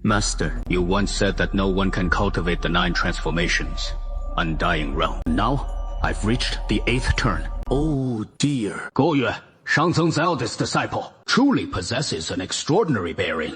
Master, you once said that no one can cultivate the 9 transformations. Undying realm. Now, I've reached the 8th turn. Oh dear. 郭岳，上层 eldest disciple, truly possesses an extraordinary bearing.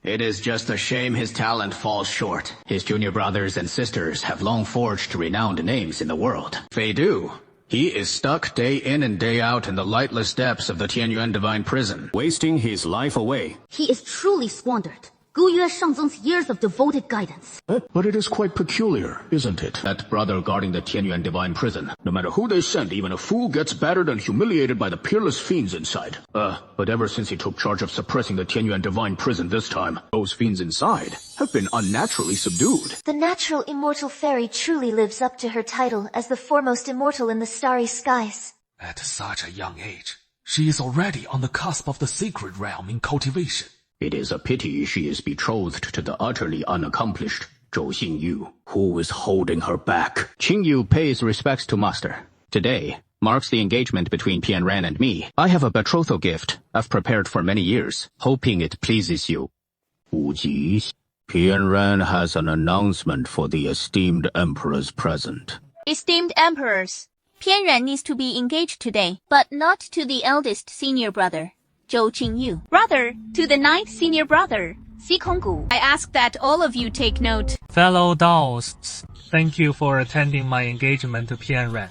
It is just a shame his talent falls short. His junior brothers and sisters have long forged renowned names in the world. Fei Du, he is stuck day in and day out in the lightless depths of the Tianyuan Divine Prison, Wasting his life away. He is truly squandered. Gu Yue Shangzeng's years of devoted guidance. But it is quite peculiar, isn't it? That brother guarding the Tianyuan Divine Prison. No matter who they send, even a fool gets battered and humiliated by the peerless fiends inside. But ever since he took charge of suppressing the Tianyuan Divine Prison this time, those fiends inside have been unnaturally subdued. The natural immortal fairy truly lives up to her title as the foremost immortal in the starry skies. At such a young age, she is already on the cusp of the sacred realm in cultivation. It is a pity she is betrothed to the utterly unaccomplished Zhou Xingyu. Who is holding her back? Qingyu pays respects to Master. Today marks the engagement between Pianran and me. I have a betrothal gift I've prepared for many years, hoping it pleases you. Wuji, Pianran has an announcement for the esteemed emperors present. Esteemed emperors, Pianran needs to be engaged today, but not to the eldest senior brother, Zhou Qingyu. Rather, to the 9th senior brother, Si Konggu. I ask that all of you take note. Fellow Daoists, thank you for attending my engagement to Pianran.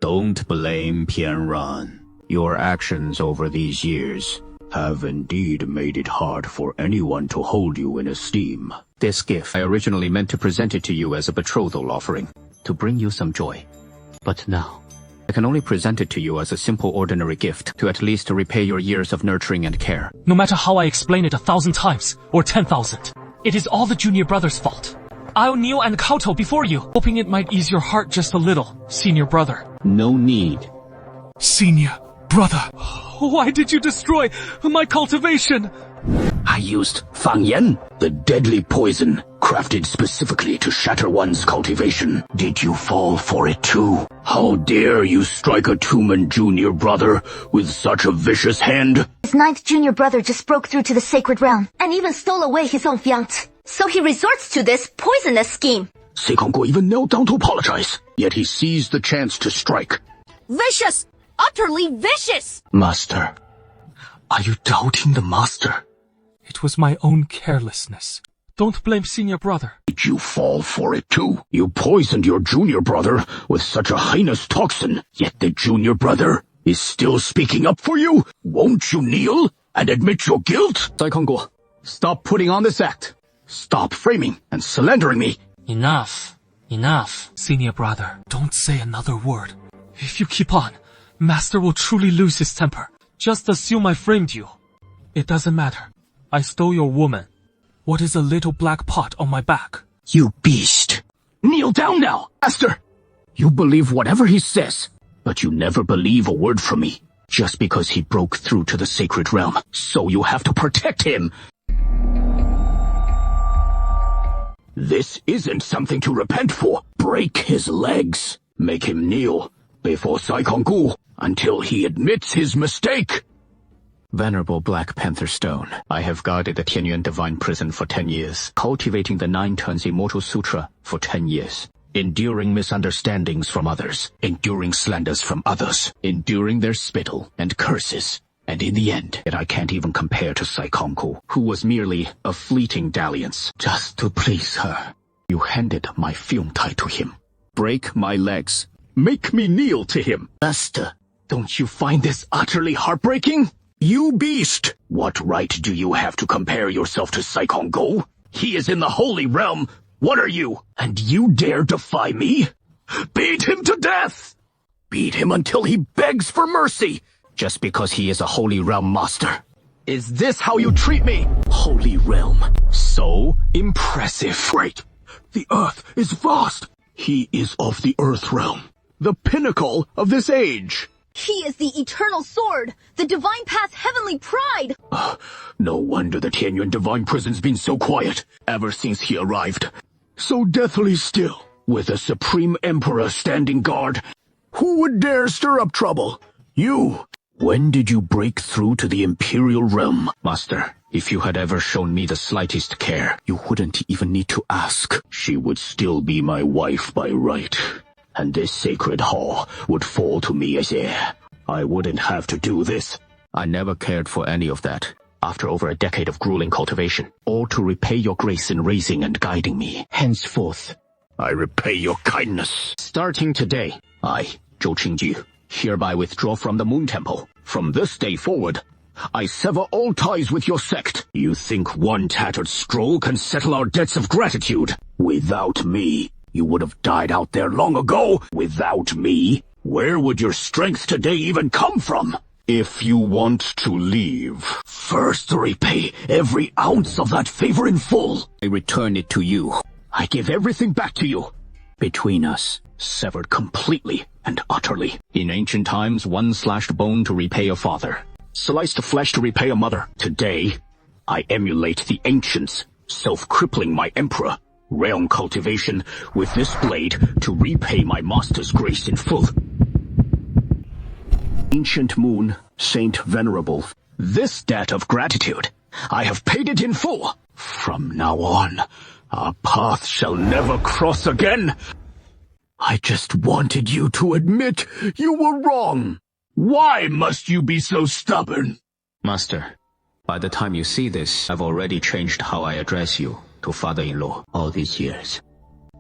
Don't blame Pianran. Your actions over these years have indeed made it hard for anyone to hold you in esteem. This gift, I originally meant to present it to you as a betrothal offering, to bring you some joy. But now, I can only present it to you as a simple ordinary gift, to at least repay your years of nurturing and care. No matter how I explain it 1,000 times, or 10,000, it is all the junior brother's fault. I'll kneel and kowtow before you, hoping it might ease your heart just a little, senior brother. No need. Senior brother, why did you destroy my cultivation? I used Fang Yan, the deadly poison, crafted specifically to shatter one's cultivation. Did you fall for it too? How dare you strike a Tumen junior brother with such a vicious hand? His 9th junior brother just broke through to the sacred realm and even stole away his own fiancé. So he resorts to this poisonous scheme. Si Konggu even knelt down to apologize, yet he seized the chance to strike. Vicious! Utterly vicious! Master, are you doubting the master? It was my own carelessness. Don't blame senior brother. Did you fall for it too? You poisoned your junior brother with such a heinous toxin, yet the junior brother is still speaking up for you? Won't you kneel and admit your guilt? Sai Konggu, stop putting on this act. Stop framing and slandering me. Enough. Enough. Senior brother, don't say another word. If you keep on, Master will truly lose his temper. Just assume I framed you. It doesn't matter. I stole your woman. What is a little black pot on my back? You beast. Kneel down now, Master. You believe whatever he says, but you never believe a word from me. Just because he broke through to the sacred realm, so you have to protect him. This isn't something to repent for. Break his legs. Make him kneel before Sai Konggu until he admits his mistake. Venerable Black Panther Stone, I have guarded the Tianyuan Divine Prison for 10 years, cultivating the 9 Tons Immortal Sutra for 10 years, enduring misunderstandings from others, enduring slanders from others, enduring their spittle and curses, and in the end, I can't even compare to Sai Konggu, who was merely a fleeting dalliance. Just to please her, you handed my film tie to him. Break my legs. Make me kneel to him. Master, don't you find this utterly heartbreaking? You beast! What right do you have to compare yourself to Sai Konggu? He is in the holy realm. What are you? And you dare defy me? Beat him to death! Beat him until he begs for mercy, just because he is a holy realm master. Is this how you treat me? Holy realm. So impressive. Great. The earth is vast. He is of the earth realm, the pinnacle of this age. He is the eternal sword, the divine path's heavenly pride. No wonder the Tianyuan Divine Prison's been so quiet ever since he arrived. So deathly still, with a supreme emperor standing guard. Who would dare stir up trouble? You. When did you break through to the Imperial Realm? Master, if you had ever shown me the slightest care, You wouldn't even need to ask. She would still be my wife by right. And this sacred hall would fall to me as heir. I wouldn't have to do this. I never cared for any of that. After over a decade of grueling cultivation, all to repay your grace in raising and guiding me. Henceforth, I repay your kindness. starting today, I, Zhou Qingji, hereby withdraw from the Moon Temple. From this day forward, I sever all ties with your sect. You think one tattered scroll can settle our debts of gratitude? Without me, you would have died out there long ago. Without me, where would your strength today even come from? If you want to leave, first repay every ounce of that favor in full. I return it to you. I give everything back to you. Between us, Severed completely and utterly. in ancient times, one slashed bone to repay a father. Sliced flesh to repay a mother. Today, I emulate the ancients, self-crippling my emperor. Realm cultivation with this blade to repay my master's grace in full. Ancient Moon, Saint Venerable, this debt of gratitude, I have paid it in full. From now on, our paths shall never cross again. I just wanted you to admit you were wrong. Why must you be so stubborn? Master, by the time you see this, I've already changed how I address you to father-in-law all these years.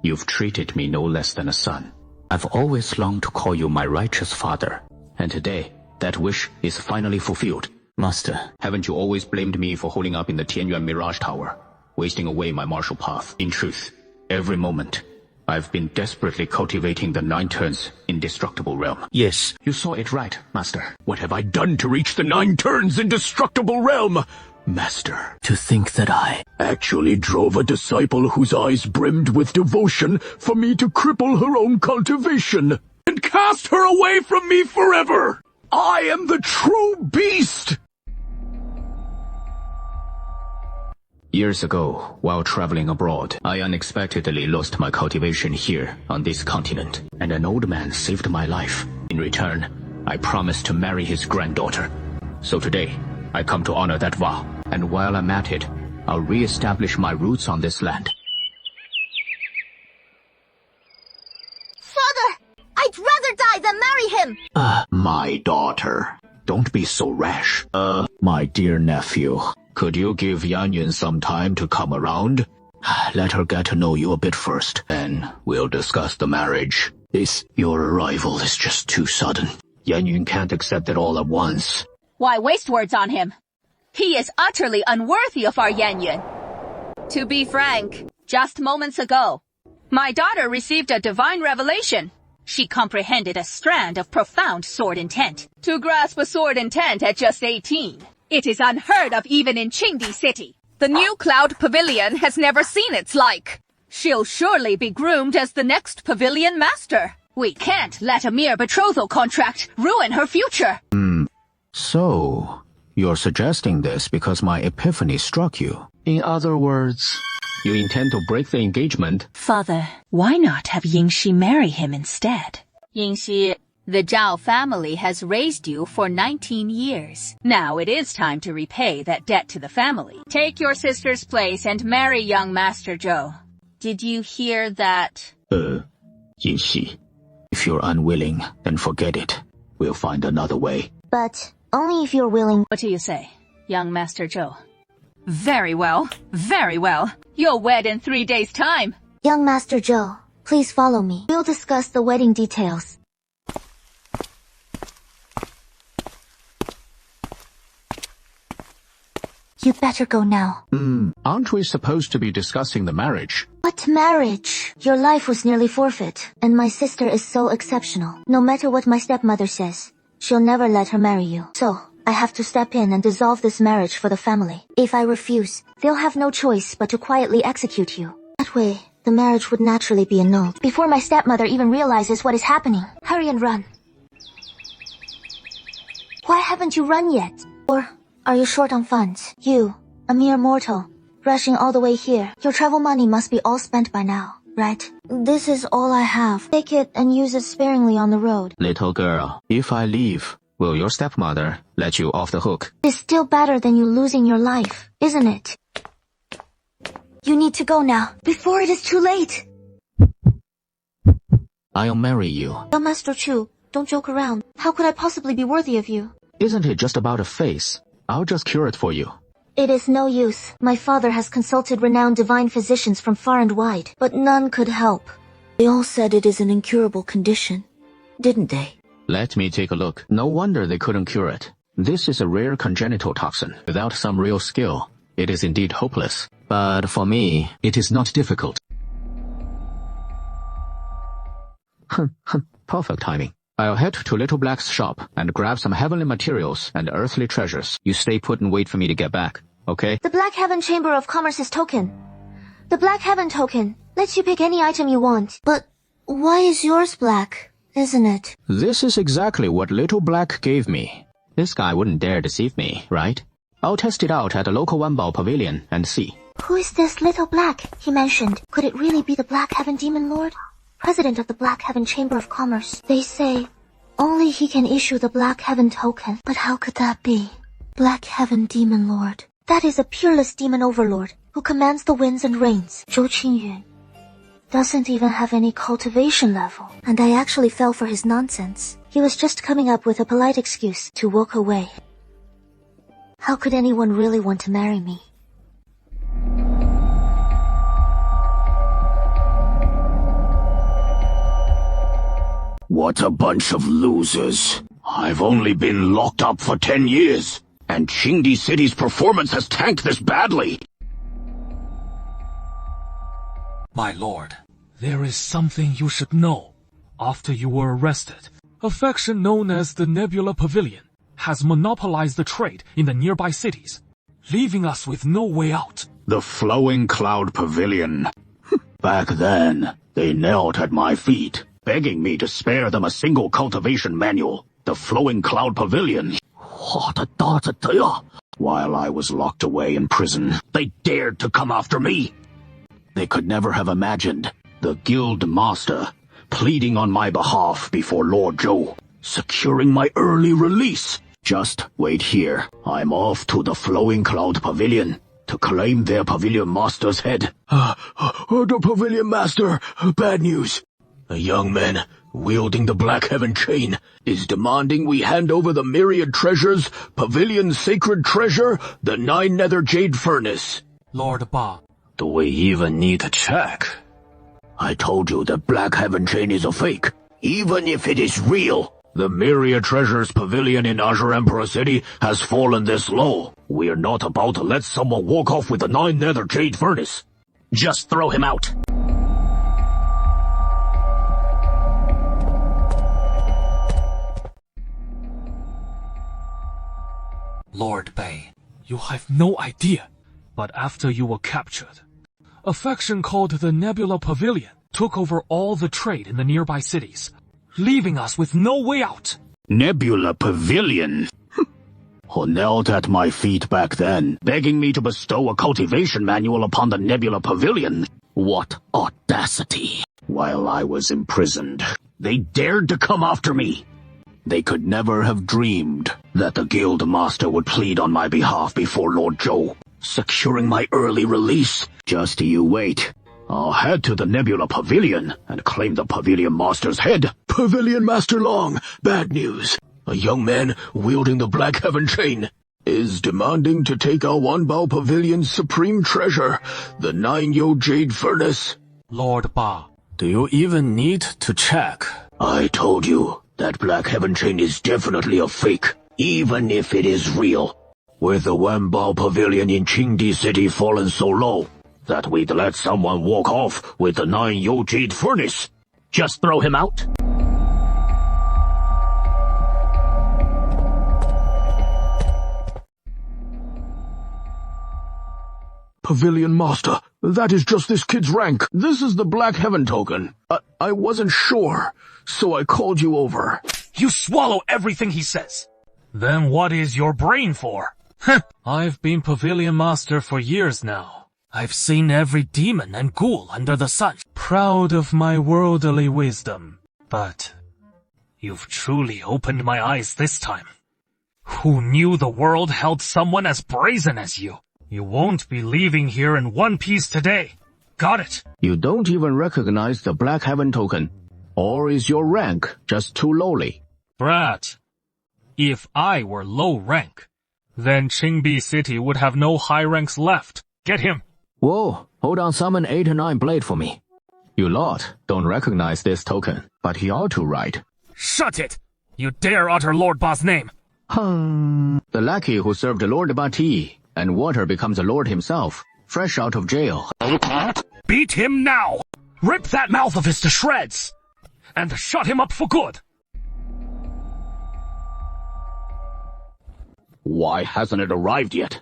You've treated me no less than a son. I've always longed to call you my righteous father, and today, that wish is finally fulfilled. Master, haven't you always blamed me for holding up in the Tianyuan Mirage Tower, wasting away my martial path? In truth, every moment, I've been desperately cultivating the 9 turns indestructible realm. Yes, You saw it right, Master. what have I done to reach the 9 turns indestructible realm? Master, To think that I... actually drove a disciple whose eyes brimmed with devotion for me to cripple her own cultivation and cast her away from me forever. I am the true beast. Years ago, while traveling abroad, I unexpectedly lost my cultivation here on this continent, and an old man saved my life. In return, I promised to marry his granddaughter. So today, I come to honor that vow, and while I'm at it, I'll re-establish my roots on this land. Father! I'd rather die than marry him! My daughter, don't be so rash. My dear nephew, could you give Yanyun some time to come around? Let her get to know you a bit first, then we'll discuss the marriage. Your arrival is just too sudden. Yanyun can't accept it all at once. Why waste words on him? He is utterly unworthy of our Yanyun. To be frank, just moments ago, my daughter received a divine revelation. She comprehended a strand of profound sword intent. To grasp a sword intent at just 18, it is unheard of even in Qingdi City. The new Cloud Pavilion has never seen its like. She'll surely be groomed as the next pavilion master. We can't let a mere betrothal contract ruin her future. So, you're suggesting this because my epiphany struck you. In other words, You intend to break the engagement? Father, why not have Yingxi marry him instead? Yingxi, the Zhao family has raised you for 19 years. Now it is time to repay that debt to the family. Take your sister's place and marry young Master Zhou. Did you hear that? Yingxi, if you're unwilling, then forget it. We'll find another way. But only if you're willing. What do you say, young Master Zhou? Very well, very well. You'll wed in 3 days' time. Young Master Zhou, please follow me. We'll discuss the wedding details. You'd better go now. Aren't we supposed to be discussing the marriage? What marriage? Your life was nearly forfeit, and my sister is so exceptional. No matter what my stepmother says, she'll never let her marry you. So, I have to step in and dissolve this marriage for the family. If I refuse, they'll have no choice but to quietly execute you. That way, the marriage would naturally be annulled before my stepmother even realizes what is happening. Hurry and run. Why haven't you run yet? Or are you short on funds? You, a mere mortal, rushing all the way here. Your travel money must be all spent by now, right? This is all I have. Take it and use it sparingly on the road. Little girl, if I leave, Will your stepmother let you off the hook? It's still better than you losing your life, isn't it? You need to go now, before it is too late. I'll marry you. Oh, Master Chu, don't joke around. How could I possibly be worthy of you? Isn't it just about a face? I'll just cure it for you. It is no use. My father has consulted renowned divine physicians from far and wide, but none could help. They all said it is an incurable condition, didn't they? Let me take a look. No wonder they couldn't cure it. This is a rare congenital toxin. Without some real skill, it is indeed hopeless. But for me, it is not difficult. Perfect timing. I'll head to Little Black's shop and grab some heavenly materials and earthly treasures. You stay put and wait for me to get back, okay? The Black Heaven Chamber of Commerce's token. The Black Heaven token lets you pick any item you want. But why is yours black, isn't it? This is exactly what Little Black gave me. This guy wouldn't dare deceive me, right? I'll test it out at a local Wanbao pavilion and see. Who is this Little Black he mentioned? Could it really be the Black Heaven Demon Lord? President of the Black Heaven Chamber of Commerce. They say only he can issue the Black Heaven token. But how could that be? Black Heaven Demon Lord. That is a peerless demon overlord who commands the winds and rains. Zhou Qingyun doesn't even have any cultivation level. And I actually fell for his nonsense. He was just coming up with a polite excuse to walk away. How could anyone really want to marry me? What a bunch of losers. I've only been locked up for 10 years, and Qingdi City's performance has tanked this badly. My lord, there is something you should know. After you were arrested, a faction known as the Nebula Pavilion has monopolized the trade in the nearby cities, leaving us with no way out. The Flowing Cloud Pavilion. Back then, they knelt at my feet, begging me to spare them a single cultivation manual. The Flowing Cloud Pavilion. While I was locked away in prison, they dared to come after me. They could never have imagined the guild master pleading on my behalf before Lord Zhou, securing my early release. Just wait here. I'm off to the Flowing Cloud Pavilion to claim their pavilion master's head. The pavilion master, bad news. A young man wielding the Black Heaven chain is demanding we hand over the myriad treasures, pavilion's sacred treasure, the 9 nether jade furnace. Lord Ba. Do we even need to check? I told you that Black Heaven chain is a fake, even if it is real. The myriad treasures pavilion in Azure Emperor City has fallen this low. We are not about to let someone walk off with the 9 nether jade furnace. Just throw him out. Lord Bei, you have no idea, but after you were captured, a faction called the Nebula Pavilion took over all the trade in the nearby cities, leaving us with no way out. Nebula Pavilion? Who knelt at my feet back then, begging me to bestow a cultivation manual upon the Nebula Pavilion. What audacity! While I was imprisoned, they dared to come after me. They could never have dreamed that the guild master would plead on my behalf before Lord Zhou, securing my early release. Just you wait. I'll head to the Nebula Pavilion and claim the pavilion master's head. Pavilion Master Long, bad news. A young man wielding the Black Heaven chain is demanding to take our Wanbao Pavilion's supreme treasure, the 9-yo jade furnace. Lord Ba. Do you even need to check? I told you that Black Heaven chain is definitely a fake, even if it is real. With the Wanbao Pavilion in Qingdi City fallen so low that we'd let someone walk off with the 9-yo jade furnace. Just throw him out? Pavilion Master, that is just this kid's rank. This is the Black Heaven token. I wasn't sure, so I called you over. You swallow everything he says. Then what is your brain for? I've been Pavilion Master for years now. I've seen every demon and ghoul under the sun. Proud of my worldly wisdom. But You've truly opened my eyes this time. Who knew the world held someone as brazen as you? You won't be leaving here in one piece today. Got it? You don't even recognize the Black Heaven token. Or is your rank just too lowly? Brat, if I were low rank, then Qingbi City would have no high ranks left. Get him. Whoa, hold on, summon 8 or 9 blade for me. You lot don't recognize this token, but he ought to, right? Shut it! You dare utter Lord Ba's name! The lackey who served Lord Ba tea and water becomes a lord himself, fresh out of jail. Beat him now! Rip that mouth of his to shreds! And shut him up for good! Why hasn't it arrived yet?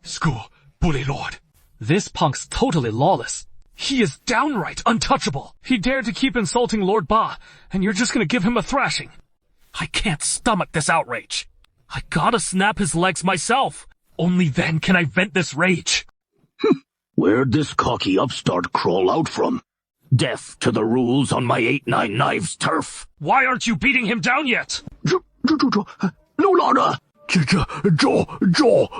School, bully lord. This punk's totally lawless. He is downright untouchable. He dared to keep insulting Lord Ba, and you're just gonna give him a thrashing. I can't stomach this outrage. I gotta snap his legs myself. Only then can I vent this rage. Where'd this cocky upstart crawl out from? Deaf to the rules on my 8-9 knives turf. Why aren't you beating him down yet? No, Lorna!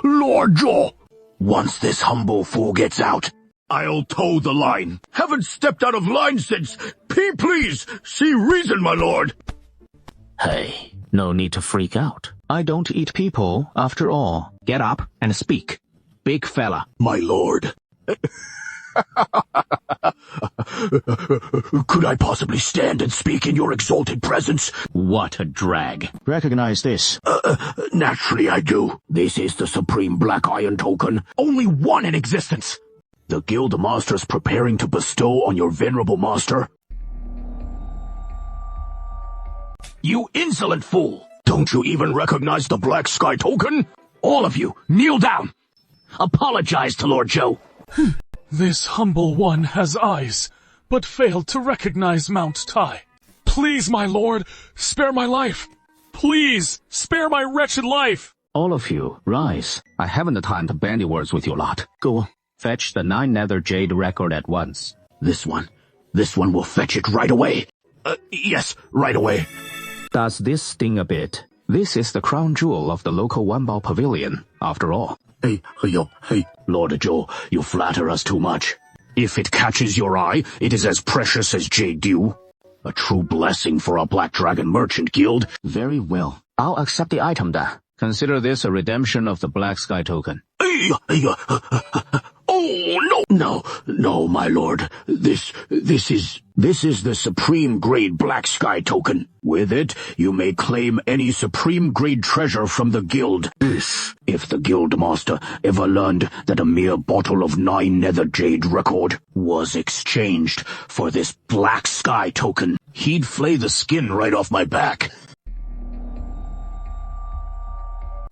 Lord Joe! Once this humble fool gets out, I'll toe the line. Haven't stepped out of line since. Please, see reason, my lord. Hey, no need to freak out. I don't eat people, after all. Get up and speak. Big fella. My lord. Could I possibly stand and speak in your exalted presence? What a drag. Recognize this. Naturally I do. This is the supreme black iron token. Only one in existence. The guild master's preparing to bestow on your venerable master. You insolent fool! Don't you even recognize the black sky token? All of you, kneel down! Apologize to Lord Joe. This humble one has eyes, but failed to recognize Mount Tai. Please, my lord, spare my life. Please, spare my wretched life. All of you, rise. I haven't the time to bandy words with you lot. Go, fetch the 9 nether jade record at once. This one will fetch it right away. Yes, right away. Does this sting a bit? This is the crown jewel of the local Wanbao Pavilion, after all. Hey, Lord Joe, you flatter us too much. If it catches your eye, it is as precious as jade dew. A true blessing for our Black Dragon Merchant Guild. Very well. I'll accept the item then. Consider this a redemption of the Black Sky token. Oh, no, my lord. This is the supreme grade Black Sky token. With it, you may claim any supreme grade treasure from the guild. If the guild master ever learned that a mere bottle of 9 nether jade record was exchanged for this Black Sky token, he'd flay the skin right off my back.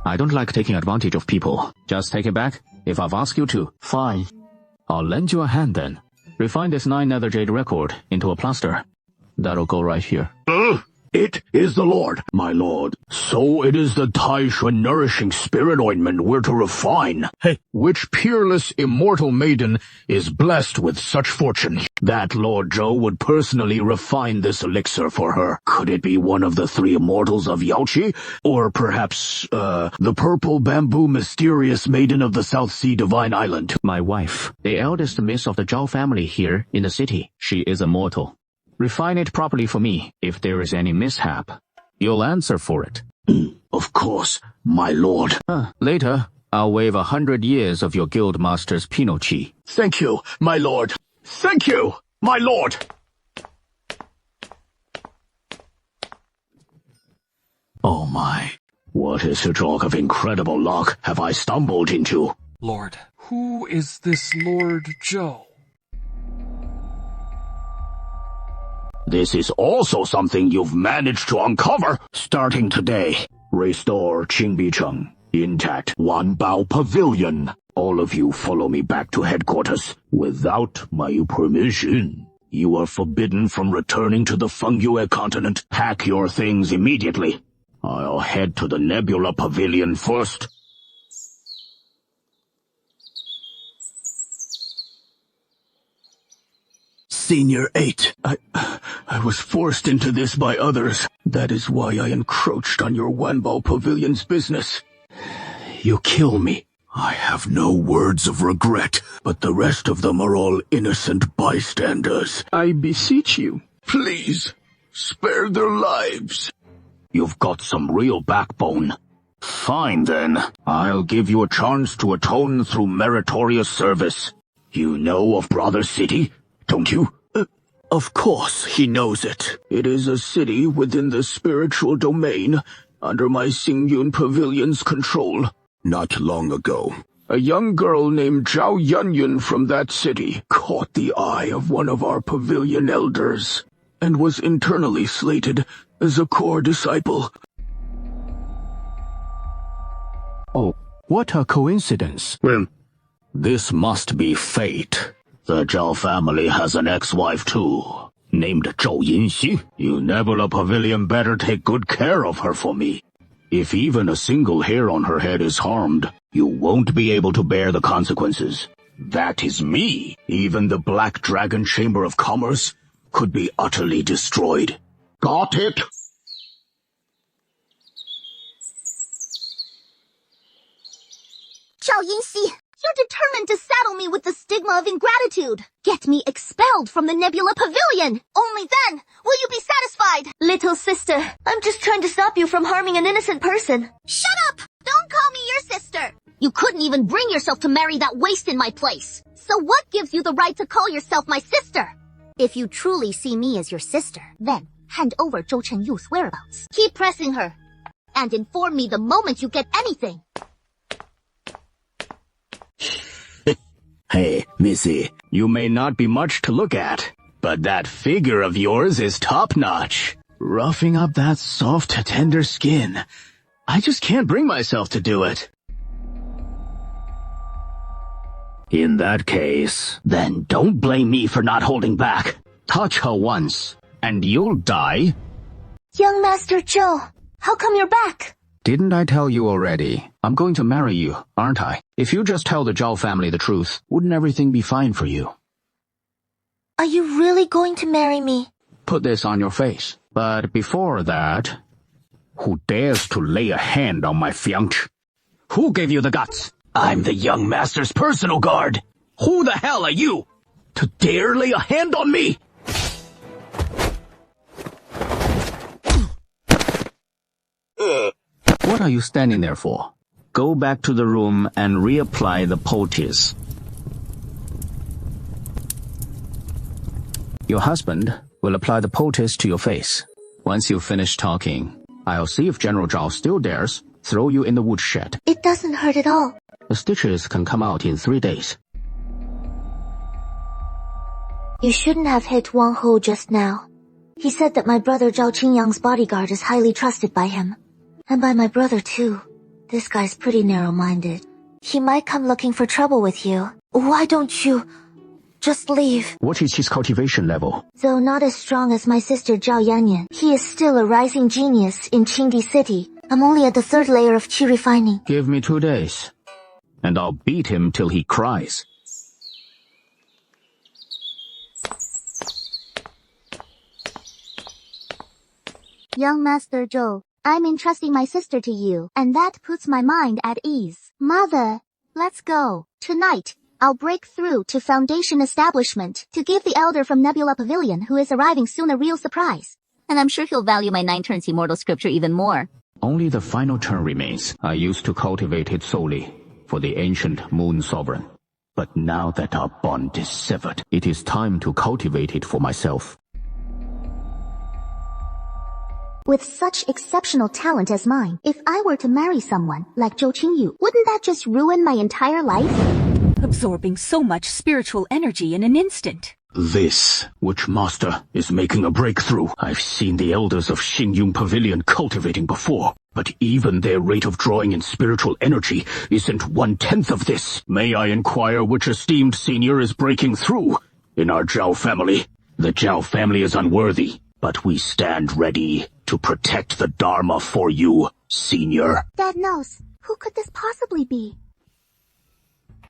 I don't like taking advantage of people. Just take it back, if I've asked you to. Fine. I'll lend you a hand then. Refine this 9 nether jade record into a plaster. That'll go right here. It is the Lord, my lord. So it is the Taisha nourishing spirit ointment we're to refine. Hey. Which peerless immortal maiden is blessed with such fortune that Lord Joe would personally refine this elixir for her. Could it be one of the 3 immortals of Yaoqi? Or perhaps, the purple bamboo mysterious maiden of the South Sea Divine Island? My wife, the eldest miss of the Zhao family here in the city. She is immortal. Refine it properly for me. If there is any mishap, you'll answer for it. Of course, my lord. Later, I'll waive 100 years of your guild master's Pinochi. Thank you, my lord. Thank you, my lord. Oh my, what a stroke of incredible luck have I stumbled into? Lord, who is this Lord Joe? This is also something you've managed to uncover. Starting today, restore Qingbicheng, intact Wanbao Pavilion. All of you follow me back to headquarters. Without my permission, you are forbidden from returning to the Fengyue continent. Pack your things immediately. I'll head to the Nebula Pavilion first. Senior 8. I was forced into this by others. That is why I encroached on your Wanbao Pavilion's business. You kill me. I have no words of regret, but the rest of them are all innocent bystanders. I beseech you, please, spare their lives. You've got some real backbone. Fine then, I'll give you a chance to atone through meritorious service. You know of Brother City, don't you? Of course he knows it. It is a city within the spiritual domain, under my Xingyun Pavilion's control. Not long ago, a young girl named Zhao Yunyun from that city caught the eye of one of our pavilion elders, and was internally slated as a core disciple. Oh, what a coincidence. Well, this must be fate. The Zhao family has an ex-wife too, named Zhou Yinxi. You Nebula Pavilion better take good care of her for me. If even a single hair on her head is harmed, you won't be able to bear the consequences. That is me. Even the Black Dragon Chamber of Commerce could be utterly destroyed. Got it? Zhao Yinxi, you're determined to saddle me with the stigma of ingratitude. Get me expelled from the Nebula Pavilion. Only then will you be satisfied. Little sister, I'm just trying to stop you from harming an innocent person. Shut up! Don't call me your sister. You couldn't even bring yourself to marry that waste in my place. So what gives you the right to call yourself my sister? If you truly see me as your sister, then hand over Zhou Chenyu's whereabouts. Keep pressing her, and inform me the moment you get anything. Hey, Missy, you may not be much to look at, but that figure of yours is top-notch. Roughing up that soft, tender skin. I just can't bring myself to do it. In that case, then don't blame me for not holding back. Touch her once, and you'll die. Young Master Zhou, how come you're back? Didn't I tell you already? I'm going to marry you, aren't I? If you just tell the Zhao family the truth, wouldn't everything be fine for you? Are you really going to marry me? Put this on your face. But before that, Who dares to lay a hand on my fiancé? Who gave you the guts? I'm the young master's personal guard. Who the hell are you to dare lay a hand on me? what are you standing there for? Go back to the room and reapply the poultice. Your husband will apply the poultice to your face. Once you finish talking, I'll see if General Zhao still dares throw you in the woodshed. It doesn't hurt at all. The stitches can come out in 3 days. You shouldn't have hit Wang Ho just now. He said that my brother Zhao Qingyang's bodyguard is highly trusted by him. And by my brother too. This guy's pretty narrow-minded. He might come looking for trouble with you. Why don't you just leave? What is his cultivation level? Though not as strong as my sister Zhao Yanyan, he is still a rising genius in Qingdi City. I'm only at the 3rd layer of qi refining. Give me 2 days, and I'll beat him till he cries. Young Master Zhou, I'm entrusting my sister to you, and that puts my mind at ease. Mother, let's go. Tonight, I'll break through to Foundation Establishment to give the elder from Nebula Pavilion who is arriving soon a real surprise. And I'm sure he'll value my 9 turns immortal scripture even more. Only the final turn remains. I used to cultivate it solely for the ancient Moon Sovereign. But now that our bond is severed, it is time to cultivate it for myself. With such exceptional talent as mine, if I were to marry someone like Zhou Qingyu, wouldn't that just ruin my entire life? Absorbing so much spiritual energy in an instant. This witch master is making a breakthrough. I've seen the elders of Xingyun Pavilion cultivating before, but even their rate of drawing in spiritual energy isn't 1/10 of this. May I inquire which esteemed senior is breaking through in our Zhao family? The Zhao family is unworthy, but we stand ready to protect the Dharma for you, senior. Dad knows. Who could this possibly be?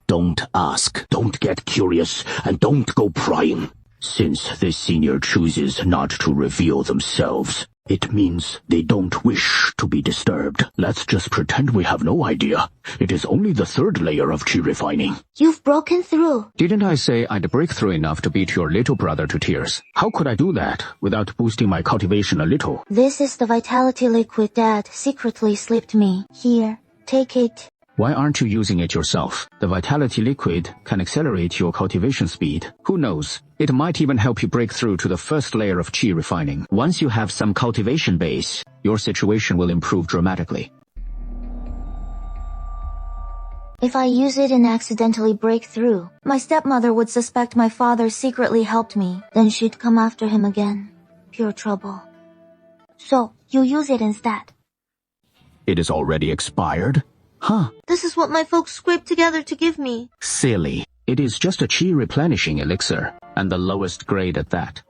Don't ask, don't get curious, and don't go prying. Since the senior chooses not to reveal themselves, It means they don't wish to be disturbed. Let's just pretend we have no idea. It is only the third layer of chi refining. You've broken through. Didn't I say I'd break through enough to beat your little brother to tears? How could I do that without boosting my cultivation a little? This is the vitality liquid Dad secretly slipped me. Here, take it. Why aren't you using it yourself? The vitality liquid can accelerate your cultivation speed. Who knows? It might even help you break through to the first layer of chi refining. Once you have some cultivation base, your situation will improve dramatically. If I use it and accidentally break through, my stepmother would suspect my father secretly helped me. Then she'd come after him again. Pure trouble. So, you use it instead. It is already expired? Huh. This is what my folks scraped together to give me. Silly. It is just a chi replenishing elixir, and the lowest grade at that.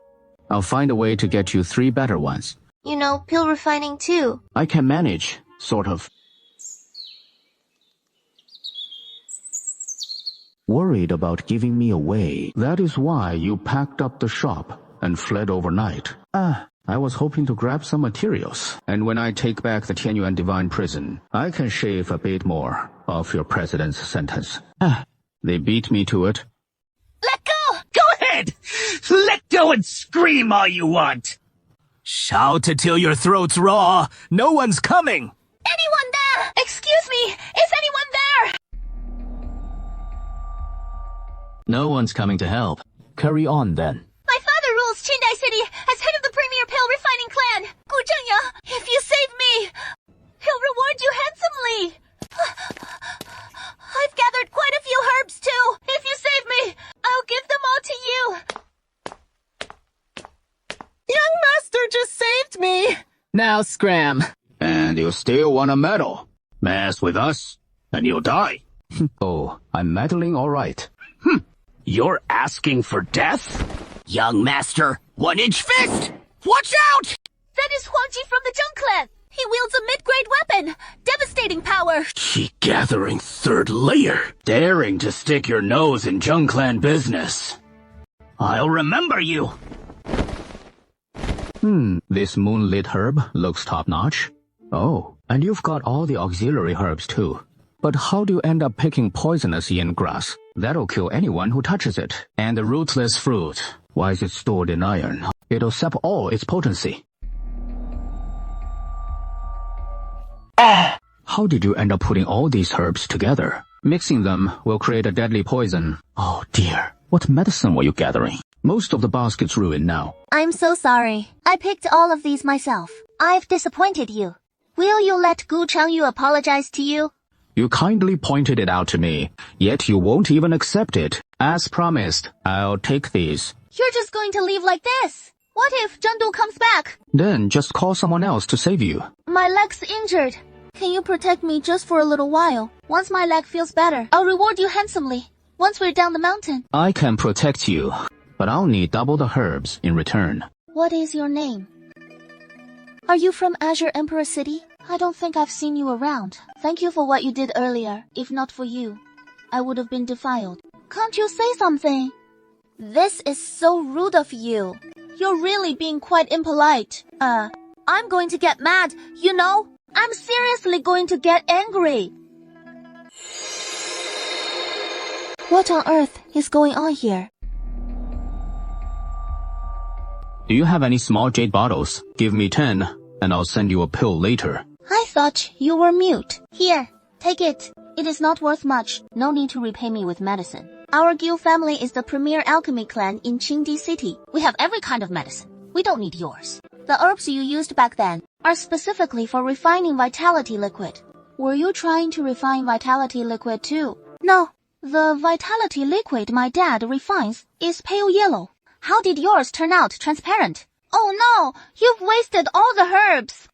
I'll find a way to get you 3 better ones. You know, pill refining too. I can manage, sort of. Worried about giving me away. That is why you packed up the shop and fled overnight. I was hoping to grab some materials, and when I take back the Tianyuan Divine Prison, I can shave a bit more off your president's sentence. They beat me to it. Let go! Go ahead! Let go and scream all you want! Shout till your throat's raw! No one's coming! Anyone there? Excuse me! Is anyone there? No one's coming to help. Carry on then. My father rules Qindai City as head of the premier pill refining clan. Gu Zhengya, if you save me, he'll reward you handsomely. I've gathered quite a few herbs too. If you save me, I'll give them all to you. Young master just saved me. Now scram. And you still want a medal? Mess with us, and you'll die. Oh, I'm meddling all right. You're asking for death? Young master, 1-inch fist! Watch out! That is Huangji from the Zheng clan. He wields a mid-grade weapon. Devastating power. Chi gathering 3rd layer. Daring to stick your nose in Zheng clan business. I'll remember you. This moonlit herb looks top-notch. Oh, and you've got all the auxiliary herbs too. But how do you end up picking poisonous yin grass? That'll kill anyone who touches it. And the rootless fruit. Why is it stored in iron? It'll sap all its potency. How did you end up putting all these herbs together? Mixing them will create a deadly poison. Oh dear, what medicine were you gathering? Most of the basket's ruined now. I'm so sorry. I picked all of these myself. I've disappointed you. Will you let Gu Changyu apologize to you? You kindly pointed it out to me, yet you won't even accept it. As promised, I'll take these. You're just going to leave like this. What if Zhengdu comes back? Then just call someone else to save you. My leg's injured. Can you protect me just for a little while? Once my leg feels better, I'll reward you handsomely. Once we're down the mountain. I can protect you, but I'll need double the herbs in return. What is your name? Are you from Azure Emperor City? I don't think I've seen you around. Thank you for what you did earlier. If not for you, I would have been defiled. Can't you say something? This is so rude of you. You're really being quite impolite. I'm going to get mad, you know? I'm seriously going to get angry. What on earth is going on here? Do you have any small jade bottles? Give me 10, and I'll send you a pill later. I thought you were mute. Here, take it. It is not worth much. No need to repay me with medicine. Our guild family is the premier alchemy clan in Qingdi City. We have every kind of medicine. We don't need yours. The herbs you used back then are specifically for refining vitality liquid. Were you trying to refine vitality liquid too? No. The vitality liquid my dad refines is pale yellow. How did yours turn out transparent? Oh no! You've wasted all the herbs!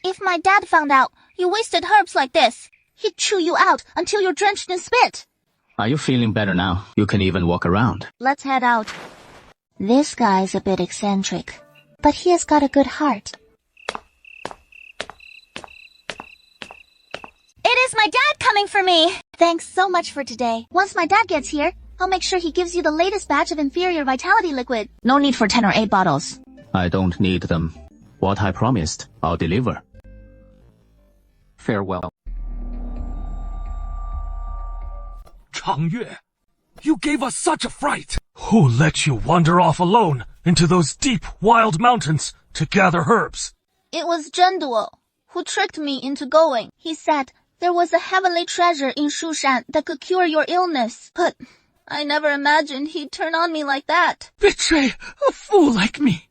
If my dad found out you wasted herbs like this, he'd chew you out until you're drenched in spit. Are you feeling better now? You can even walk around. Let's head out. This guy's a bit eccentric, but he has got a good heart. It is my dad coming for me! Thanks so much for today. Once my dad gets here, I'll make sure he gives you the latest batch of inferior vitality liquid. No need for 10 or 8 bottles. I don't need them. What I promised, I'll deliver. Farewell. Changyue, you gave us such a fright! Who let you wander off alone into those deep, wild mountains to gather herbs? It was Zhenduo who tricked me into going. He said there was a heavenly treasure in Shushan that could cure your illness. But I never imagined he'd turn on me like that. Betray a fool like me!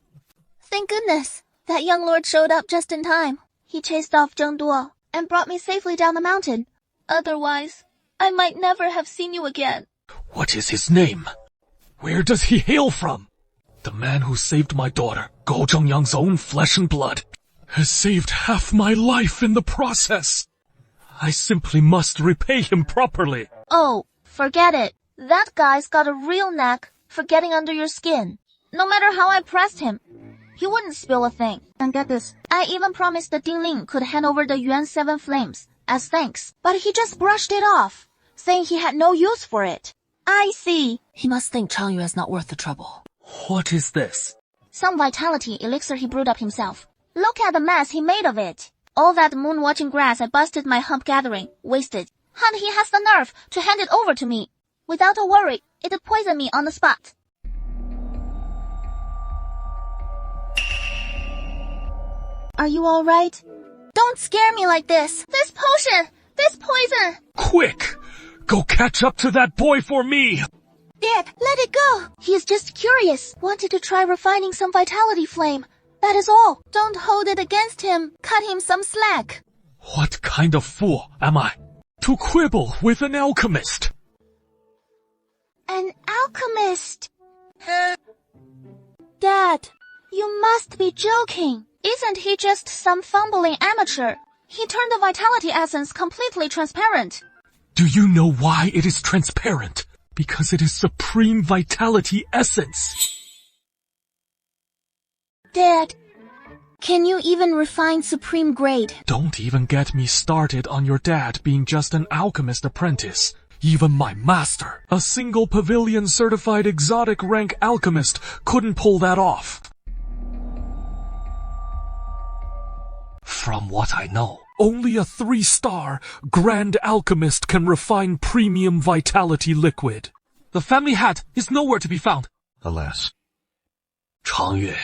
Thank goodness that young lord showed up just in time. He chased off Zhengduo and brought me safely down the mountain. Otherwise, I might never have seen you again. What is his name? Where does he hail from? The man who saved my daughter, Gou Zhengyang's own flesh and blood, has saved half my life in the process. I simply must repay him properly. Oh, forget it. That guy's got a real knack for getting under your skin. No matter how I pressed him, he wouldn't spill a thing. And get this, I even promised that Ding Ling could hand over the Yuan 7 flames as thanks, but he just brushed it off, saying he had no use for it. I see. He must think Changyue is not worth the trouble. What is this? Some vitality elixir he brewed up himself. Look at the mess he made of it. All that moon-watching grass I busted my hump gathering, wasted. And he has the nerve to hand it over to me. Without a worry, it'd poison me on the spot. Are you alright? Don't scare me like this. This potion! This poison! Quick! Go catch up to that boy for me! Dad, let it go! He is just curious. Wanted to try refining some vitality flame. That is all. Don't hold it against him. Cut him some slack. What kind of fool am I to quibble with an alchemist? An alchemist? Dad, you must be joking. Isn't he just some fumbling amateur? He turned the vitality essence completely transparent. Do you know why it is transparent? Because it is supreme vitality essence. Dad, can you even refine supreme grade? Don't even get me started on your dad being just an alchemist apprentice. Even my master, a single pavilion certified exotic rank alchemist, couldn't pull that off. From what I know, only a 3-star Grand Alchemist can refine premium vitality liquid. The family hat is nowhere to be found. Alas. Changyue,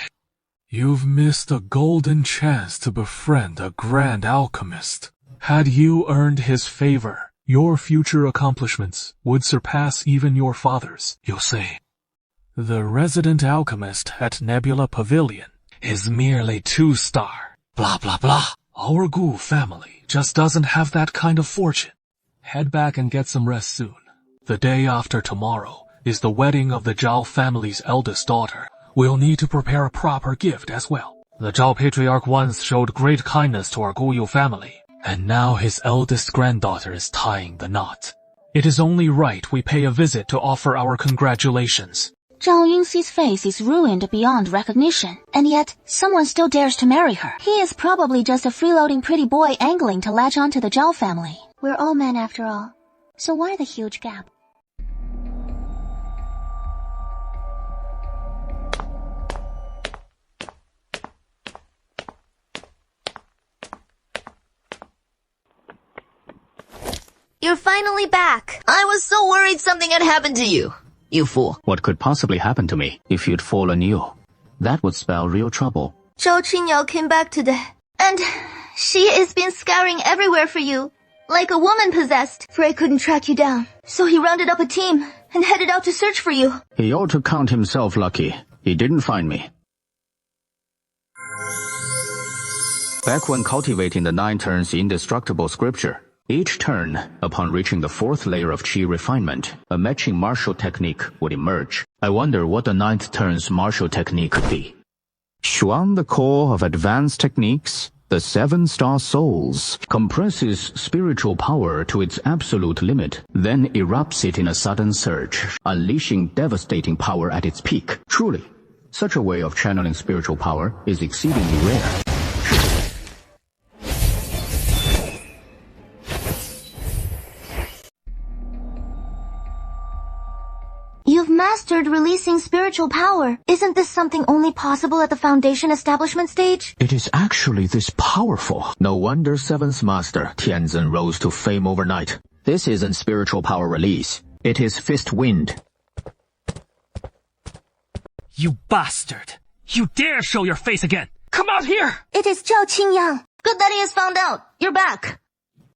you've missed a golden chance to befriend a Grand Alchemist. Had you earned his favor, your future accomplishments would surpass even your father's, you'll say. The resident alchemist at Nebula Pavilion is merely 2-star. Blah, blah, blah. Our Gu family just doesn't have that kind of fortune. Head back and get some rest soon. The day after tomorrow is the wedding of the Zhao family's eldest daughter. We'll need to prepare a proper gift as well. The Zhao patriarch once showed great kindness to our Guyu family, and now his eldest granddaughter is tying the knot. It is only right we pay a visit to offer our congratulations. Zhao Yunxi's face is ruined beyond recognition, and yet someone still dares to marry her. He is probably just a freeloading pretty boy angling to latch onto the Zhao family. We're all men after all, so why the huge gap? You're finally back. I was so worried something had happened to you. You fool. What could possibly happen to me if you'd fallen ill? That would spell real trouble. Zhao Qingyao came back today, and she has been scouring everywhere for you, like a woman possessed. Frey couldn't track you down, so he rounded up a team and headed out to search for you. He ought to count himself lucky. He didn't find me. Back when cultivating the 9 turns indestructible scripture, each turn, upon reaching the 4th layer of Qi refinement, a matching martial technique would emerge. I wonder what the 9th turn's martial technique could be. Xuan, the core of advanced techniques, the 7-star souls, compresses spiritual power to its absolute limit, then erupts it in a sudden surge, unleashing devastating power at its peak. Truly, such a way of channeling spiritual power is exceedingly rare. You've You've mastered releasing spiritual power. Isn't this something only possible at the Foundation establishment stage? It is actually this powerful. No wonder 7th Master Tianzhen rose to fame overnight. This isn't spiritual power release. It is fist wind. You bastard! You dare show your face again! Come out here! It is Zhao Qingyang. Good that he has found out. You're back.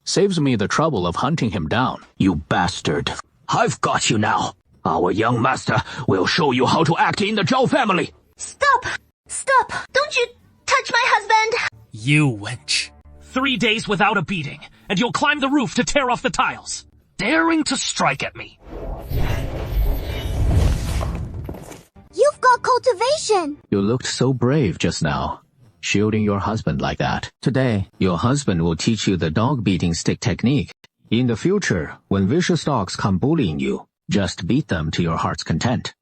Saves me the trouble of hunting him down. You bastard. I've got you now. Our young master will show you how to act in the Zhao family. Stop! Stop! Don't you touch my husband! You wench. 3 days without a beating, and you'll climb the roof to tear off the tiles. Daring to strike at me. You've got cultivation! You looked so brave just now, shielding your husband like that. Today, your husband will teach you the dog-beating stick technique. In the future, when vicious dogs come bullying you, just beat them to your heart's content.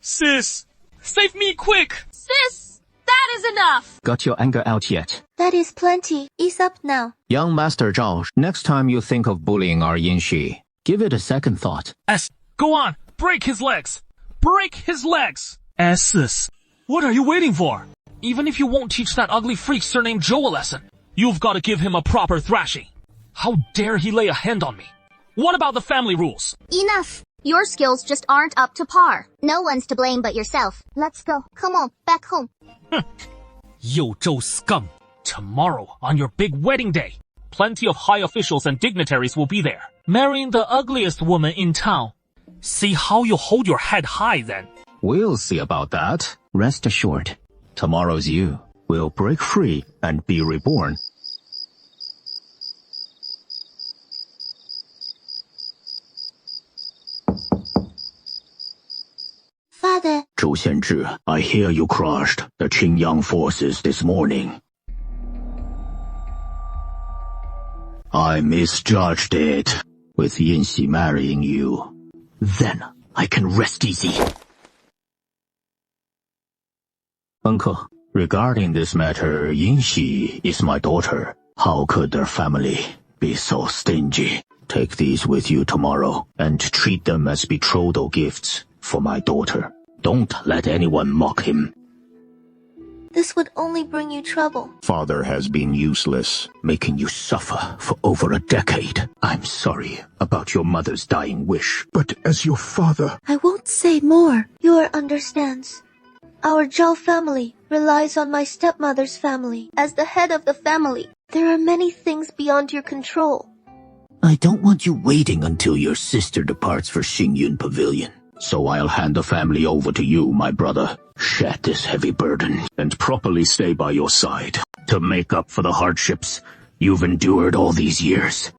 Sis! Save me quick! Sis, that is enough! Got your anger out yet? That is plenty. Ease up now. Young Master Zhao, next time you think of bullying our Yinxi, give it a second thought. Go on! Break his legs! Break his legs! Sis, what are you waiting for? Even if you won't teach that ugly freak surnamed Zhou a lesson, you've got to give him a proper thrashing. How dare he lay a hand on me? What about the family rules? Enough! Your skills just aren't up to par. No one's to blame but yourself. Let's go. Come on, back home. Zhou scum! Tomorrow, on your big wedding day, plenty of high officials and dignitaries will be there, marrying the ugliest woman in town. See how you hold your head high then. We'll see about that. Rest assured, tomorrow's you will break free and be reborn. Father. Zhou Xianzhi, I hear you crushed the Qingyang forces this morning. I misjudged it with Yinxi marrying you. Then I can rest easy. Uncle, regarding this matter, Yinxi is my daughter. How could their family be so stingy? Take these with you tomorrow and treat them as betrothal gifts for my daughter. Don't let anyone mock him. This would only bring you trouble. Father has been useless, making you suffer for over a decade. I'm sorry about your mother's dying wish, but as your father... I won't say more. Your understands. Our Zhao family relies on my stepmother's family. As the head of the family, there are many things beyond your control. I don't want you waiting until your sister departs for Xingyun Pavilion. So I'll hand the family over to you, my brother. Shed this heavy burden and properly stay by your side to make up for the hardships you've endured all these years.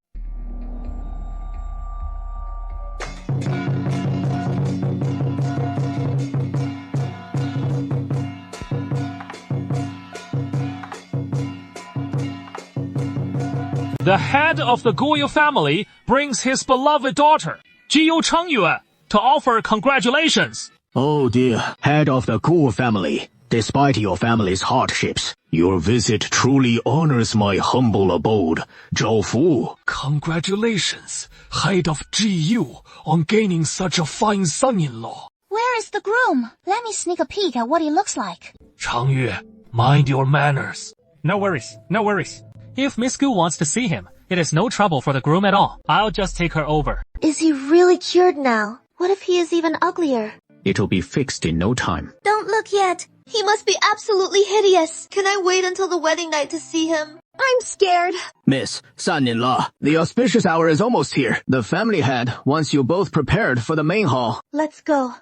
The head of the Guoyu family brings his beloved daughter, Jiyu Changyue, to offer congratulations. Oh dear, head of the Guo family, despite your family's hardships, your visit truly honors my humble abode, Zhao Fu. Congratulations, head of GU, on gaining such a fine son-in-law. Where is the groom? Let me sneak a peek at what he looks like. Changyue, mind your manners. No worries, no worries. If Miss Gu wants to see him, it is no trouble for the groom at all. I'll just take her over. Is he really cured now? What if he is even uglier? It'll be fixed in no time. Don't look yet. He must be absolutely hideous. Can I wait until the wedding night to see him? I'm scared. Miss, son-in-law, the auspicious hour is almost here. The family head wants you both prepared for the main hall. Let's go.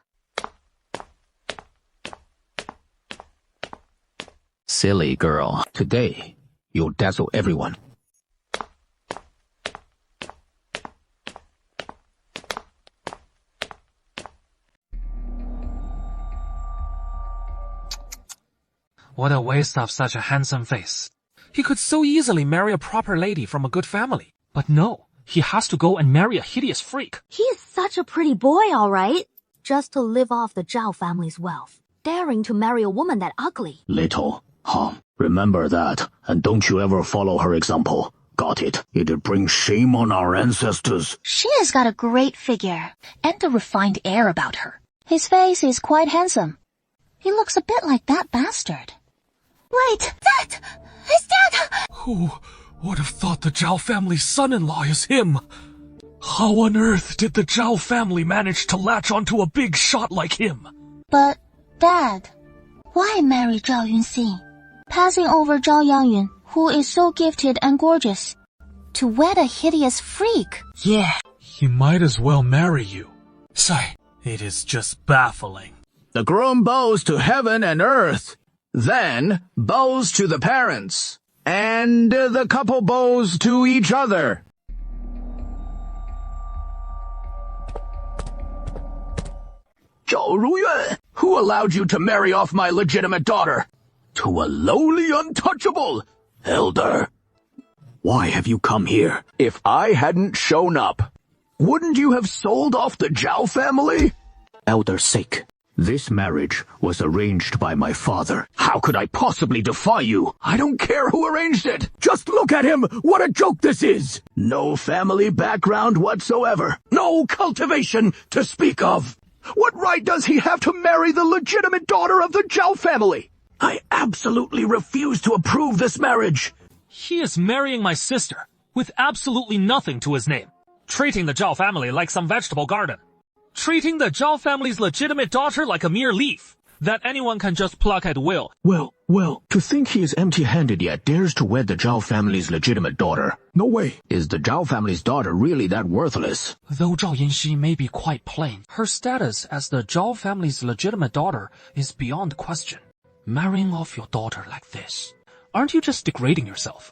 Silly girl. Today, you'll dazzle everyone. What a waste of such a handsome face. He could so easily marry a proper lady from a good family. But no, he has to go and marry a hideous freak. He's such a pretty boy, all right. Just to live off the Zhao family's wealth. Daring to marry a woman that ugly. Little, remember that, and don't you ever follow her example, Got it. It'd bring shame on our ancestors. She has got a great figure and a refined air about her. His face is quite handsome. He looks a bit like that bastard. Wait, Dad! It's Dad! Who would have thought the Zhao family's son-in-law is him? How on earth did the Zhao family manage to latch onto a big shot like him? But, Dad, why marry Zhao Yunxi? Passing over Zhao Yangyun, who is so gifted and gorgeous, to wed a hideous freak. Yeah, he might as well marry you. Say, it is just baffling. The groom bows to heaven and earth, then bows to the parents, and the couple bows to each other. Zhao Ruyuan, who allowed you to marry off my legitimate daughter? To a lowly untouchable elder. Why have you come here? If I hadn't shown up, wouldn't you have sold off the Zhao family? Elder's sake. This marriage was arranged by my father. How could I possibly defy you? I don't care who arranged it. Just look at him. What a joke this is. No family background whatsoever. No cultivation to speak of. What right does he have to marry the legitimate daughter of the Zhao family? I absolutely refuse to approve this marriage. He is marrying my sister, with absolutely nothing to his name. Treating the Zhao family like some vegetable garden. Treating the Zhao family's legitimate daughter like a mere leaf that anyone can just pluck at will. Well, to think he is empty-handed yet dares to wed the Zhao family's legitimate daughter. No way. Is the Zhao family's daughter really that worthless? Though Zhao Yinxi may be quite plain, her status as the Zhao family's legitimate daughter is beyond question. Marrying off your daughter like this, aren't you just degrading yourself?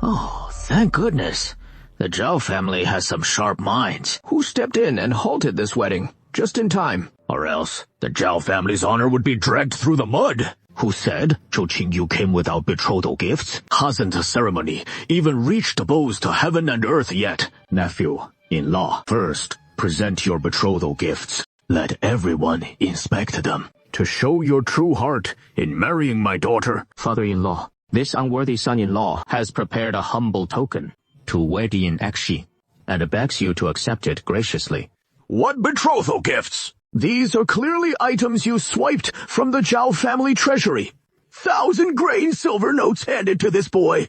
Oh, thank goodness. The Zhao family has some sharp minds. Who stepped in and halted this wedding? Just in time. Or else, the Zhao family's honor would be dragged through the mud. Who said Zhou Qingyu came without betrothal gifts? Hasn't a ceremony even reached bows to heaven and earth yet? Nephew-in-law, first, present your betrothal gifts. Let everyone inspect them. To show your true heart in marrying my daughter. Father-in-law, this unworthy son-in-law has prepared a humble token to wed in Exi, and begs you to accept it graciously. What betrothal gifts? These are clearly items you swiped from the Zhao family treasury. 1,000-grain silver notes handed to this boy.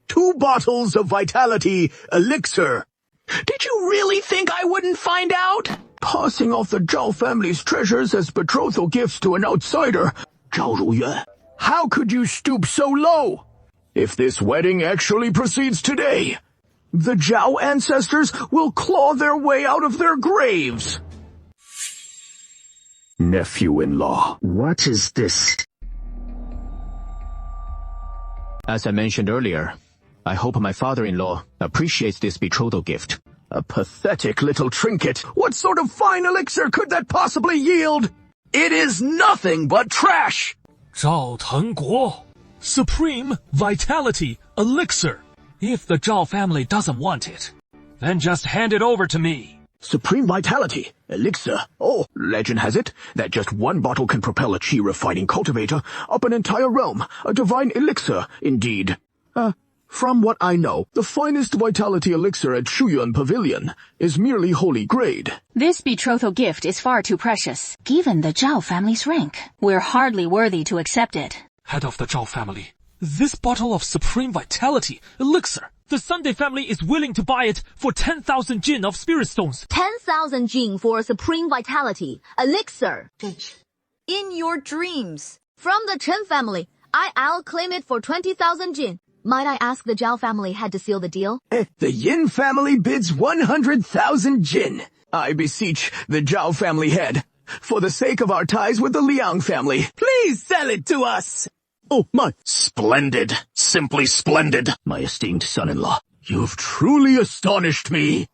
2 bottles of vitality elixir. Did you really think I wouldn't find out? Passing off the Zhao family's treasures as betrothal gifts to an outsider. Zhao Ruyuan, how could you stoop so low? If this wedding actually proceeds today, the Zhao ancestors will claw their way out of their graves. Nephew-in-law. What is this? As I mentioned earlier, I hope my father-in-law appreciates this betrothal gift. A pathetic little trinket. What sort of fine elixir could that possibly yield? It is nothing but trash. Zhao Tengguo. Supreme Vitality Elixir. If the Zhao family doesn't want it, then just hand it over to me. Supreme Vitality Elixir. Oh, legend has it that just 1 bottle can propel a chi-refining cultivator up an entire realm. A divine elixir, indeed. From what I know, the finest vitality elixir at Shuyuan Pavilion is merely holy grade. This betrothal gift is far too precious, given the Zhao family's rank. We're hardly worthy to accept it. Head of the Zhao family, this bottle of Supreme Vitality Elixir, the Sunday family is willing to buy it for 10,000 jin of spirit stones. 10,000 jin for a Supreme Vitality Elixir. In your dreams. From the Chen family, I'll claim it for 20,000 jin. Might I ask the Zhao family had to seal the deal? The Yin family bids 100,000 jin. I beseech the Zhao family head, for the sake of our ties with the Liang family, please sell it to us. Oh my, splendid, simply splendid, my esteemed son-in-law. You've truly astonished me.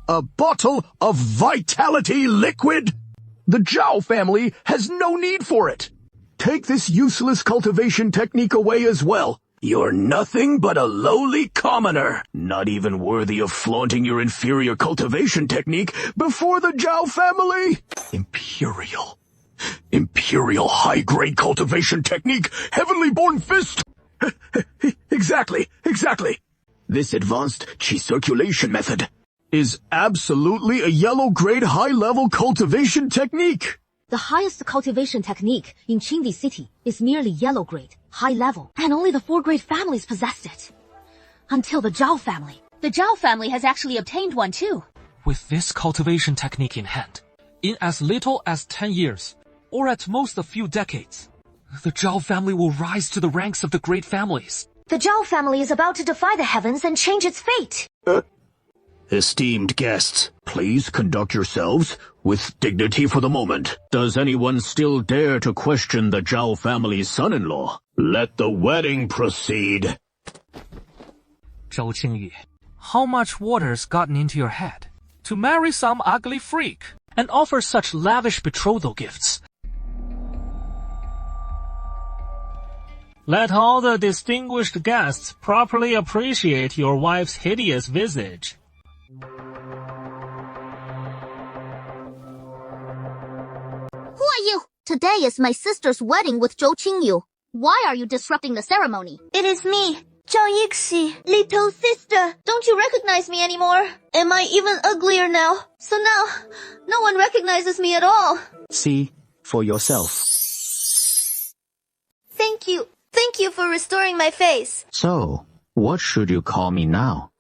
A bottle of vitality liquid? The Zhao family has no need for it. Take this useless cultivation technique away as well. You're nothing but a lowly commoner, not even worthy of flaunting your inferior cultivation technique before the Zhao family. Imperial. Imperial high-grade cultivation technique, heavenly born fist! Exactly. This advanced qi circulation method is absolutely a yellow-grade high-level cultivation technique. The highest cultivation technique in Qingdi City is merely yellow grade, high level, and only the 4-grade families possessed it. Until the Zhao family. The Zhao family has actually obtained one too. With this cultivation technique in hand, in as little as 10 years, or at most a few decades, the Zhao family will rise to the ranks of the great families. The Zhao family is about to defy the heavens and change its fate. Esteemed guests, please conduct yourselves with dignity for the moment. Does anyone still dare to question the Zhao family's son-in-law? Let the wedding proceed. Zhou Qingyu, how much water's gotten into your head to marry some ugly freak and offer such lavish betrothal gifts? Let all the distinguished guests properly appreciate your wife's hideous visage. Who are you? Today is my sister's wedding with Zhou Qingyu. Why are you disrupting the ceremony? It is me, Zhao Yixi, little sister. Don't you recognize me anymore? Am I even uglier now? So now, no one recognizes me at all. See for yourself. Thank you. Thank you for restoring my face. So, what should you call me now?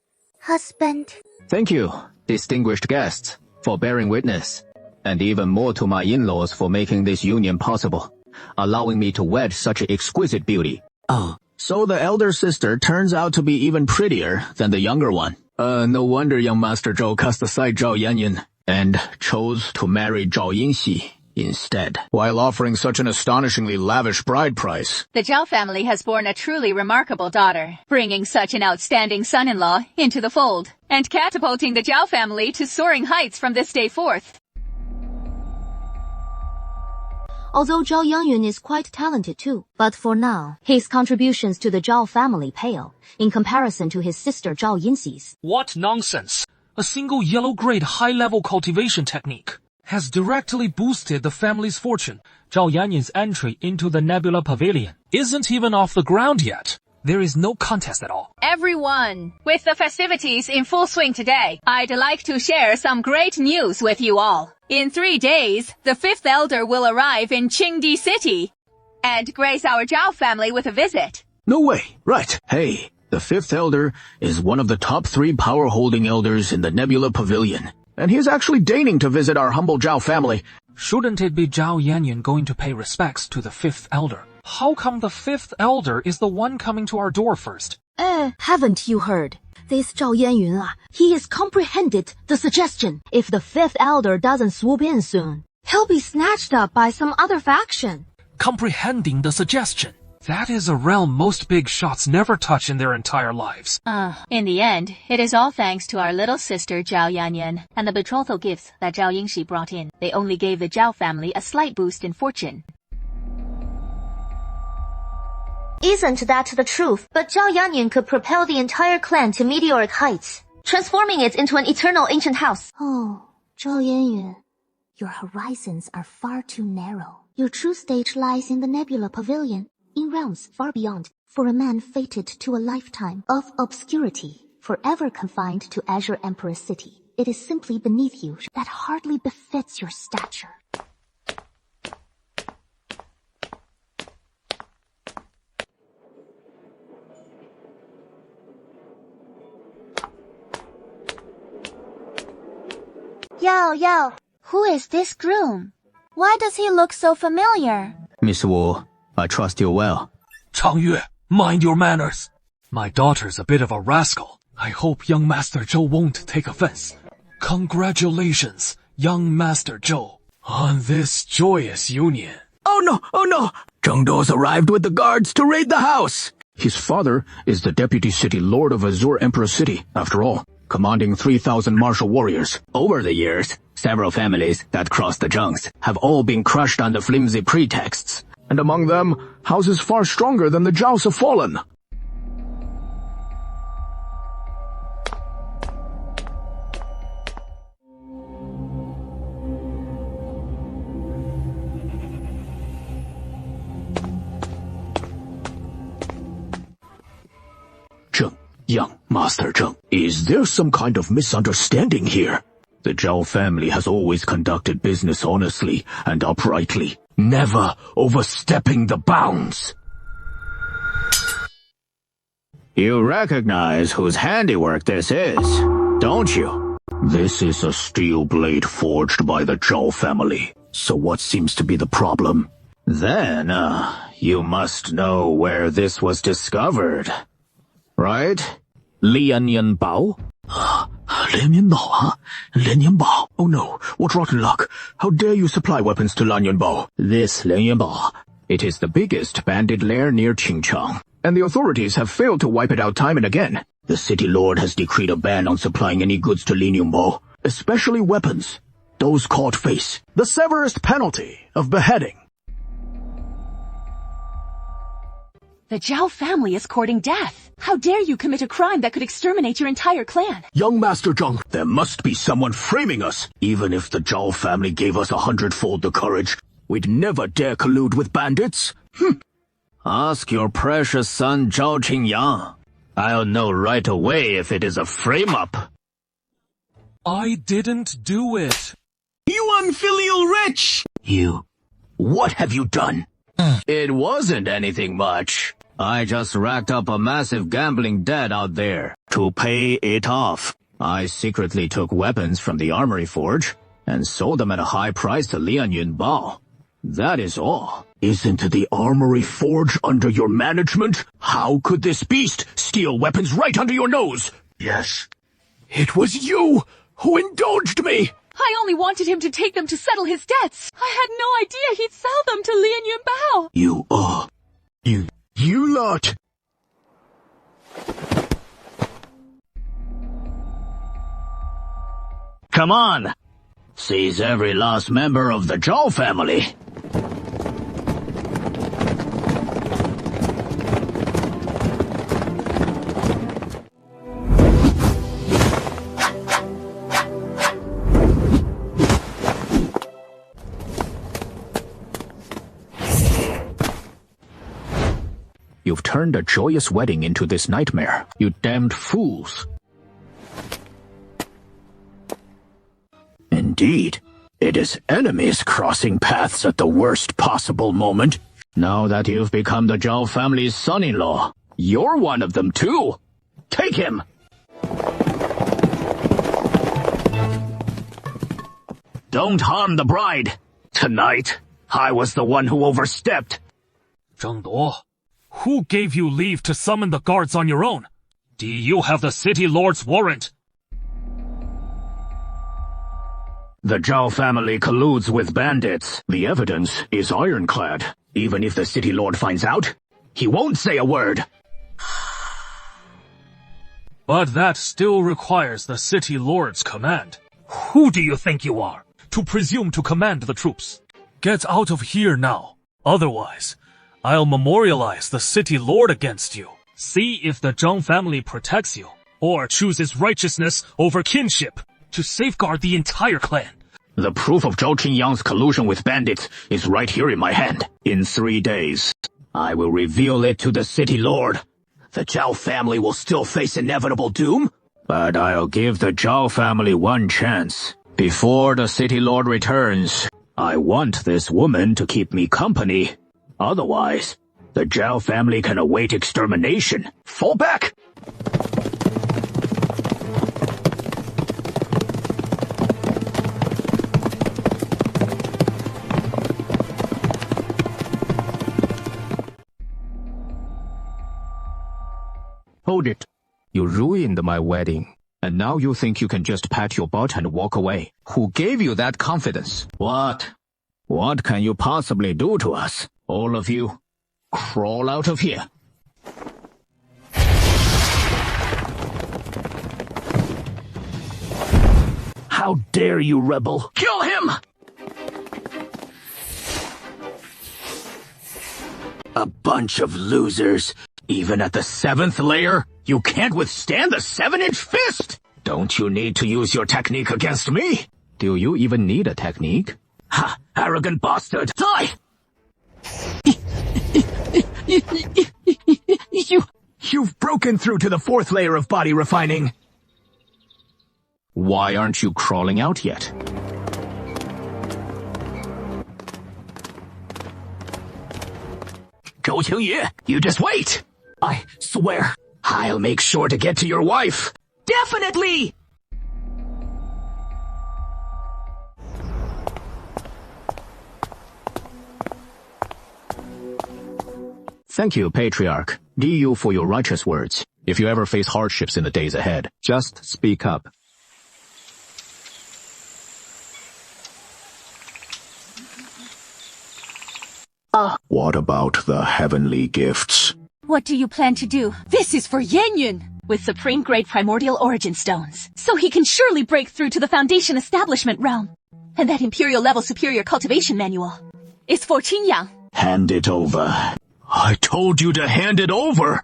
Husband. Thank you, distinguished guests, for bearing witness, and even more to my in-laws for making this union possible, allowing me to wed such exquisite beauty. Oh, so the elder sister turns out to be even prettier than the younger one. No wonder young Master Zhou cast aside Zhao Yanyan and chose to marry Zhao Yingxi instead, while offering such an astonishingly lavish bride price. The Zhao family has borne a truly remarkable daughter, bringing such an outstanding son-in-law into the fold, and catapulting the Zhao family to soaring heights from this day forth. Although Zhao Yangyun is quite talented too, but for now, his contributions to the Zhao family pale in comparison to his sister Zhao Yinxi's. What nonsense! A single yellow-grade high-level cultivation technique has directly boosted the family's fortune. Zhao Yanyan's entry into the Nebula Pavilion isn't even off the ground yet. There is no contest at all. Everyone, with the festivities in full swing today, I'd like to share some great news with you all. In 3 days, the 5th elder will arrive in Qingdi City and grace our Zhao family with a visit. No way. Right. Hey, the 5th elder is one of the top 3 power-holding elders in the Nebula Pavilion, and he is actually deigning to visit our humble Zhao family. Shouldn't it be Zhao Yanyan going to pay respects to the 5th elder? How come the 5th elder is the one coming to our door first? Haven't you heard? This Zhao Yangyun, he has comprehended the suggestion. If the 5th elder doesn't swoop in soon, he'll be snatched up by some other faction. Comprehending the suggestion. That is a realm most big shots never touch in their entire lives. In the end, it is all thanks to our little sister Zhao Yanyan and the betrothal gifts that Zhao Yingxi brought in. They only gave the Zhao family a slight boost in fortune. Isn't that the truth? But Zhao Yanyan could propel the entire clan to meteoric heights, transforming it into an eternal ancient house. Oh, Zhao Yanyan, your horizons are far too narrow. Your true stage lies in the Nebula Pavilion, in realms far beyond. For a man fated to a lifetime of obscurity, forever confined to Azure Emperor City, it is simply beneath you. That hardly befits your stature. Yo, who is this groom? Why does he look so familiar? Miss Wu, I trust you well. Changyue, mind your manners. My daughter's a bit of a rascal. I hope young Master Zhou won't take offense. Congratulations, young Master Zhou, on this joyous union. Oh no! Zhengdu's arrived with the guards to raid the house! His father is the deputy city lord of Azure Emperor City, after all, commanding 3,000 martial warriors. Over the years, several families that crossed the Zhengs have all been crushed under flimsy pretexts. And among them, houses far stronger than the Zhaos have fallen. Zheng, young Master Zheng, is there some kind of misunderstanding here? The Zhao family has always conducted business honestly and uprightly, never overstepping the bounds. You recognize whose handiwork this is, don't you? This is a steel blade forged by the Zhao family. So what seems to be the problem? Then, you must know where this was discovered, right? Lian Bao? Lian Yunbao, huh? Lian Yunbao. Oh no, what rotten luck. How dare you supply weapons to Lian Yunbao? This Lian Yunbao, it is the biggest bandit lair near Qingchang, and the authorities have failed to wipe it out time and again. The city lord has decreed a ban on supplying any goods to Lian Yunbao, especially weapons. Those caught face the severest penalty of beheading. The Zhao family is courting death. How dare you commit a crime that could exterminate your entire clan? Young Master Zheng, there must be someone framing us. Even if the Zhao family gave us 100-fold the courage, we'd never dare collude with bandits. Ask your precious son Zhao Qingyang. I'll know right away if it is a frame-up. I didn't do it. You unfilial wretch! What have you done? It wasn't anything much. I just racked up a massive gambling debt out there. To pay it off, I secretly took weapons from the armory forge and sold them at a high price to Lian Yunbao. That is all. Isn't the armory forge under your management? How could this beast steal weapons right under your nose? Yes, it was you who indulged me. I only wanted him to take them to settle his debts. I had no idea he'd sell them to Lian Yunbao. You lot. Come on! Seize every last member of the Zhao family. You've turned a joyous wedding into this nightmare, you damned fools. Indeed, it is enemies crossing paths at the worst possible moment. Now that you've become the Zhao family's son-in-law, you're one of them too. Take him! Don't harm the bride. Tonight, I was the one who overstepped. Zheng Duo, who gave you leave to summon the guards on your own? Do you have the city lord's warrant? The Zhao family colludes with bandits. The evidence is ironclad. Even if the city lord finds out, he won't say a word. But that still requires the city lord's command. Who do you think you are, to presume to command the troops? Get out of here now. Otherwise, I'll memorialize the city lord against you. See if the Zhang family protects you, or chooses righteousness over kinship to safeguard the entire clan. The proof of Zhao Qingyang's collusion with bandits is right here in my hand. In 3 days, I will reveal it to the city lord. The Zhao family will still face inevitable doom, but I'll give the Zhao family one chance. Before the city lord returns, I want this woman to keep me company. Otherwise, the Zhao family can await extermination. Fall back! Hold it. You ruined my wedding. And now you think you can just pat your butt and walk away. Who gave you that confidence? What? What can you possibly do to us? All of you, crawl out of here. How dare you, rebel! Kill him! A bunch of losers. Even at the 7th layer, you can't withstand the 7-inch fist! Don't you need to use your technique against me? Do you even need a technique? Ha! Arrogant bastard! Die! You've broken through to the 4th layer of body refining. Why aren't you crawling out yet? Zhou Qingyu, you just wait. I swear, I'll make sure to get to your wife. Definitely! Thank you, Patriarch. DU for your righteous words. If you ever face hardships in the days ahead, just speak up. What about the heavenly gifts? What do you plan to do? This is for Yan with supreme-grade primordial origin stones. So he can surely break through to the Foundation Establishment realm. And that Imperial-level superior cultivation manual is for Qingyang. Hand it over. I told you to hand it over!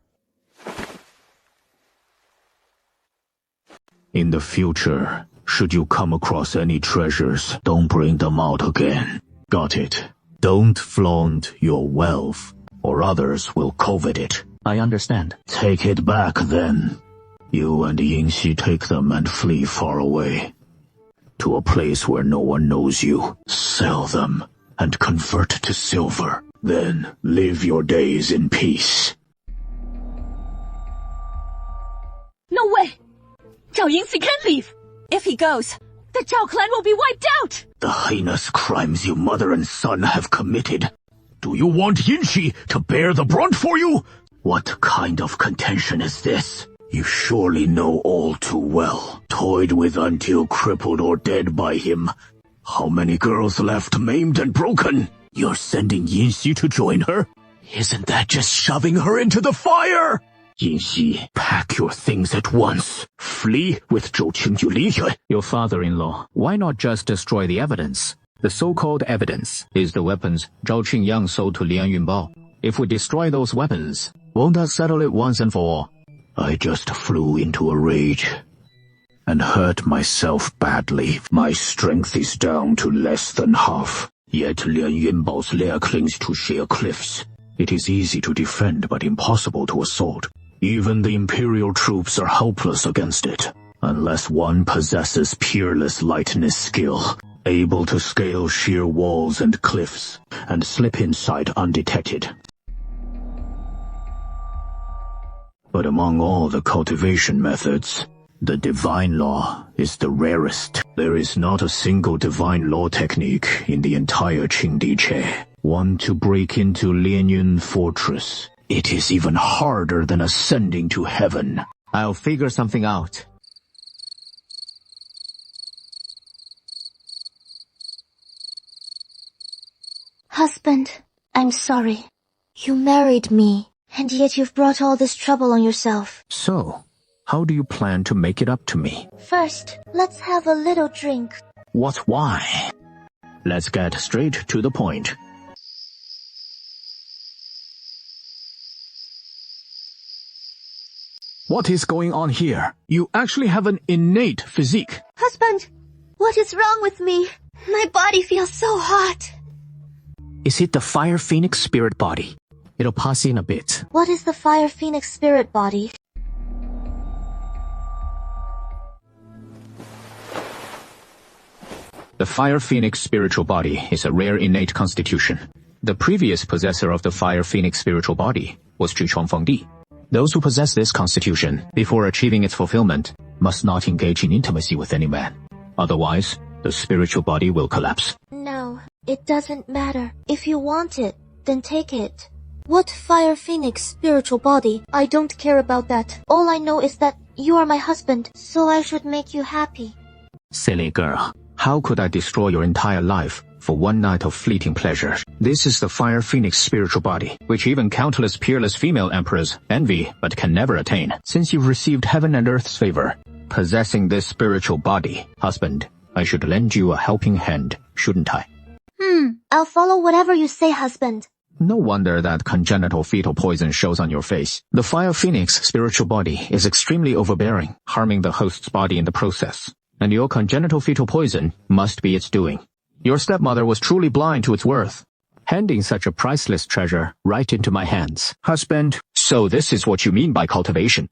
In the future, should you come across any treasures, don't bring them out again. Got it? Don't flaunt your wealth, or others will covet it. I understand. Take it back then. You and Yingxi take them and flee far away. To a place where no one knows you. Sell them and convert to silver. Then live your days in peace. No way! Zhao Yingxi can leave! If he goes, the Zhao clan will be wiped out! The heinous crimes you mother and son have committed. Do you want Yingxi to bear the brunt for you? What kind of contention is this? You surely know all too well. Toyed with until crippled or dead by him. How many girls left maimed and broken? You're sending Yingxi to join her? Isn't that just shoving her into the fire? Yingxi, pack your things at once. Flee with Zhou Qingyu Li Yue. Your father-in-law, why not just destroy the evidence? The so-called evidence is the weapons Zhao Qingyang sold to Lian Yunbao. If we destroy those weapons, won't that settle it once and for all? I just flew into a rage and hurt myself badly. My strength is down to less than half. Yet Lian Yunbao's lair clings to sheer cliffs. It is easy to defend but impossible to assault. Even the Imperial troops are helpless against it, unless one possesses peerless lightness skill, able to scale sheer walls and cliffs, and slip inside undetected. But among all the cultivation methods, the divine law is the rarest. There is not a single divine law technique in the entire Qingdiche. One to break into Lianyun Fortress. It is even harder than ascending to heaven. I'll figure something out. Husband, I'm sorry. You married me, and yet you've brought all this trouble on yourself. So, how do you plan to make it up to me? First, let's have a little drink. What? Why? Let's get straight to the point. What is going on here? You actually have an innate physique. Husband, what is wrong with me? My body feels so hot. Is it the Fire Phoenix spirit body? It'll pass in a bit. What is the Fire Phoenix spirit body? The Fire Phoenix spiritual body is a rare innate constitution. The previous possessor of the Fire Phoenix spiritual body was Zhichuan Fengdi. Those who possess this constitution, before achieving its fulfillment, must not engage in intimacy with any man. Otherwise, the spiritual body will collapse. No, it doesn't matter. If you want it, then take it. What Fire Phoenix spiritual body? I don't care about that. All I know is that you are my husband, so I should make you happy. Silly girl. How could I destroy your entire life for one night of fleeting pleasure? This is the Fire Phoenix spiritual body, which even countless peerless female emperors envy but can never attain. Since you've received heaven and earth's favor, possessing this spiritual body, husband, I should lend you a helping hand, shouldn't I? I'll follow whatever you say, husband. No wonder that congenital fetal poison shows on your face. The Fire Phoenix spiritual body is extremely overbearing, harming the host's body in the process. And your congenital fetal poison must be its doing. Your stepmother was truly blind to its worth. handing such a priceless treasure right into my hands. Husband, so this is what you mean by cultivation.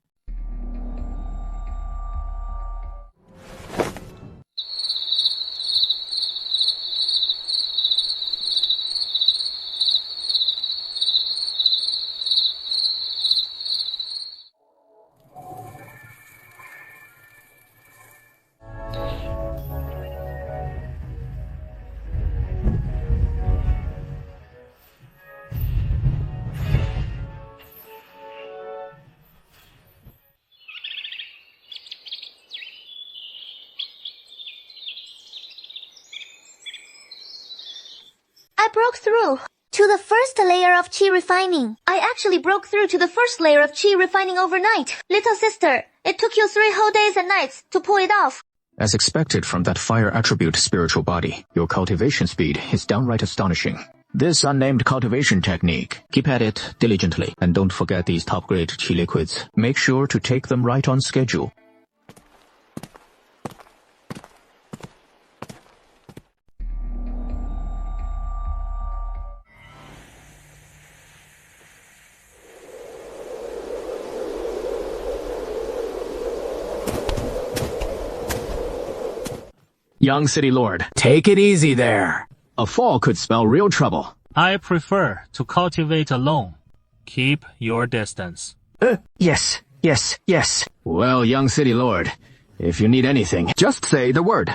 I broke through to the first layer of chi refining. I actually broke through to the first layer of chi refining overnight. Little sister, it took you 3 whole days and nights to pull it off. As expected from that fire attribute spiritual body, your cultivation speed is downright astonishing. This unnamed cultivation technique, keep at it diligently, and don't forget these top-grade chi liquids. Make sure to take them right on schedule. Young City Lord, take it easy there. A fall could spell real trouble. I prefer to cultivate alone. Keep your distance. Yes. Well, young City Lord, if you need anything, just say the word.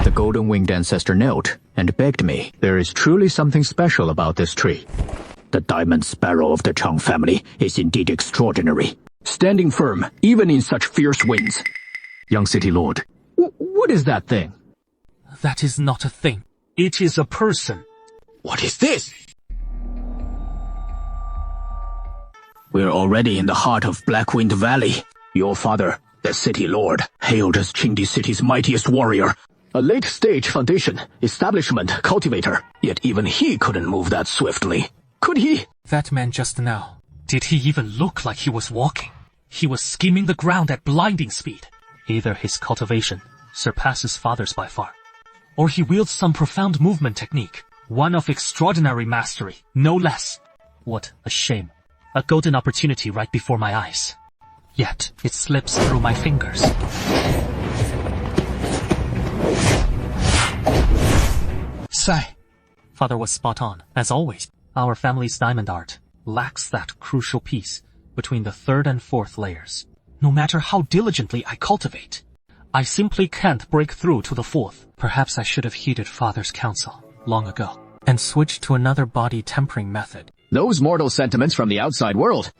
The golden-winged ancestor knelt and begged me. There is truly something special about this tree. The diamond sparrow of the Chang family is indeed extraordinary, standing firm even in such fierce winds. Young City Lord, what is that thing? That is not a thing. It is a person. What is this? We're already in the heart of Blackwind Valley. Your father, the City Lord, hailed as Qingdi City's mightiest warrior. A late-stage foundation, establishment, cultivator. Yet even he couldn't move that swiftly. Could he? That man just now. Did he even look like he was walking? He was skimming the ground at blinding speed. Either his cultivation surpasses father's by far, or he wields some profound movement technique, one of extraordinary mastery, no less. What a shame. A golden opportunity right before my eyes. Yet it slips through my fingers. Sai. Father was spot on, as always. Our family's diamond art lacks that crucial piece between the 3rd and 4th layers. No matter how diligently I cultivate, I simply can't break through to the 4th. Perhaps I should have heeded Father's counsel long ago and switched to another body tempering method. Those mortal sentiments from the outside world.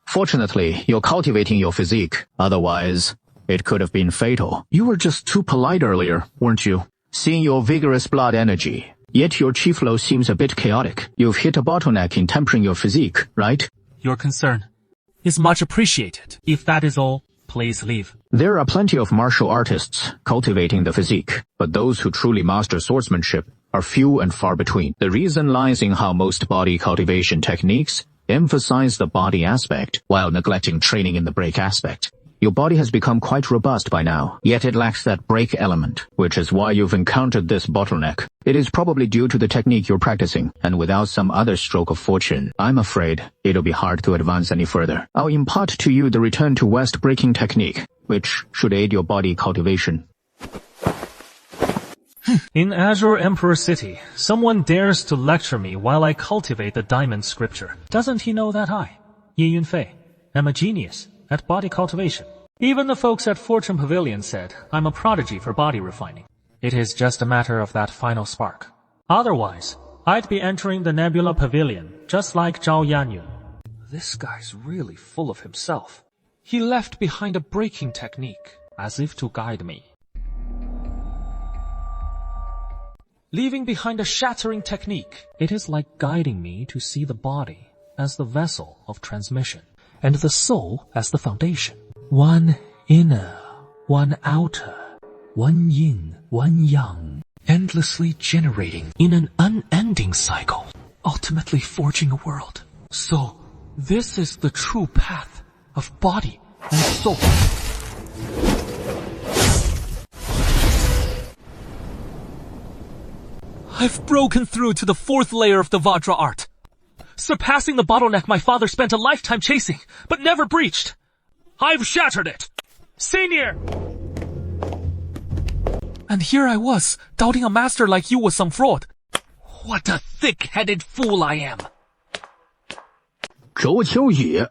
Fortunately, you're cultivating your physique. Otherwise, it could have been fatal. You were just too polite earlier, weren't you? Seeing your vigorous blood energy, yet your chi flow seems a bit chaotic. You've hit a bottleneck in tempering your physique, right? Your concern is much appreciated. If that is all, please leave. There are plenty of martial artists cultivating the physique, but those who truly master swordsmanship are few and far between. The reason lies in how most body cultivation techniques emphasize the body aspect while neglecting training in the break aspect. Your body has become quite robust by now, yet it lacks that break element, which is why you've encountered this bottleneck. It is probably due to the technique you're practicing, and without some other stroke of fortune, I'm afraid it'll be hard to advance any further. I'll impart to you the return to West breaking technique, which should aid your body cultivation. In Azure Emperor City, someone dares to lecture me while I cultivate the diamond scripture. Doesn't he know that I, Ye Yunfei, am a genius at body cultivation? Even the folks at Fortune Pavilion said I'm a prodigy for body refining. It is just a matter of that final spark. Otherwise, I'd be entering the Nebula Pavilion, just like Zhao Yanyun. This guy's really full of himself. He left behind a breaking technique, as if to guide me. Leaving behind a shattering technique, it is like guiding me to see the body as the vessel of transmission. and the soul as the foundation. One inner, one outer, one yin, one yang, endlessly generating in an unending cycle, ultimately forging a world. So, this is the true path of body and soul. I've broken through to the 4th layer of the Vajra art, surpassing the bottleneck my father spent a lifetime chasing, but never breached. I've shattered it! Senior! And here I was, doubting a master like you was some fraud. What a thick-headed fool I am! 周秋雨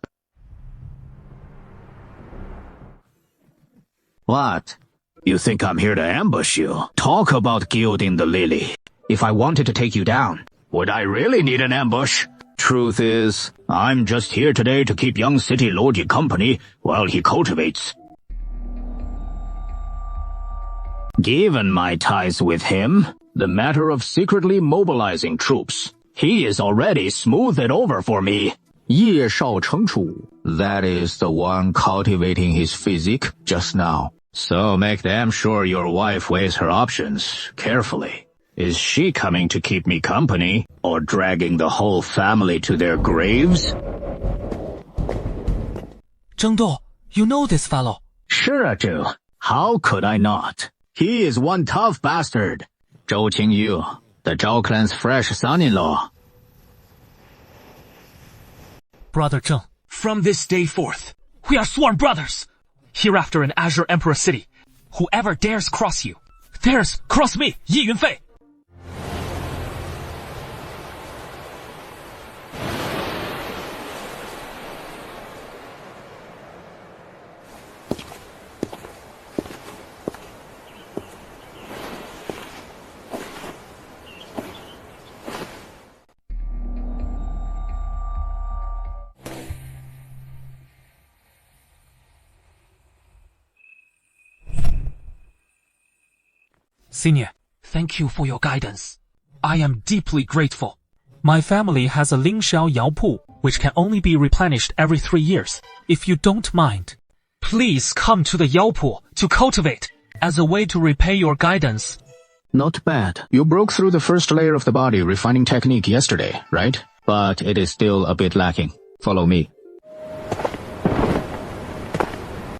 What? You think I'm here to ambush you? Talk about gilding the lily. If I wanted to take you down, Would I really need an ambush? Truth is, I'm just here today to keep young city lordy company while he cultivates. Given my ties with him, the matter of secretly mobilizing troops, he is already smoothed it over for me. 叶少成主 That is the one cultivating his physique just now. So make damn sure your wife weighs her options carefully. Is she coming to keep me company, or dragging the whole family to their graves? Zheng Do, you know this fellow. Sure I do. How could I not? He is one tough bastard. Zhou Qingyu, the Zhao clan's fresh son-in-law. Brother Zheng, from this day forth, we are sworn brothers. Hereafter in Azure Emperor City, whoever dares cross you, dares cross me, Yi Yunfei. Senior, thank you for your guidance. I am deeply grateful. My family has a Lingxiao Yaopu, which can only be replenished every 3 years. If you don't mind, please come to the Yaopu to cultivate as a way to repay your guidance. Not bad. You broke through the first layer of the body refining technique yesterday, right? But it is still a bit lacking. Follow me.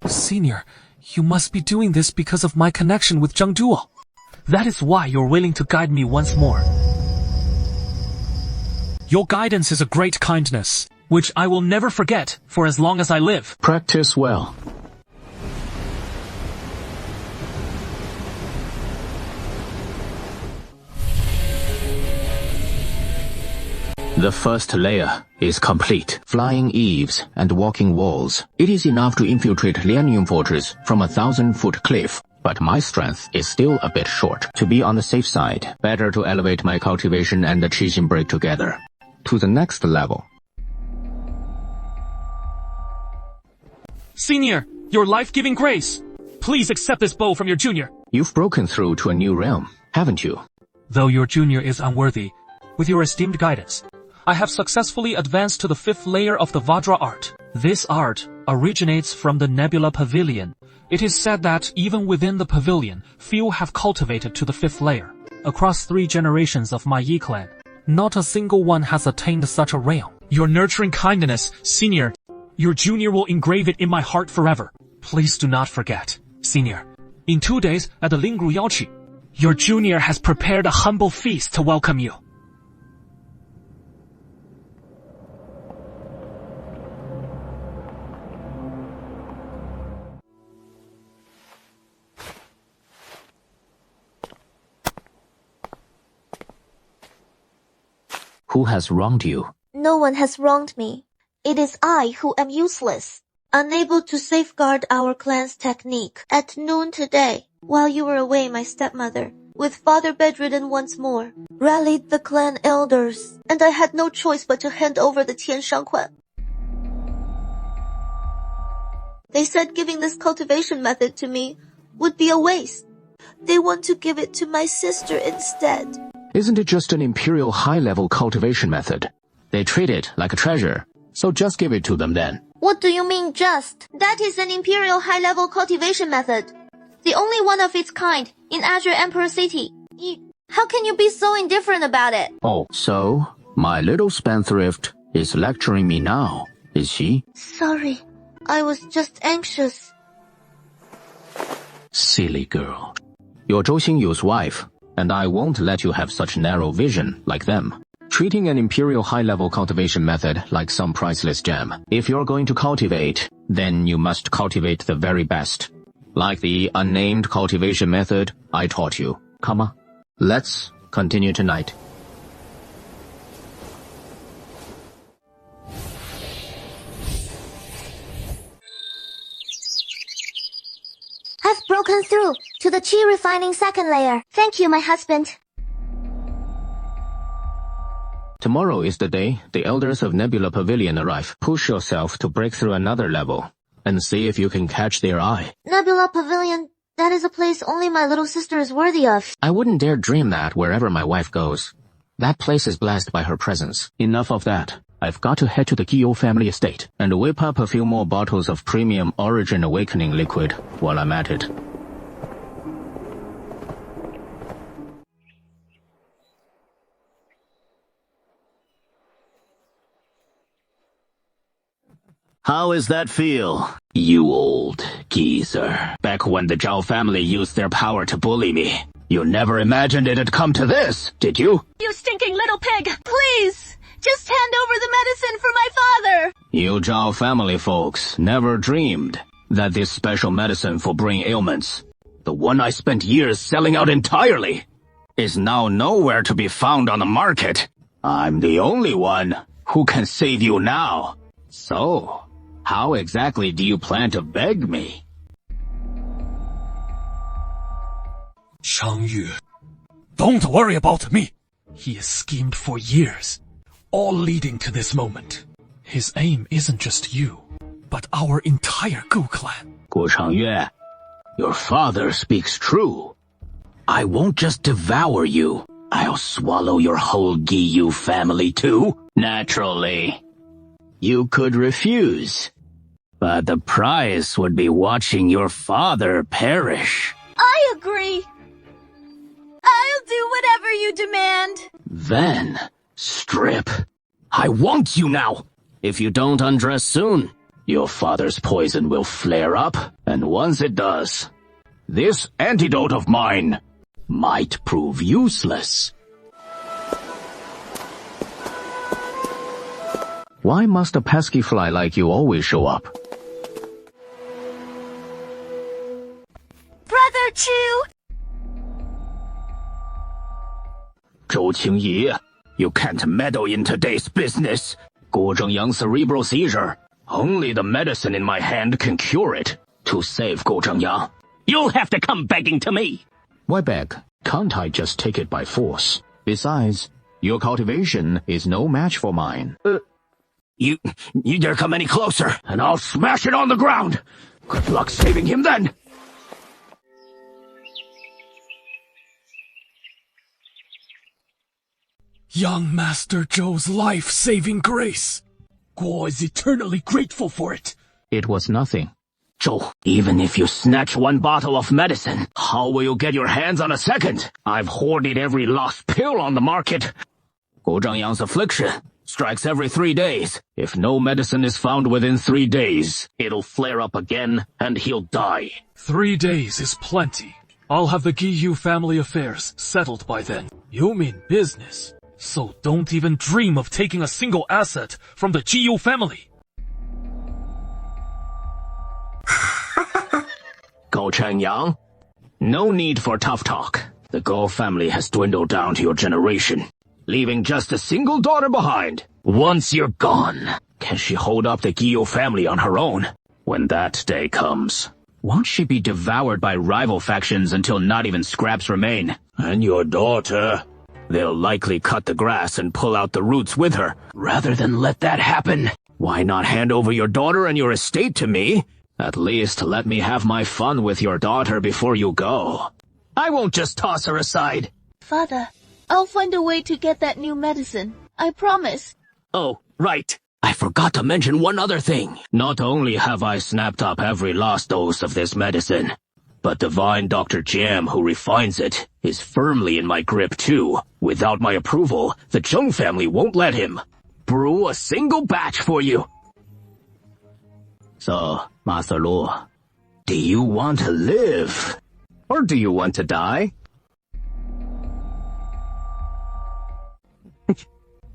Senior, you must be doing this because of my connection with Zheng Duo. That is why you're willing to guide me once more. Your guidance is a great kindness, which I will never forget for as long as I live. Practice well. The first layer is complete. Flying eaves and walking walls. It is enough to infiltrate Lianyun Fortress from a 1,000-foot cliff. But my strength is still a bit short. To be on the safe side, better to elevate my cultivation and the Qixin break together. To the next level. Senior, your life-giving grace. Please accept this bow from your junior. You've broken through to a new realm, haven't you? Though your junior is unworthy, with your esteemed guidance, I have successfully advanced to the 5th layer of the Vajra art. This art originates from the Nebula Pavilion. It is said that even within the pavilion, few have cultivated to the 5th layer. Across 3 generations of my Yi clan, not a single one has attained such a realm. Your nurturing kindness, Senior, your junior will engrave it in my heart forever. Please do not forget, Senior. In 2 days at the Lingru Yaoqi, your junior has prepared a humble feast to welcome you. Who has wronged you? No one has wronged me. It is I who am useless, unable to safeguard our clan's technique. At noon today, while you were away, my stepmother, with father bedridden once more, rallied the clan elders, and I had no choice but to hand over the Tian Shangquan. They said giving this cultivation method to me would be a waste. They want to give it to my sister instead. Isn't it just an imperial high-level cultivation method? They treat it like a treasure, so just give it to them then. What do you mean just? That is an imperial high-level cultivation method. The only one of its kind in Azure Emperor City. How can you be so indifferent about it? Oh, so my little spendthrift is lecturing me now, is she? Sorry, I was just anxious. Silly girl. You're Zhou Xingyu's wife, and I won't let you have such narrow vision like them. Treating an imperial high-level cultivation method like some priceless gem. If you're going to cultivate, then you must cultivate the very best. Like the unnamed cultivation method I taught you. Come on, let's continue tonight. I've broken through to the chi refining second layer. Thank you, my husband. Tomorrow is the day the elders of Nebula Pavilion arrive. Push yourself to break through another level, and see if you can catch their eye. Nebula Pavilion, that is a place only my little sister is worthy of. I wouldn't dare dream that wherever my wife goes. That place is blessed by her presence. Enough of that. I've got to head to the Guillot family estate, and whip up a few more bottles of premium Origin Awakening liquid while I'm at it. How is that feel, you old geezer? Back when the Zhao family used their power to bully me, you never imagined it'd come to this, did you? You stinking little pig! Please! Just hand over the medicine for my father! You Zhao family folks never dreamed that this special medicine for brain ailments, the one I spent years selling out entirely, is now nowhere to be found on the market. I'm the only one who can save you now. So, how exactly do you plan to beg me? Changyu, don't worry about me. He has schemed for years, all leading to this moment. His aim isn't just you, but our entire Gu clan. Guo Changyue, your father speaks true. I won't just devour you. I'll swallow your whole Giyu family too. Naturally. You could refuse, but the price would be watching your father perish. I agree. I'll do whatever you demand. Then, strip. I want you now. If you don't undress soon, your father's poison will flare up, and once it does, this antidote of mine might prove useless. Why must a pesky fly like you always show up? Brother Chu! Zhou Qingyi, you can't meddle in today's business. Guo Zhengyang's cerebral seizure. Only the medicine in my hand can cure it. To save Guo Zhengyang, you'll have to come begging to me. Why beg? Can't I just take it by force? Besides, your cultivation is no match for mine. You dare come any closer, and I'll smash it on the ground. Good luck saving him then. Young Master Zhou's life-saving grace. Guo is eternally grateful for it. It was nothing. Zhou, even if you snatch one bottle of medicine, how will you get your hands on a second? I've hoarded every lost pill on the market. Guo Zhengyang's affliction strikes every 3 days. If no medicine is found within 3 days, it'll flare up again, and he'll die. 3 days is plenty. I'll have the Giyu family affairs settled by then. You mean business, so don't even dream of taking a single asset from the Giyu family. Gou Changyang, no need for tough talk. The Gou family has dwindled down to your generation, leaving just a single daughter behind. Once you're gone, can she hold up the Giyu family on her own? When that day comes, won't she be devoured by rival factions until not even scraps remain? And your daughter, they'll likely cut the grass and pull out the roots with her. Rather than let that happen, why not hand over your daughter and your estate to me? At least let me have my fun with your daughter before you go. I won't just toss her aside. Father, I'll find a way to get that new medicine. I promise. Oh, right. I forgot to mention one other thing. Not only have I snapped up every last dose of this medicine, but divine Dr. Jiang, who refines it, is firmly in my grip too. Without my approval, the Zheng family won't let him brew a single batch for you. So, Master Lu, do you want to live? Or do you want to die?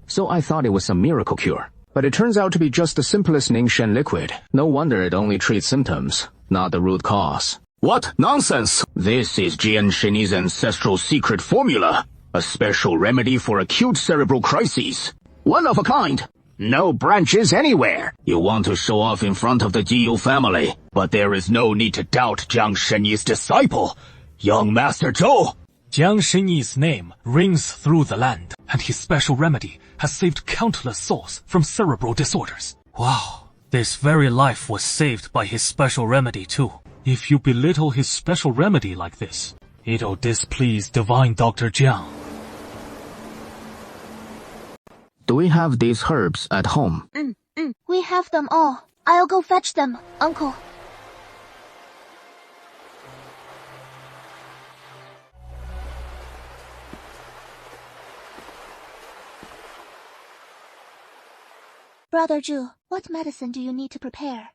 So I thought it was a miracle cure. But it turns out to be just the simplest Ningshen liquid. No wonder it only treats symptoms, not the root cause. What nonsense! This is Jian Shenyi's ancestral secret formula. A special remedy for acute cerebral crises. One of a kind. No branches anywhere. You want to show off in front of the Jiyu family, but there is no need to doubt Jiang Shenyi's disciple, young Master Zhou. Jiang Shenyi's name rings through the land, and his special remedy has saved countless souls from cerebral disorders. Wow, this very life was saved by his special remedy too. If you belittle his special remedy like this, it'll displease divine Dr. Jiang. Do we have these herbs at home? We have them all. I'll go fetch them, Uncle. Brother Zhu, what medicine do you need to prepare?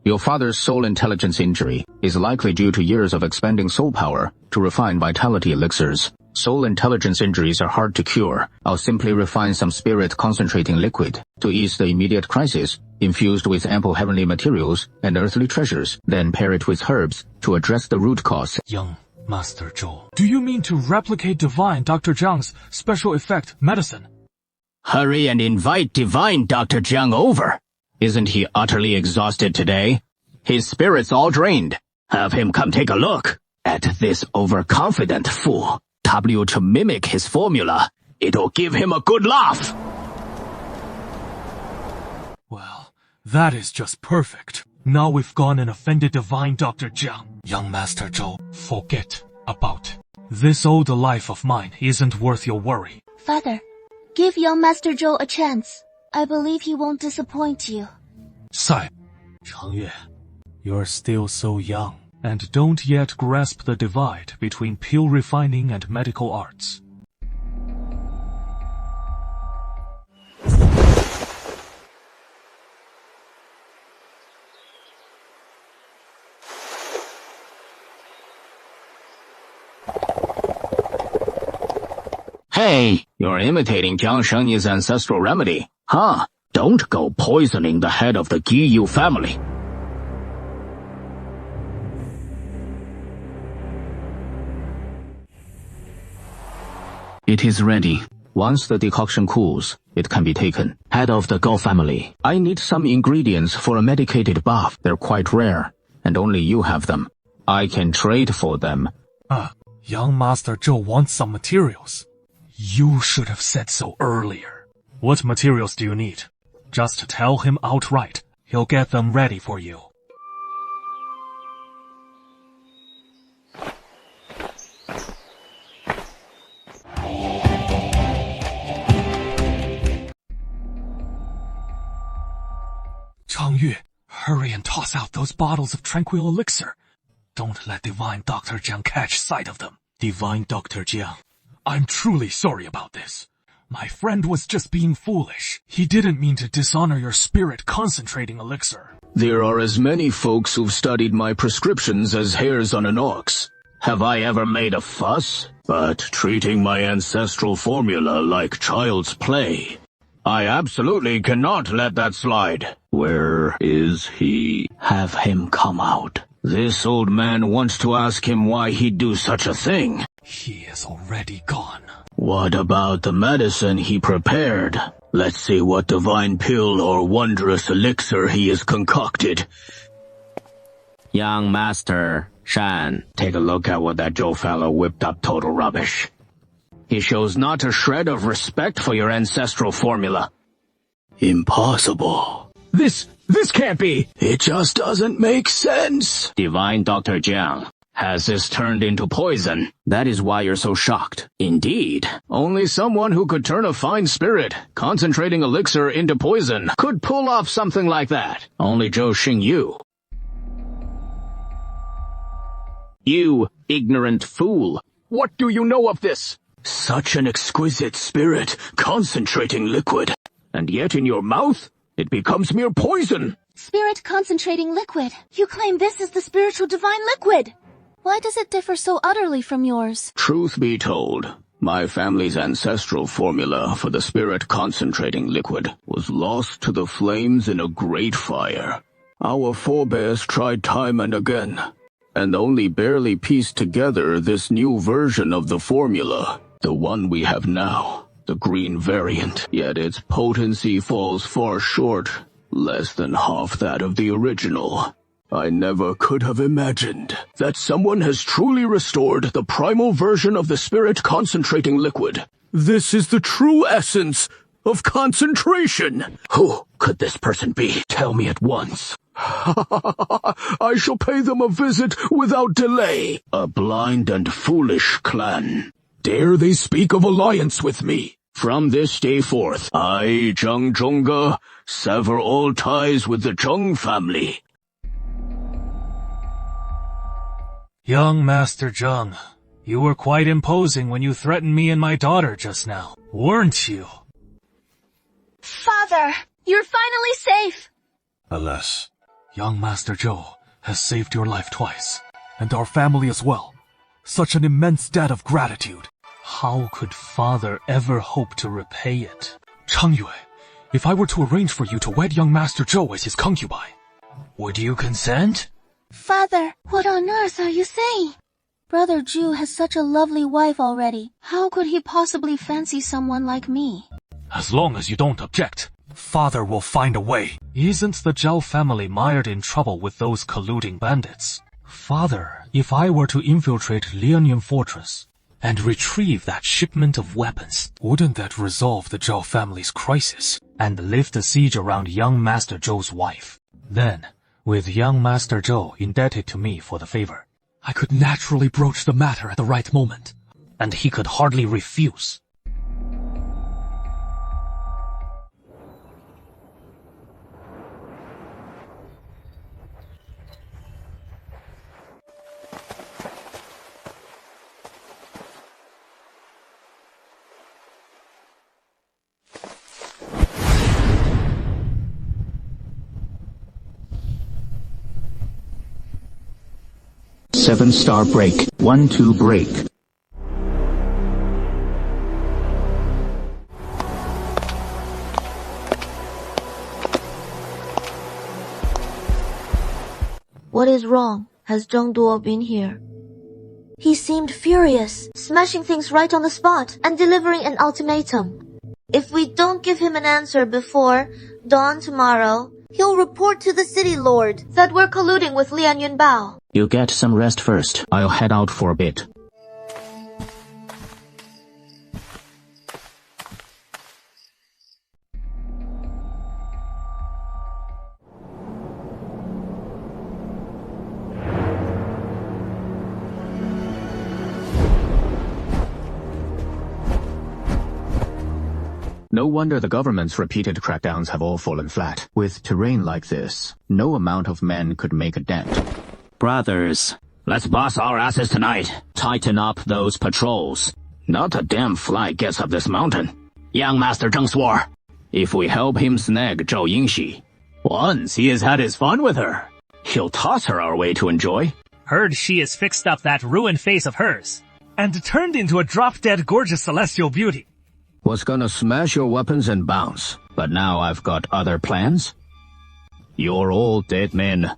Your father's soul intelligence injury is likely due to years of expending soul power to refine vitality elixirs. Soul intelligence injuries are hard to cure. I'll simply refine some spirit concentrating liquid to ease the immediate crisis, infused with ample heavenly materials and earthly treasures, then pair it with herbs to address the root cause. Young Master Zhou, do you mean to replicate divine Dr. Jiang's special effect medicine? Hurry and invite divine Dr. Jiang over. Isn't he utterly exhausted today? His spirit's all drained. Have him come take a look at this overconfident fool. To mimic his formula. It'll give him a good laugh. Well, that is just perfect. Now we've gone and offended divine Dr. Jiang. Young Master Zhou, forget about it. This old life of mine isn't worth your worry. Father, give young Master Zhou a chance. I believe he won't disappoint you. Sai, Changyue, you're still so young, and don't yet grasp the divide between pill refining and medical arts. Hey, you're imitating Jiang Shenyi's ancestral remedy, huh? Don't go poisoning the head of the Giyu family. It is ready. Once the decoction cools, it can be taken. Head of the Gou family, I need some ingredients for a medicated bath. They're quite rare, and only you have them. I can trade for them. Young Master Zhou wants some materials. You should have said so earlier. What materials do you need? Just tell him outright. He'll get them ready for you. Changyue, hurry and toss out those bottles of tranquil elixir. Don't let divine Dr. Jiang catch sight of them. Divine Dr. Jiang, I'm truly sorry about this. My friend was just being foolish. He didn't mean to dishonor your spirit concentrating elixir. There are as many folks who've studied my prescriptions as hairs on an ox. Have I ever made a fuss? But treating my ancestral formula like child's play. I absolutely cannot let that slide. Where is he? Have him come out. This old man wants to ask him why he'd do such a thing. He is already gone. What about the medicine he prepared? Let's see what divine pill or wondrous elixir he has concocted. Young Master Shan, take a look at what that Zhou fellow whipped up. Total rubbish. He shows not a shred of respect for your ancestral formula. Impossible. This can't be. It just doesn't make sense. Divine Dr. Jiang, Has this turned into poison? That is why you're so shocked. Indeed. Only someone who could turn a fine spirit, concentrating elixir into poison, could pull off something like that. Only Zhou Xingyu. You ignorant fool. What do you know of this? Such an exquisite spirit, concentrating liquid. And yet in your mouth, it becomes mere poison. Spirit concentrating liquid. You claim this is the spiritual divine liquid. Why does it differ so utterly from yours? Truth be told, my family's ancestral formula for the spirit concentrating liquid was lost to the flames in a great fire. Our forebears tried time and again, and only barely pieced together this new version of the formula, the one we have now, the green variant. Yet its potency falls far short, less than half that of the original. I never could have imagined that someone has truly restored the primal version of the spirit concentrating liquid. This is the true essence of concentration. Who could this person be? Tell me at once. I shall pay them a visit without delay. A blind and foolish clan. Dare they speak of alliance with me? From this day forth, I, Zheng Zhongge, sever all ties with the Zheng family. Young Master Zheng, you were quite imposing when you threatened me and my daughter just now, weren't you? Father, you're finally safe. Alas, young Master Zhou has saved your life twice, and our family as well. Such an immense debt of gratitude. How could father ever hope to repay it? Changyue, if I were to arrange for you to wed young Master Zhou as his concubine, would you consent? Father, What on earth are you saying? Brother Zhu has such a lovely wife already. How could he possibly fancy someone like me? As long as you don't object, Father will find a way. Isn't the Zhao family mired in trouble with those colluding bandits? Father, if I were to infiltrate Lianyun Fortress and retrieve that shipment of weapons, Wouldn't that resolve the Zhao family's crisis? and lift the siege around young Master Zhou's wife, then, with young Master Zhou indebted to me for the favor, I could naturally broach the matter at the right moment. and he could hardly refuse. Seven-star break. 1-2 break. What is wrong? Has Zheng Duo been here? He seemed furious. Smashing things right on the spot and delivering an ultimatum. If we don't give him an answer before dawn tomorrow, he'll report to the city lord that we're colluding with Lian Yunbao. You get some rest first. I'll head out for a bit. No wonder the government's repeated crackdowns have all fallen flat. With terrain like this, no amount of men could make a dent. Brothers, let's bust our asses tonight. Tighten up those patrols. Not a damn fly gets up this mountain. Young Master Zheng swore, if we help him snag Zhou Yingxi, once he has had his fun with her, he'll toss her our way to enjoy. Heard she has fixed up that ruined face of hers, and turned into a drop-dead gorgeous celestial beauty. Was gonna smash your weapons and bounce, but now I've got other plans. You're all dead men.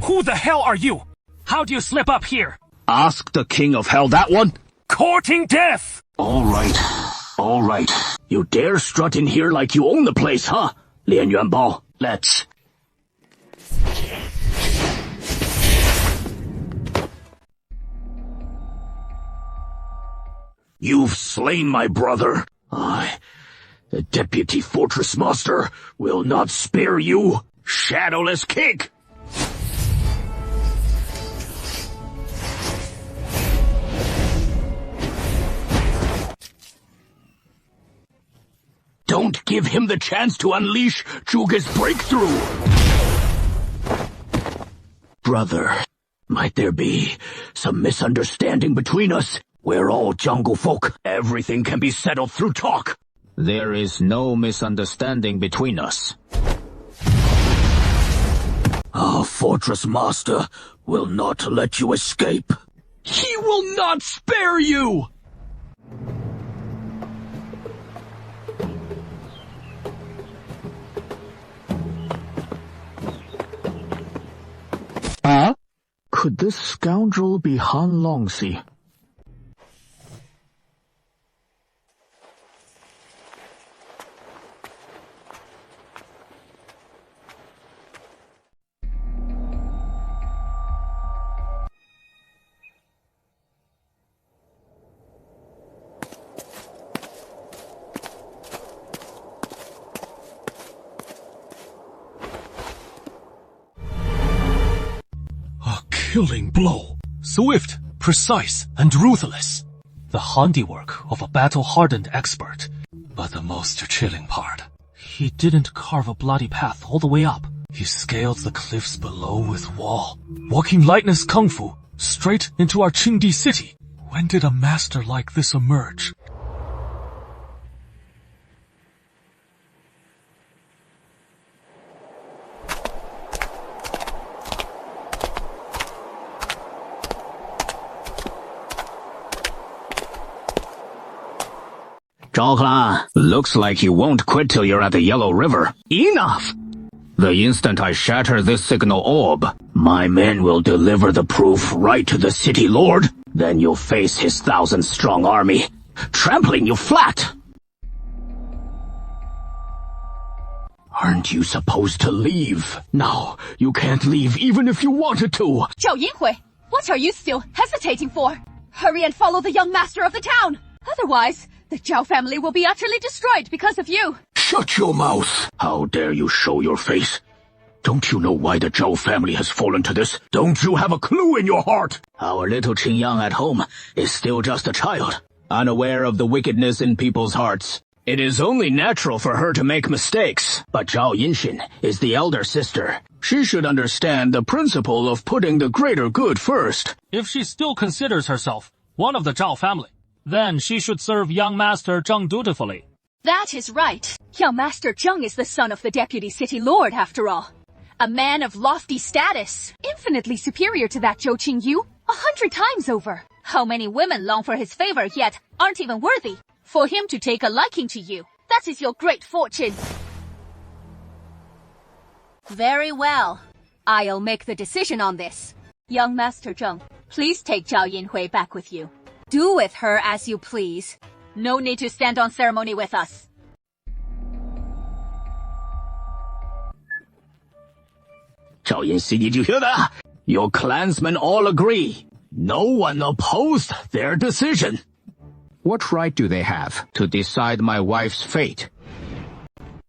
Who the hell are you? How do you slip up here? Ask the king of hell that one. Courting death! All right. You dare strut in here like you own the place, huh? Lian Yuanbao, let's... You've slain my brother. I, the deputy fortress master, will not spare you. Shadowless kick! Don't give him the chance to unleash Zhuge's breakthrough! Brother, might there be some misunderstanding between us? We're all jungle folk. Everything can be settled through talk. There is no misunderstanding between us. Our fortress master will not let you escape. He will not spare you! Huh? Could this scoundrel be Han Longxi? Killing blow. Swift, precise, and ruthless. The handiwork of a battle-hardened expert. But the most chilling part, he didn't carve a bloody path all the way up. He scaled the cliffs below with wall, walking lightness kung fu straight into our Qingdi city. When did a master like this emerge? Zhao Clan, looks like you won't quit till you're at the Yellow River. Enough! The instant I shatter this signal orb, my men will deliver the proof right to the city lord. Then you'll face his 1,000-strong army, trampling you flat. Aren't you supposed to leave? No, you can't leave even if you wanted to. Zhao Yinhui, what are you still hesitating for? Hurry and follow the young master of the town. Otherwise, the Zhao family will be utterly destroyed because of you. Shut your mouth! How dare you show your face? Don't you know why the Zhao family has fallen to this? Don't you have a clue in your heart? Our little Qingyang at home is still just a child, unaware of the wickedness in people's hearts. It is only natural for her to make mistakes, but Zhao Yinxin is the elder sister. She should understand the principle of putting the greater good first. If she still considers herself one of the Zhao family, then she should serve young master Zheng dutifully. That is right. Young master Zheng is the son of the deputy city lord, after all. A man of lofty status, infinitely superior to that Zhou Qingyu, 100 times over. How many women long for his favor yet aren't even worthy? For him to take a liking to you, that is your great fortune. Very well. I'll make the decision on this. Young master Zheng, please take Zhao Yinhui back with you. Do with her as you please. No need to stand on ceremony with us. Zhao Yinxi, did you hear that? Your clansmen all agree. No one opposed their decision. What right do they have to decide my wife's fate?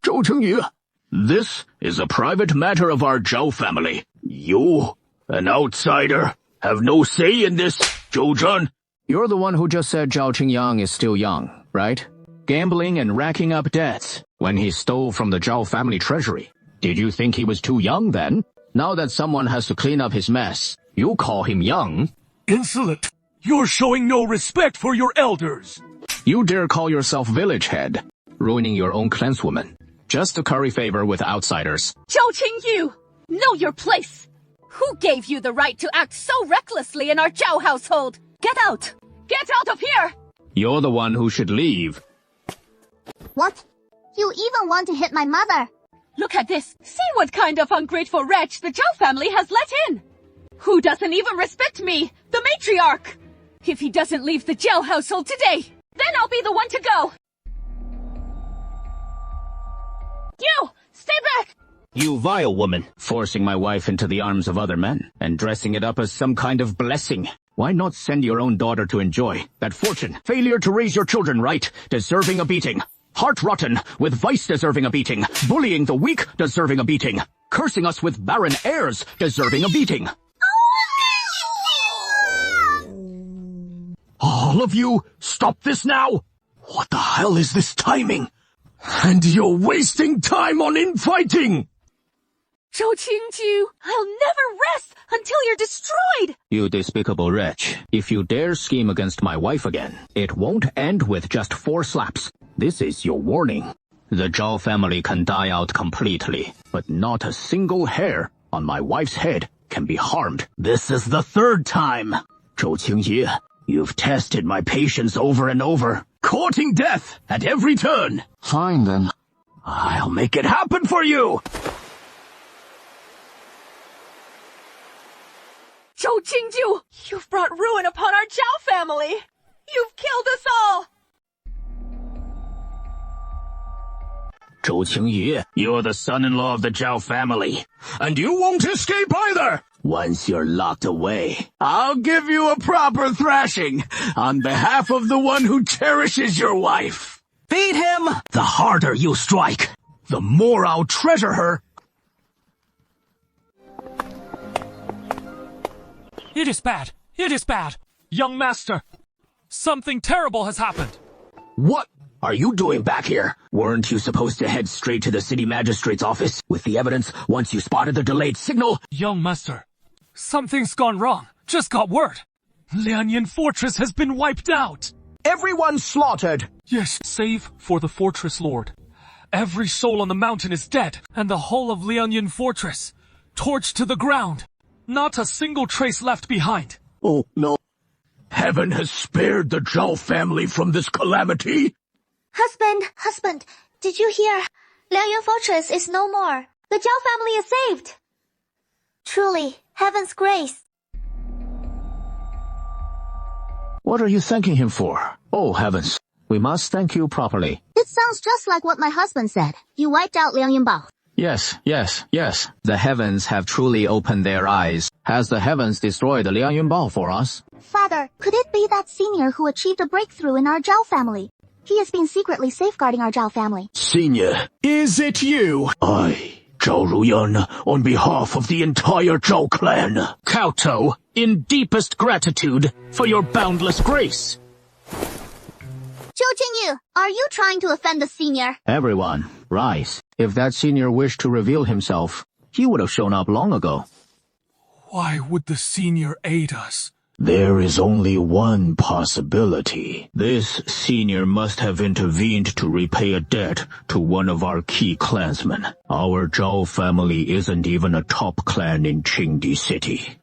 Zhou Chengyu, this is a private matter of our Zhao family. You, an outsider, have no say in this, Zhou Zhen. You're the one who just said Zhao Qingyang is still young, right? Gambling and racking up debts when he stole from the Zhao family treasury. Did you think he was too young then? Now that someone has to clean up his mess, you call him young? Insolent! You're showing no respect for your elders! You dare call yourself village head, ruining your own clanswoman, just to curry favor with outsiders. Zhou Qingyu, know your place! Who gave you the right to act so recklessly in our Zhao household? Get out! Get out of here! You're the one who should leave. What? You even want to hit my mother? Look at this! See what kind of ungrateful wretch the Zhao family has let in! Who doesn't even respect me, the matriarch? If he doesn't leave the Zhao household today, then I'll be the one to go! You! Stay back! You vile woman, forcing my wife into the arms of other men and dressing it up as some kind of blessing. Why not send your own daughter to enjoy that fortune? Failure to raise your children right, deserving a beating. Heart-rotten, with vice deserving a beating, bullying the weak deserving a beating, cursing us with barren heirs deserving a beating. All of you, stop this now! What the hell is this timing? And you're wasting time on infighting! Zhou Qingju, I'll never rest until you're destroyed! You despicable wretch. If you dare scheme against my wife again, it won't end with just 4 slaps. This is your warning. The Zhao family can die out completely, but not a single hair on my wife's head can be harmed. This is the 3rd time. Zhou Qingyi, you've tested my patience over and over, courting death at every turn. Fine then. I'll make it happen for you! Zhou Qingju, you've brought ruin upon our Zhao family! You've killed us all! Zhou Qingyi, you're the son-in-law of the Zhao family, and you won't escape either! Once you're locked away, I'll give you a proper thrashing on behalf of the one who cherishes your wife. Beat him! The harder you strike, the more I'll treasure her. It is bad. It is bad. Young master, something terrible has happened. What are you doing back here? Weren't you supposed to head straight to the city magistrate's office with the evidence once you spotted the delayed signal? Young master, something's gone wrong. Just got word. Lianyan Fortress has been wiped out. Everyone slaughtered. Yes, save for the fortress lord. Every soul on the mountain is dead, and the whole of Lianyan Fortress torched to the ground. Not a single trace left behind. Oh, no. Heaven has spared the Zhao family from this calamity. Husband, did you hear? Liangyuan Fortress is no more. The Zhao family is saved. Truly, heaven's grace. What are you thanking him for? Oh, heavens. We must thank you properly. It sounds just like what my husband said. You wiped out Liangyuan Bao. Yes. The heavens have truly opened their eyes. Has the heavens destroyed the Liangyun Bao for us? Father, could it be that senior who achieved a breakthrough in our Zhao family? He has been secretly safeguarding our Zhao family. Senior, is it you? I, Zhao Ruyan, on behalf of the entire Zhao clan, kowtow in deepest gratitude for your boundless grace. Zhou Qingyu, are you trying to offend the senior? Everyone, rise. If that senior wished to reveal himself, he would have shown up long ago. Why would the senior aid us? There is only one possibility. This senior must have intervened to repay a debt to one of our key clansmen. Our Zhao family isn't even a top clan in Qingdi City.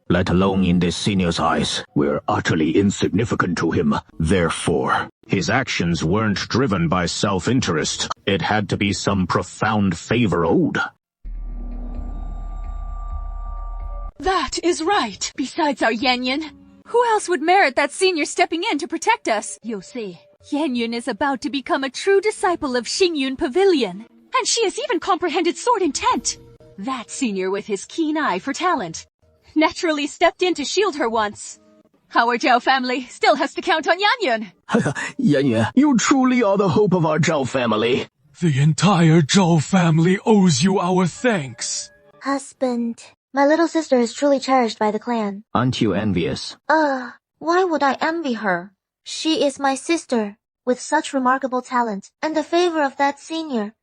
Let alone in this senior's eyes, we're utterly insignificant to him. Therefore, his actions weren't driven by self-interest. It had to be some profound favor owed. That is right. Besides our Yanyan, who else would merit that senior stepping in to protect us? You see, Yanyan is about to become a true disciple of Xingyun Pavilion. And she has even comprehended sword intent. That senior with his keen eye for talent naturally stepped in to shield her once. Our Zhao family still has to count on Yanyan. Yanyan, you truly are the hope of our Zhao family. The entire Zhao family owes you our thanks. Husband, my little sister is truly cherished by the clan. Aren't you envious? Why would I envy her? She is my sister, with such remarkable talent, and the favor of that senior.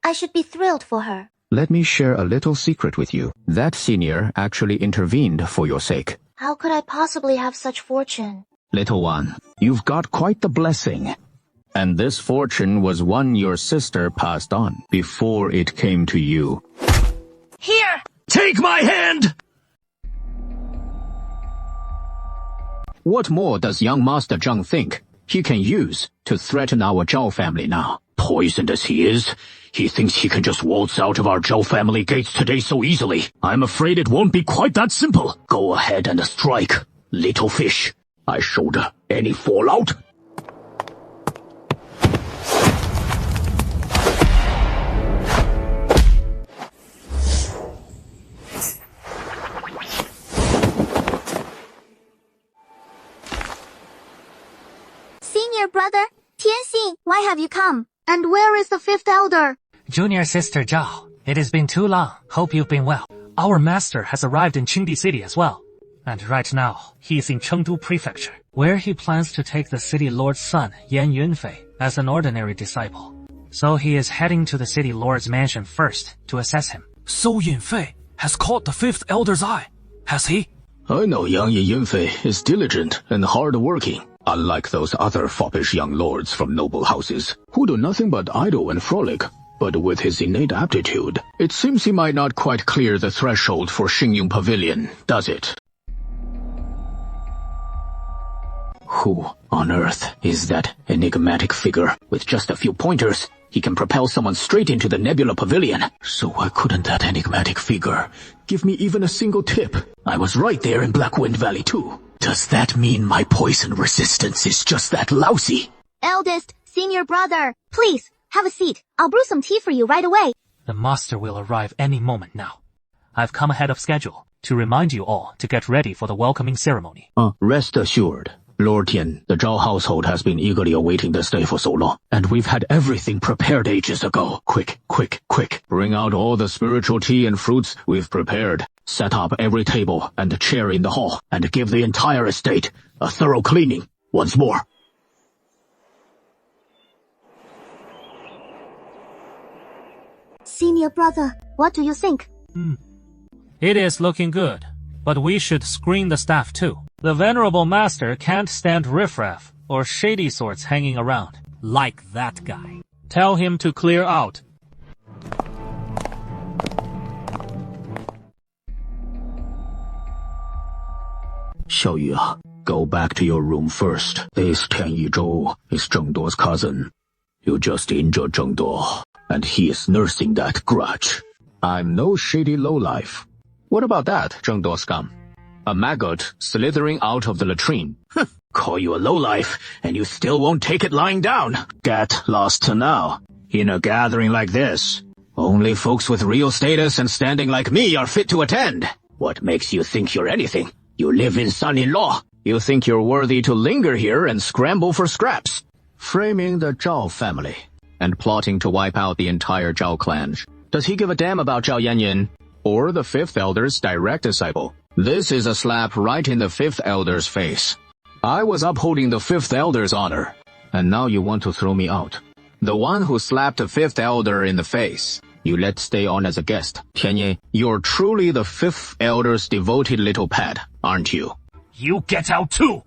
I should be thrilled for her. Let me share a little secret with you. That senior actually intervened for your sake. How could I possibly have such fortune? Little one, you've got quite the blessing. And this fortune was one your sister passed on before it came to you. Here! Take my hand! What more does young Master Zheng think he can use to threaten our Zhao family now? Poisoned as he is, he thinks he can just waltz out of our Zhao family gates today so easily. I'm afraid it won't be quite that simple. Go ahead and strike, little fish. I shoulder any fallout. Senior brother, Tianxing, why have you come? And where is the fifth elder? Junior sister Zhao, it has been too long. Hope you've been well. Our master has arrived in Qingdi City as well. And right now, he is in Chengdu Prefecture, where he plans to take the city lord's son, Yan Yunfei, as an ordinary disciple. So he is heading to the city lord's mansion first to assess him. So Yunfei has caught the fifth elder's eye, has he? I know young Yunfei is diligent and hard-working, unlike those other foppish young lords from noble houses, who do nothing but idle and frolic. But with his innate aptitude, it seems he might not quite clear the threshold for Xingyun Pavilion, does it? Who on earth is that enigmatic figure? With just a few pointers, he can propel someone straight into the Nebula Pavilion. So why couldn't that enigmatic figure give me even a single tip? I was right there in Blackwind Valley too. Does that mean my poison resistance is just that lousy? Eldest, senior brother, please, have a seat. I'll brew some tea for you right away. The master will arrive any moment now. I've come ahead of schedule to remind you all to get ready for the welcoming ceremony. Rest assured, Lord Tian, the Zhao household has been eagerly awaiting this day for so long, and we've had everything prepared ages ago. Quick, quick, quick. Bring out all the spiritual tea and fruits we've prepared. Set up every table and chair in the hall, and give the entire estate a thorough cleaning. Once more. Senior brother, what do you think? It is looking good, but we should screen the staff too. The venerable master can't stand riffraff or shady sorts hanging around, like that guy. Tell him to clear out. Xiaoyu, go back to your room first. This Tian Yizhou is Zheng Duo's cousin. You just injured Zheng Duo, and he is nursing that grudge. I'm no shady lowlife. What about that, Zheng Duo scum? A maggot slithering out of the latrine. Call you a lowlife, and you still won't take it lying down. Get lost to now. In a gathering like this, only folks with real status and standing like me are fit to attend. What makes you think you're anything? You live in son-in-law. You think you're worthy to linger here and scramble for scraps? Framing the Zhao family and plotting to wipe out the entire Zhao clan. Does he give a damn about Zhao Yanyan or the fifth elder's direct disciple? This is a slap right in the fifth elder's face. I was upholding the fifth elder's honor, and now you want to throw me out. The one who slapped the fifth elder in the face, you let stay on as a guest. Tianye, you're truly the fifth elder's devoted little pet, aren't you? You get out too!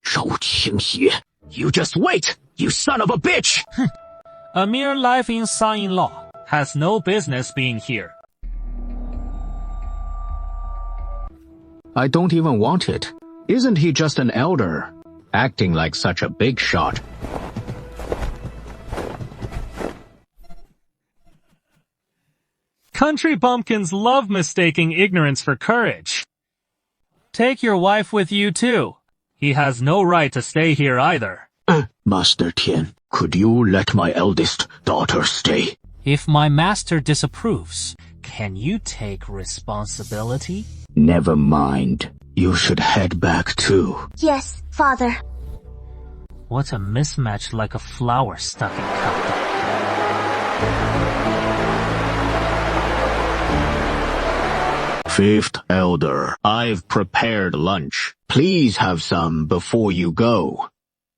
Zhou Qingxie, you just wait, you son of a bitch! A mere live-in son-in-law has no business being here. I don't even want it. Isn't he just an elder, acting like such a big shot? Country bumpkins love mistaking ignorance for courage. Take your wife with you too. He has no right to stay here either. Master Tian, could you let my eldest daughter stay? If my master disapproves, can you take responsibility? Never mind. You should head back too. Yes, father. What a mismatch like a flower stuck in cup. Fifth elder, I've prepared lunch. Please have some before you go.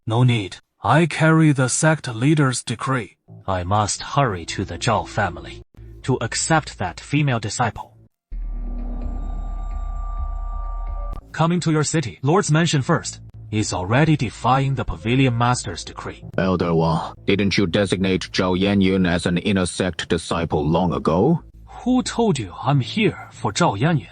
No need. I carry the sect leader's decree. I must hurry to the Zhao family to accept that female disciple. Coming to your city, Lord's mansion first. He's already defying the pavilion master's decree. Elder Wang, didn't you designate Zhao Yanyun as an inner sect disciple long ago? Who told you I'm here for Zhao Yanyun?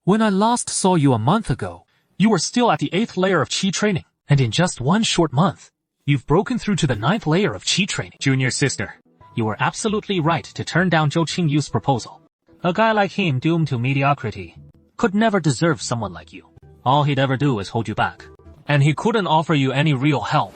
When I last saw you a month ago, you were still at the 8th layer of Qi training, and in just one short month, you've broken through to the 9th layer of Qi training. Junior sister, you were absolutely right to turn down Zhou Qingyu's proposal. A guy like him doomed to mediocrity could never deserve someone like you. All he'd ever do is hold you back. And he couldn't offer you any real help.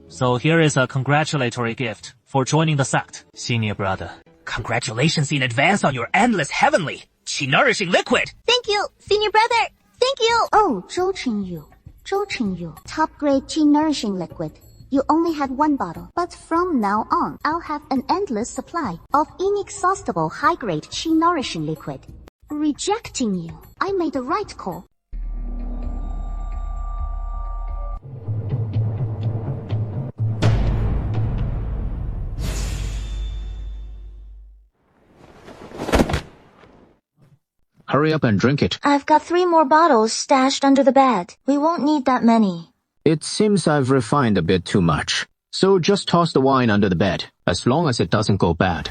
So here is a congratulatory gift for joining the sect, senior brother. Congratulations in advance on your endless heavenly, chi-nourishing liquid. Thank you, senior brother. Thank you. Oh, Zhou Qingyu, top-grade chi-nourishing liquid. You only had one bottle, but from now on, I'll have an endless supply of inexhaustible high-grade chi-nourishing liquid. Rejecting you, I made the right call. Hurry up and drink it. I've got 3 more bottles stashed under the bed. We won't need that many. It seems I've refined a bit too much. So just toss the wine under the bed, as long as it doesn't go bad.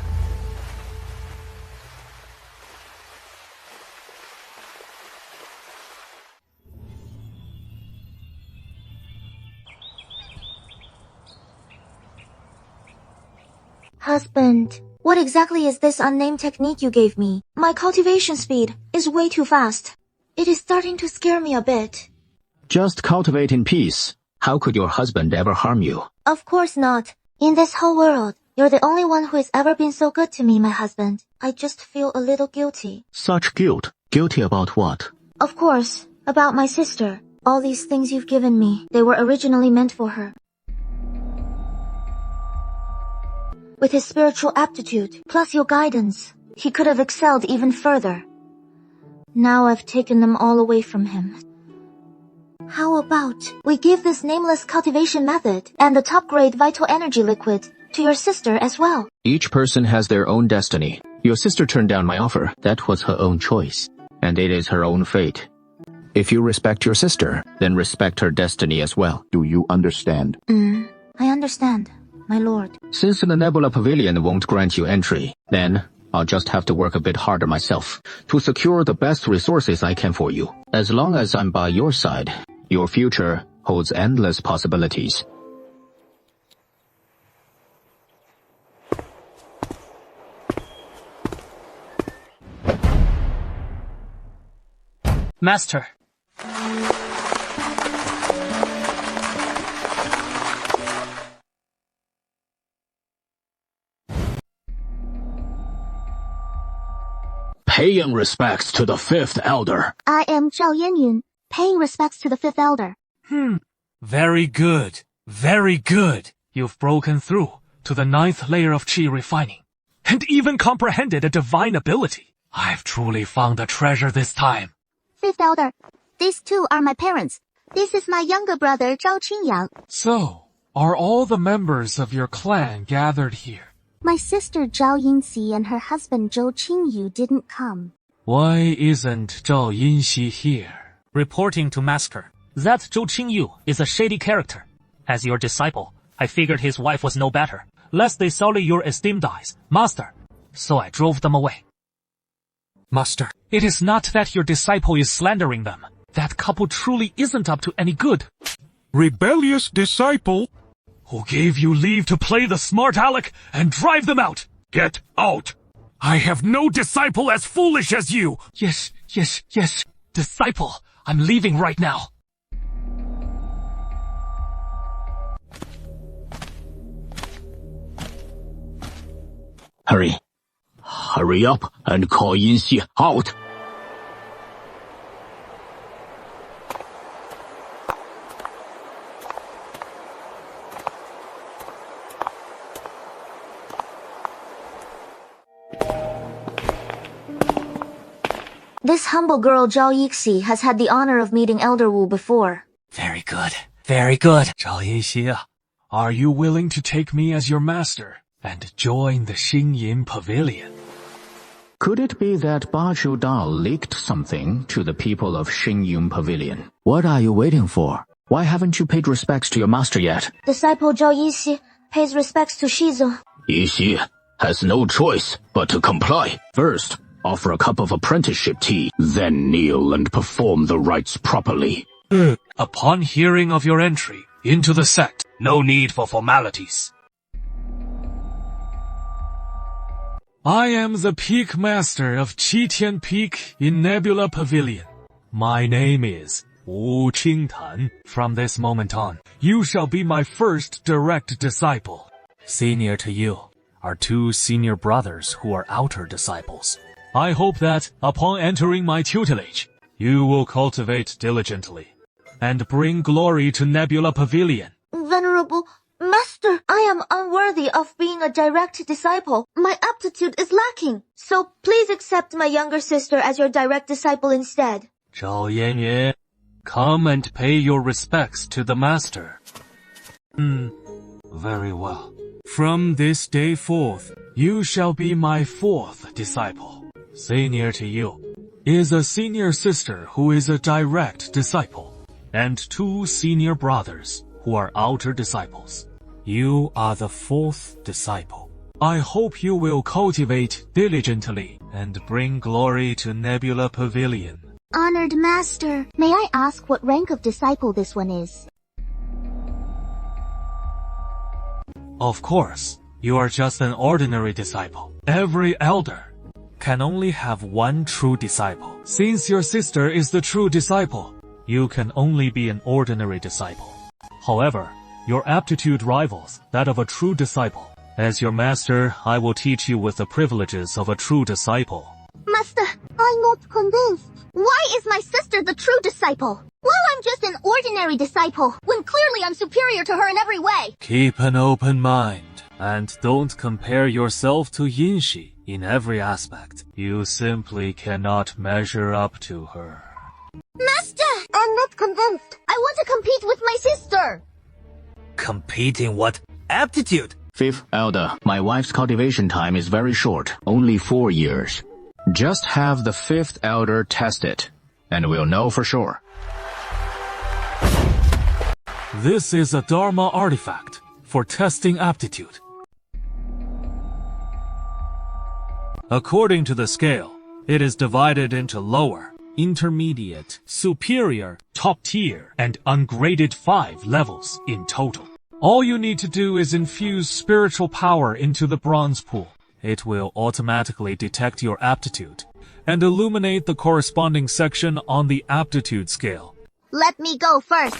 Husband, what exactly is this unnamed technique you gave me? My cultivation speed is way too fast. It is starting to scare me a bit. Just cultivate in peace. How could your husband ever harm you? Of course not. In this whole world, you're the only one who has ever been so good to me, my husband. I just feel a little guilty. Such guilt? Guilty about what? Of course, about my sister. All these things you've given me, they were originally meant for her. With his spiritual aptitude, plus your guidance, he could have excelled even further. Now I've taken them all away from him. How about we give this nameless cultivation method and the top-grade vital energy liquid to your sister as well? Each person has their own destiny. Your sister turned down my offer. That was her own choice. And it is her own fate. If you respect your sister, then respect her destiny as well. Do you understand? I understand, my lord. Since the Nebula Pavilion won't grant you entry, then I'll just have to work a bit harder myself to secure the best resources I can for you. As long as I'm by your side, your future holds endless possibilities. Master. Paying respects to the 5th elder. I am Zhao Yanyun, paying respects to the 5th elder. Very good. Very good. You've broken through to the 9th layer of chi refining, and even comprehended a divine ability. I've truly found a treasure this time. 5th elder, these two are my parents. This is my younger brother, Zhao Qingyang. So, are all the members of your clan gathered here? My sister Zhao Yinxi and her husband Zhou Qingyu didn't come. Why isn't Zhao Yinxi here? Reporting to Master, that Zhou Qingyu is a shady character. As your disciple, I figured his wife was no better, lest they sully your esteemed eyes, Master. So I drove them away. Master, it is not that your disciple is slandering them. That couple truly isn't up to any good. Rebellious disciple? Who gave you leave to play the smart aleck and drive them out? Get out! I have no disciple as foolish as you! Yes. Disciple, I'm leaving right now. Hurry up and call Yinxi out. This humble girl Zhao Yixi has had the honor of meeting Elder Wu before. Very good. Zhao Yinxi, are you willing to take me as your master and join the Xingyin Pavilion? Could it be that Baju Dao leaked something to the people of Xingyun Pavilion? What are you waiting for? Why haven't you paid respects to your master yet? Disciple Zhao Yixi pays respects to Shizu. Yixi has no choice but to comply. First, offer a cup of apprenticeship tea, then kneel and perform the rites properly. Upon hearing of your entry into the sect, no need for formalities. I am the Peak Master of Qitian Peak in Nebula Pavilion. My name is Wu Qingtan. From this moment on, you shall be my first direct disciple. Senior to you, are 2 senior brothers who are outer disciples. I hope that, upon entering my tutelage, you will cultivate diligently, and bring glory to Nebula Pavilion. Venerable Master, I am unworthy of being a direct disciple. My aptitude is lacking. So please accept my younger sister as your direct disciple instead. Zhao Yanyan, come and pay your respects to the master. Very well. From this day forth, you shall be my 4th disciple. Senior to you is a senior sister who is a direct disciple, and 2 senior brothers who are outer disciples. You are the 4th disciple. I hope you will cultivate diligently and bring glory to Nebula Pavilion. Honored Master, may I ask what rank of disciple this one is? Of course, you are just an ordinary disciple. Every elder can only have 1 true disciple. Since your sister is the true disciple, you can only be an ordinary disciple. However, your aptitude rivals that of a true disciple. As your master, I will teach you with the privileges of a true disciple. Master, I'm not convinced. Why is my sister the true disciple? Well, I'm just an ordinary disciple, when clearly I'm superior to her in every way. Keep an open mind, and don't compare yourself to Yinshi in every aspect. You simply cannot measure up to her. Master! I'm not convinced. I want to compete with my sister. Compete in what? Aptitude? 5th Elder, my wife's cultivation time is very short, only 4 years. Just have the 5th Elder test it, and we'll know for sure. This is a Dharma artifact for testing aptitude. According to the scale, it is divided into lower, intermediate, superior, top tier, and ungraded 5 levels in total. All you need to do is infuse spiritual power into the bronze pool. It will automatically detect your aptitude and illuminate the corresponding section on the aptitude scale. Let me go first.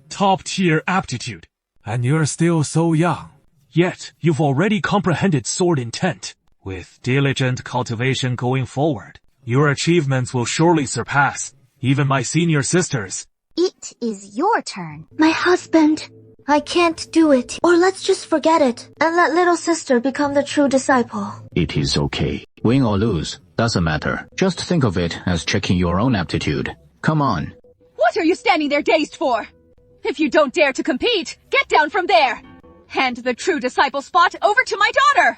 Top tier aptitude. And you're still so young. Yet, you've already comprehended sword intent. With diligent cultivation going forward, your achievements will surely surpass even my senior sisters. It is your turn. My husband, I can't do it. Or let's just forget it and let little sister become the true disciple. It is okay. Win or lose, doesn't matter. Just think of it as checking your own aptitude. Come on. What are you standing there dazed for? If you don't dare to compete, get down from there. Hand the true disciple spot over to my daughter.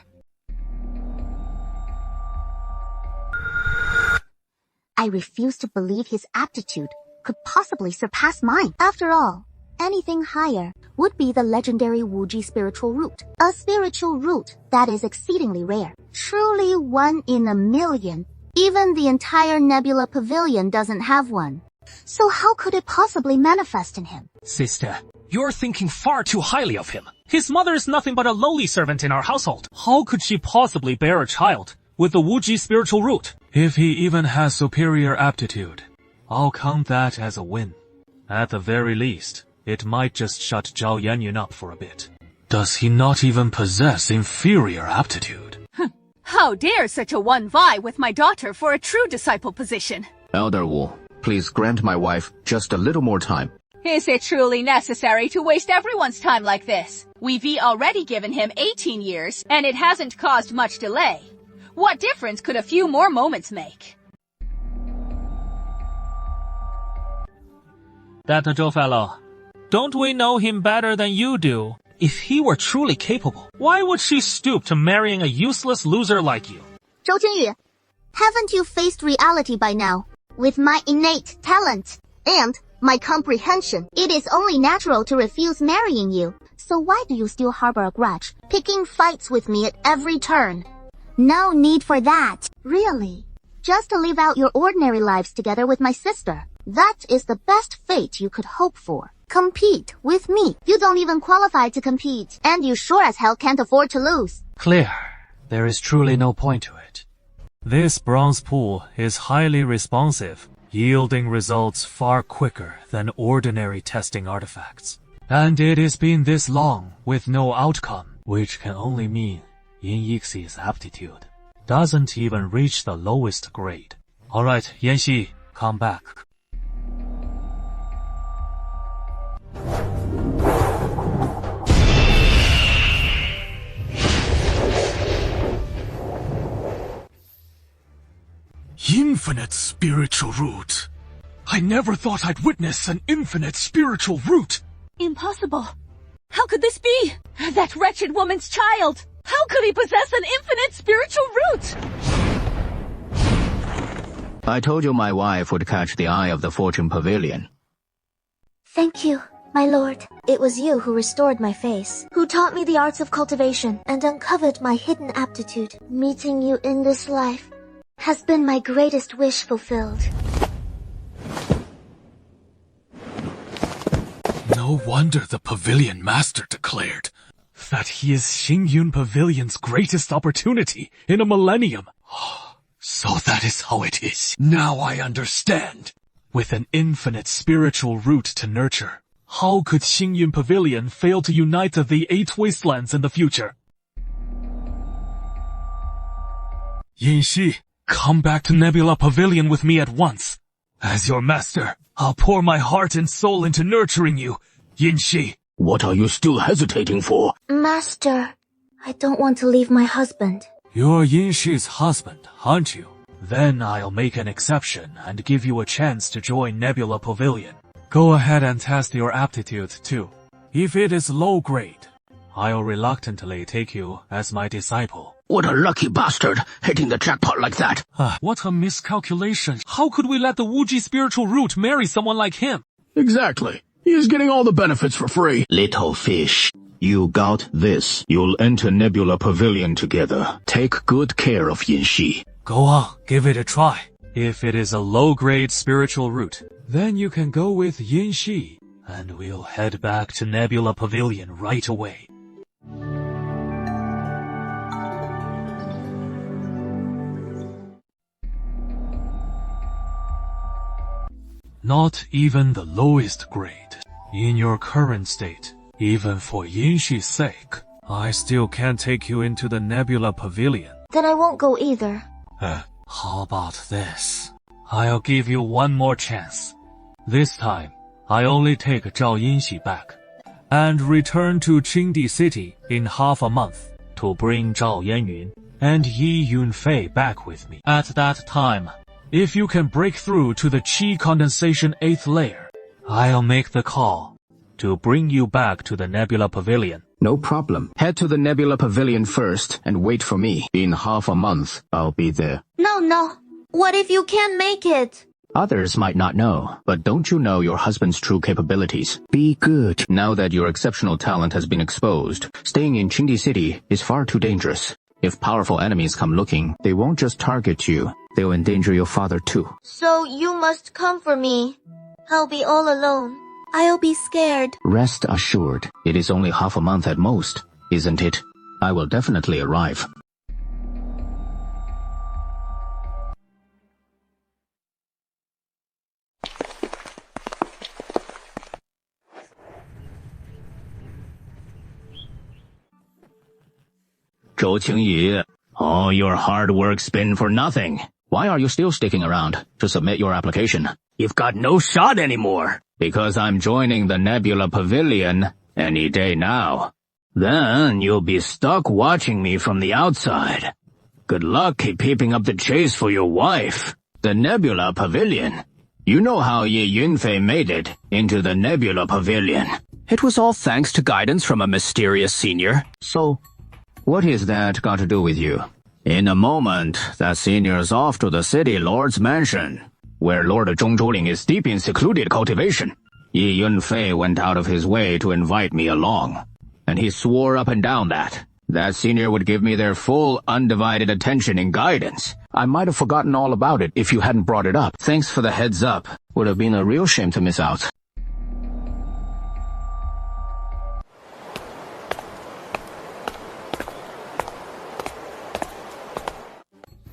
I refuse to believe his aptitude could possibly surpass mine. After all, anything higher would be the legendary Wuji spiritual root. A spiritual root that is exceedingly rare. Truly 1 in a million. Even the entire Nebula Pavilion doesn't have one. So how could it possibly manifest in him? Sister, you're thinking far too highly of him. His mother is nothing but a lowly servant in our household. How could she possibly bear a child with the Wuji spiritual root? If he even has superior aptitude, I'll count that as a win. At the very least, it might just shut Zhao Yanyan up for a bit. Does he not even possess inferior aptitude? How dare such a one vie with my daughter for a true disciple position? Elder Wu, please grant my wife just a little more time. Is it truly necessary to waste everyone's time like this? We've already given him 18 years, and it hasn't caused much delay. What difference could a few more moments make? That Zhou fellow, don't we know him better than you do? If he were truly capable, why would she stoop to marrying a useless loser like you? Zhou Jinyu, haven't you faced reality by now? With my innate talent and my comprehension, it is only natural to refuse marrying you. So why do you still harbor a grudge, picking fights with me at every turn? No need for that. Really. Just to live out your ordinary lives together with my sister. That is the best fate you could hope for. Compete with me. You don't even qualify to compete, and you sure as hell can't afford to lose. Clear. There is truly no point to it. This bronze pool is highly responsive yielding results far quicker than ordinary testing artifacts. And it has been this long with no outcome, which can only mean Yin Yixi's aptitude doesn't even reach the lowest grade. Alright, Yanxi, come back. Infinite spiritual root. I never thought I'd witness an infinite spiritual root. Impossible. How could this be? That wretched woman's child. How could he possess an infinite spiritual root? I told you my wife would catch the eye of the Fortune Pavilion. Thank you, my lord. It was you who restored my face, who taught me the arts of cultivation and uncovered my hidden aptitude. Meeting you in this life has been my greatest wish fulfilled. No wonder the Pavilion Master declared that he is Xingyun Pavilion's greatest opportunity in a millennium. So that is how it is. Now I understand. With an infinite spiritual root to nurture, how could Xingyun Pavilion fail to unite the 8 wastelands in the future? Yanxi, come back to Nebula Pavilion with me at once. As your master, I'll pour my heart and soul into nurturing you, Yanxi. What are you still hesitating for? Master, I don't want to leave my husband. You're Yanxi's husband, aren't you? Then I'll make an exception and give you a chance to join Nebula Pavilion. Go ahead and test your aptitude too. If it is low grade, I'll reluctantly take you as my disciple. What a lucky bastard, hitting the jackpot like that. What a miscalculation. How could we let the Wuji spiritual root marry someone like him? Exactly. He is getting all the benefits for free. Little fish, you got this. You'll enter Nebula Pavilion together. Take good care of Yanxi. Go on, give it a try. If it is a low-grade spiritual root, then you can go with Yanxi, and we'll head back to Nebula Pavilion right away. Not even the lowest grade. In your current state, even for Yanxi's sake, I still can't take you into the Nebula Pavilion. Then I won't go either. How about this? I'll give you one more chance. This time, I only take Zhao Yanxi back, and return to Qingdi City in half a month to bring Zhao Yanyun and Yi Yunfei back with me. At that time, if you can break through to the Qi condensation 8th layer, I'll make the call to bring you back to the Nebula Pavilion. No problem. Head to the Nebula Pavilion first and wait for me. In half a month, I'll be there. No. What if you can't make it? Others might not know, but don't you know your husband's true capabilities? Be good. Now that your exceptional talent has been exposed, staying in Qingdi City is far too dangerous. If powerful enemies come looking, they won't just target you, they'll endanger your father too. So you must come for me. I'll be all alone. I'll be scared. Rest assured, it is only half a month at most, isn't it? I will definitely arrive. Zhou Qingyi, all your hard work's been for nothing. Why are you still sticking around to submit your application? You've got no shot anymore. Because I'm joining the Nebula Pavilion any day now. Then you'll be stuck watching me from the outside. Good luck keeping up the chase for your wife. The Nebula Pavilion? You know how Yi Yunfei made it into the Nebula Pavilion. It was all thanks to guidance from a mysterious senior. So, what is that got to do with you? In a moment, that senior's off to the city lord's mansion, where Lord Zhong Zhouling is deep in secluded cultivation. Yi Yunfei went out of his way to invite me along, and he swore up and down that senior would give me their full, undivided attention and guidance. I might have forgotten all about it if you hadn't brought it up. Thanks for the heads up. Would have been a real shame to miss out.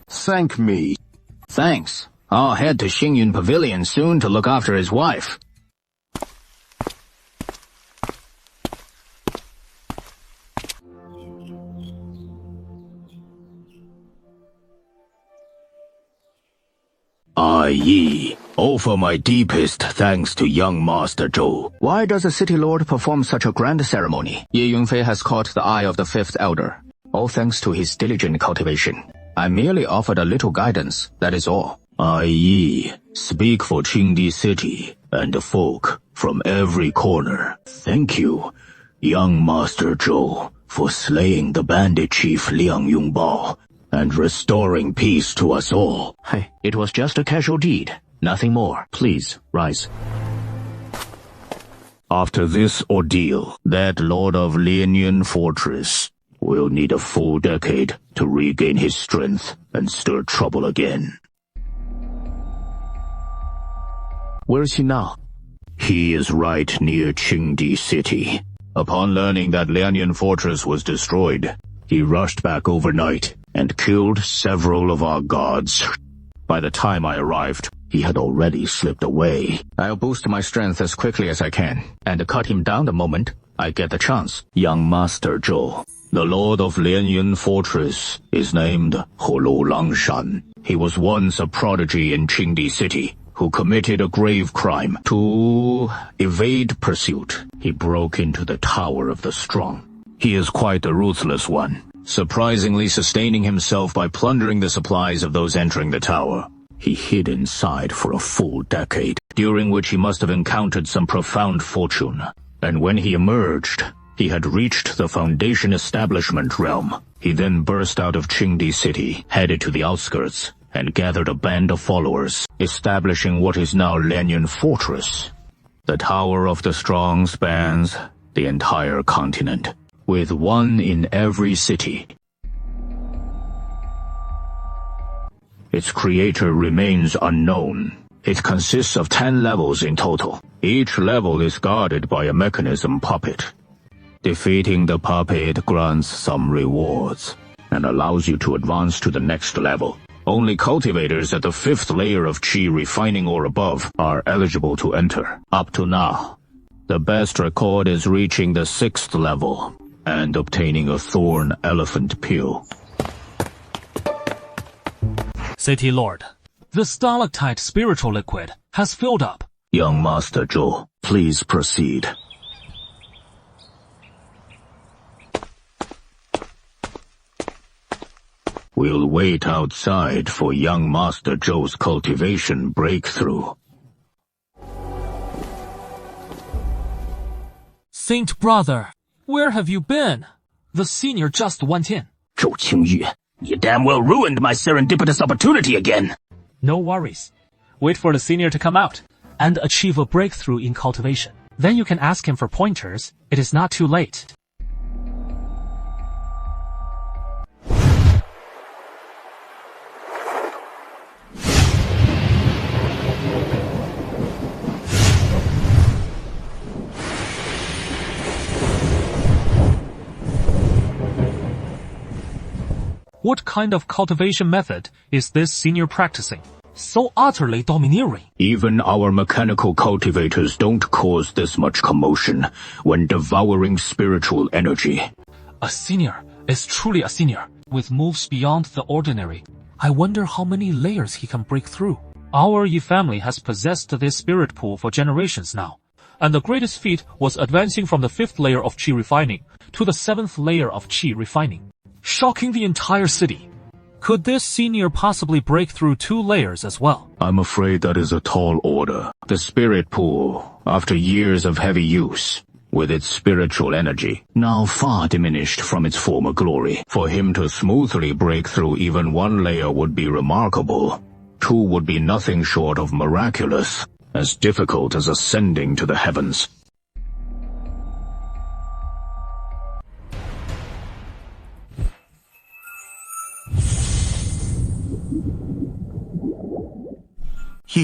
Thank me. Thanks. I'll head to Xingyun Pavilion soon to look after his wife. Yi, offer my deepest thanks to young Master Zhou. Why does the city lord perform such a grand ceremony? Ye Yunfei has caught the eye of the fifth elder, all thanks to his diligent cultivation. I merely offered a little guidance, that is all. Yi, speak for Qingdi City and the folk from every corner. Thank you, young Master Zhou, for slaying the bandit chief Liang Yongbao and restoring peace to us all. Hey, it was just a casual deed, nothing more. Please, rise. After this ordeal, that lord of Lianyun Fortress will need a full decade to regain his strength and stir trouble again. Where is he now? He is right near Qingdi City. Upon learning that Lianyun Fortress was destroyed, he rushed back overnight and killed several of our guards. By the time I arrived, he had already slipped away. I'll boost my strength as quickly as I can, and cut him down the moment I get the chance. Young Master Zhou, the lord of Lianyun Fortress, is named Holo Langshan. He was once a prodigy in Qingdi City, who committed a grave crime. To evade pursuit, he broke into the Tower of the Strong. He is quite a ruthless one, surprisingly sustaining himself by plundering the supplies of those entering the tower. He hid inside for a full decade, during which he must have encountered some profound fortune. And when he emerged, he had reached the Foundation Establishment realm. He then burst out of Qingdi City, headed to the outskirts, and gathered a band of followers, establishing what is now Lianyun Fortress. The Tower of the Strong spans the entire continent, with one in every city. Its creator remains unknown. It consists of 10 levels in total. Each level is guarded by a mechanism puppet. Defeating the puppet grants some rewards, and allows you to advance to the next level. Only cultivators at the 5th layer of Qi refining or above are eligible to enter. Up to now, the best record is reaching the 6th level and obtaining a thorn elephant pill. City Lord, the stalactite spiritual liquid has filled up. Young Master Zhou, please proceed. We'll wait outside for young Master Zhou's cultivation breakthrough. Saint Brother, where have you been? The senior just went in. Zhou Qingyu, you damn well ruined my serendipitous opportunity again. No worries. Wait for the senior to come out and achieve a breakthrough in cultivation. Then you can ask him for pointers. It is not too late. What kind of cultivation method is this senior practicing? So utterly domineering. Even our mechanical cultivators don't cause this much commotion when devouring spiritual energy. A senior is truly a senior, with moves beyond the ordinary. I wonder how many layers he can break through. Our Yi family has possessed this spirit pool for generations now, and the greatest feat was advancing from the 5th layer of Qi refining to the 7th layer of Qi refining, shocking the entire city. Could this senior possibly break through 2 layers as well? I'm afraid that is a tall order. The spirit pool, after years of heavy use, with its spiritual energy, now far diminished from its former glory. For him to smoothly break through even 1 layer would be remarkable. 2 would be nothing short of miraculous, as difficult as ascending to the heavens.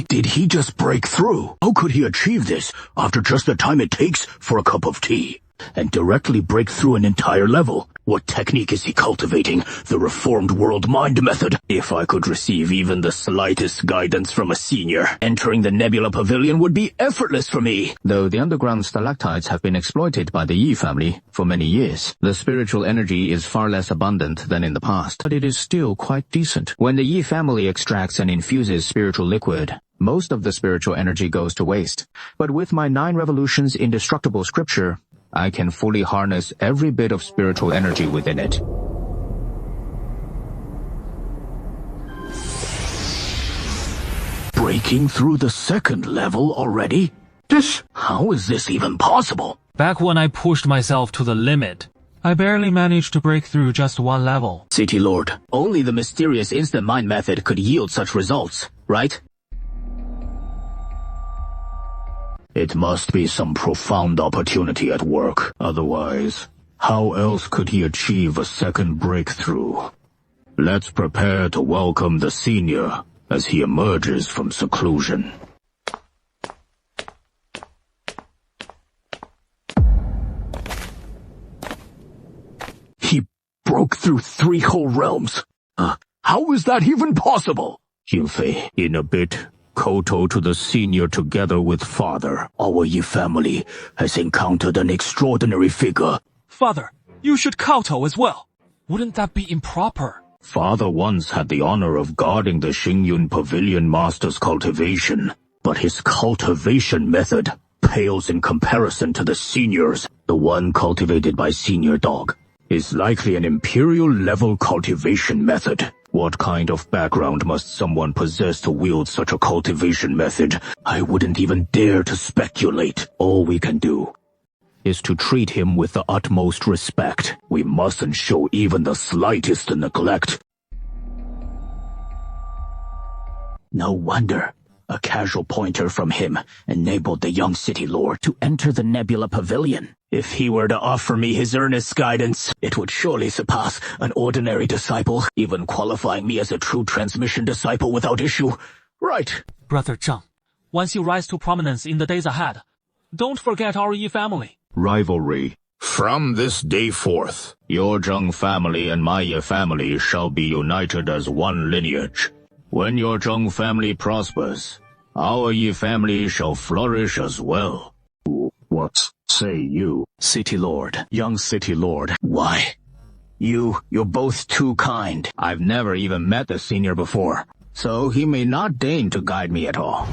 Did he just break through? How could he achieve this after just the time it takes for a cup of tea? And directly break through an entire level? What technique is he cultivating? The reformed world mind method? If I could receive even the slightest guidance from a senior, entering the Nebula Pavilion would be effortless for me. Though the underground stalactites have been exploited by the Yi family for many years, the spiritual energy is far less abundant than in the past, but it is still quite decent. When the Yi family extracts and infuses spiritual liquid, most of the spiritual energy goes to waste. But with my 9 revolutions indestructible scripture, I can fully harness every bit of spiritual energy within it. Breaking through the 2nd level already? How is this even possible? Back when I pushed myself to the limit, I barely managed to break through just 1 level. City Lord, only the mysterious instant mind method could yield such results, right? It must be some profound opportunity at work. Otherwise, how else could he achieve a 2nd breakthrough? Let's prepare to welcome the senior as he emerges from seclusion. He broke through 3 whole realms. How is that even possible? Yunfei, in a bit, kowtow to the senior together with father. Our Yi family has encountered an extraordinary figure. Father, you should kowtow as well. Wouldn't that be improper? Father once had the honor of guarding the Xingyun Pavilion Master's cultivation, but his cultivation method pales in comparison to the senior's. The one cultivated by Senior Dog is likely an imperial-level cultivation method. What kind of background must someone possess to wield such a cultivation method? I wouldn't even dare to speculate. All we can do is to treat him with the utmost respect. We mustn't show even the slightest neglect. No wonder a casual pointer from him enabled the young city lord to enter the Nebula Pavilion. If he were to offer me his earnest guidance, it would surely surpass an ordinary disciple, even qualifying me as a true transmission disciple without issue. Right. Brother Zheng, once you rise to prominence in the days ahead, don't forget our Yi family. Rivalry. From this day forth, your Zheng family and my Yi family shall be united as one lineage. When your Zheng family prospers, our Yi family shall flourish as well. What say you? City Lord, young City Lord. Why? You're both too kind. I've never even met the senior before, so he may not deign to guide me at all.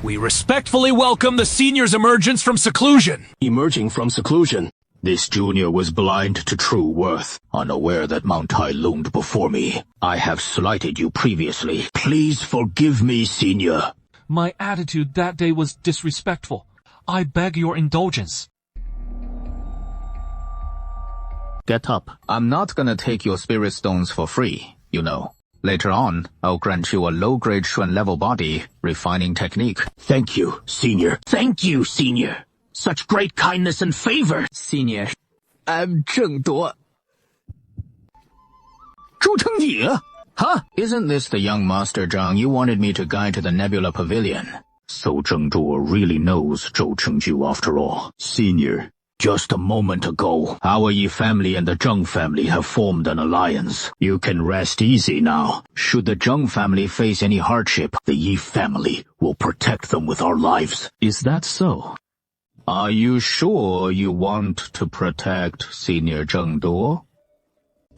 We respectfully welcome the senior's emergence from seclusion. Emerging from seclusion, this junior was blind to true worth, unaware that Mount Tai loomed before me. I have slighted you previously. Please forgive me, senior. My attitude that day was disrespectful. I beg your indulgence. Get up. I'm not gonna take your spirit stones for free, you know. Later on, I'll grant you a low-grade Xuan level body, refining technique. Thank you, senior. Thank you, senior. Such great kindness and favor. Senior, I'm Zheng Duo. Zhu Chengye? Huh? Isn't this the young Master Zhang you wanted me to guide to the Nebula Pavilion? So Zheng Duo really knows Zhou Chengju after all. Senior, just a moment ago, our Yi family and the Zheng family have formed an alliance. You can rest easy now. Should the Zheng family face any hardship, the Yi family will protect them with our lives. Is that so? Are you sure you want to protect Senior Zheng Duo?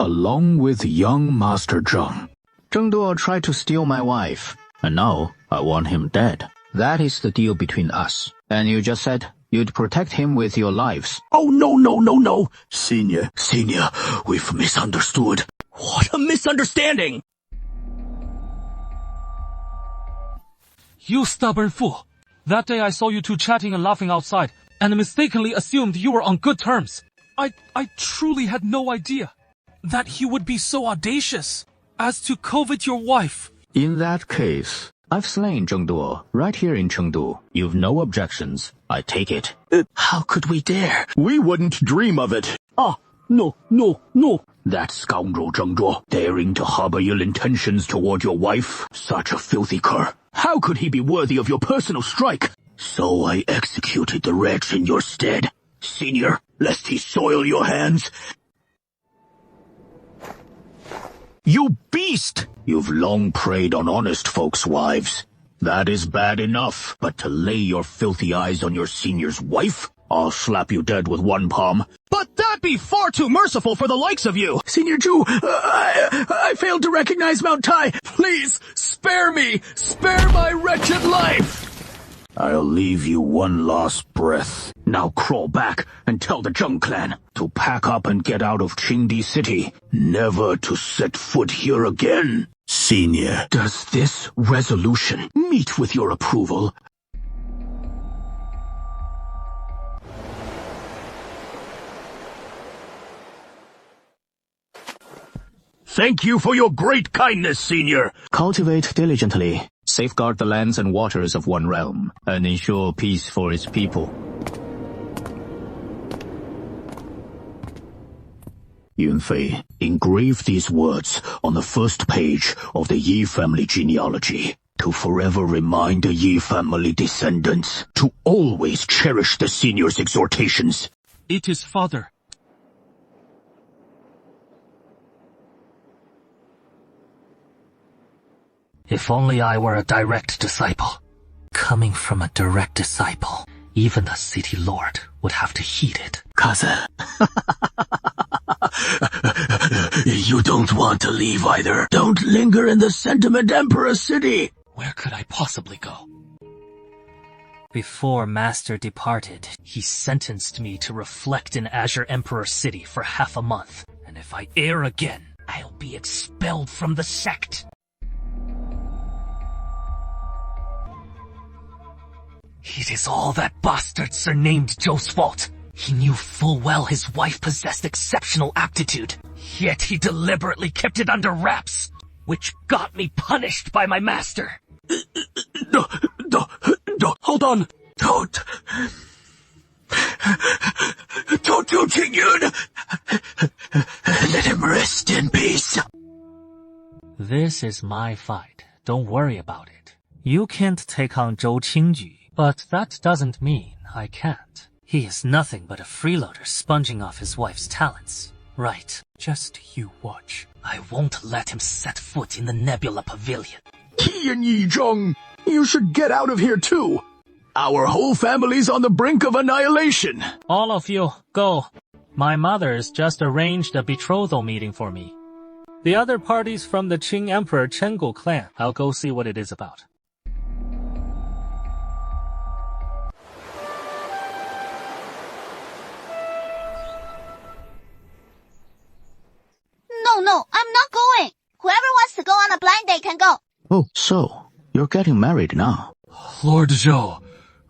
Along with young Master Zheng. Zheng Duo tried to steal my wife, and now I want him dead. That is the deal between us. And you just said you'd protect him with your lives. Oh, no. Senior, we've misunderstood. What a misunderstanding! You stubborn fool. That day I saw you two chatting and laughing outside, and mistakenly assumed you were on good terms. I truly had no idea that he would be so audacious as to covet your wife. In that case, I've slain Zheng Duo right here in Chengdu. You've no objections. I take it. How could we dare? We wouldn't dream of it. No. That scoundrel Zheng Duo, daring to harbor ill intentions toward your wife. Such a filthy cur. How could he be worthy of your personal strike? So I executed the wretch in your stead. senior, lest he soil your hands. You beast! You've long preyed on honest folks' wives. That is bad enough, but to lay your filthy eyes on your senior's wife? I'll slap you dead with one palm. But that'd be far too merciful for the likes of you! Senior Ju, I failed to recognize Mount Tai. Please, spare me! Spare my wretched life! I'll leave you one last breath. Now crawl back and tell the Zheng clan to pack up and get out of Qingdi City, never to set foot here again. Senior, does this resolution meet with your approval? Thank you for your great kindness, senior. Cultivate diligently, safeguard the lands and waters of one realm, and ensure peace for its people. Yunfei, engrave these words on the first page of the Yi family genealogy, to forever remind the Yi family descendants to always cherish the senior's exhortations. It is father. If only I were a direct disciple. Coming from a direct disciple, even the city lord would have to heed it. Kaze. You don't want to leave either. Don't linger in the Sentiment Emperor City. Where could I possibly go? Before Master departed, he sentenced me to reflect in Azure Emperor City for half a month. And if I err again, I'll be expelled from the sect. It is all that bastard surnamed Zhou's fault. He knew full well his wife possessed exceptional aptitude, yet he deliberately kept it under wraps, which got me punished by my master. No, hold on. Don't do Qingyun. Let him rest in peace. This is my fight. Don't worry about it. You can't take on Zhou Qingju, but that doesn't mean I can't. He is nothing but a freeloader sponging off his wife's talents. Right, just you watch. I won't let him set foot in the Nebula Pavilion. Tian Yizhong, you should get out of here too. Our whole family's on the brink of annihilation. All of you, go. My mother's just arranged a betrothal meeting for me. The other party's from the Qing Emperor Chenggu clan. I'll go see what it is about. No, I'm not going. Whoever wants to go on a blind date can go. Oh, so, you're getting married now. Lord Zhou,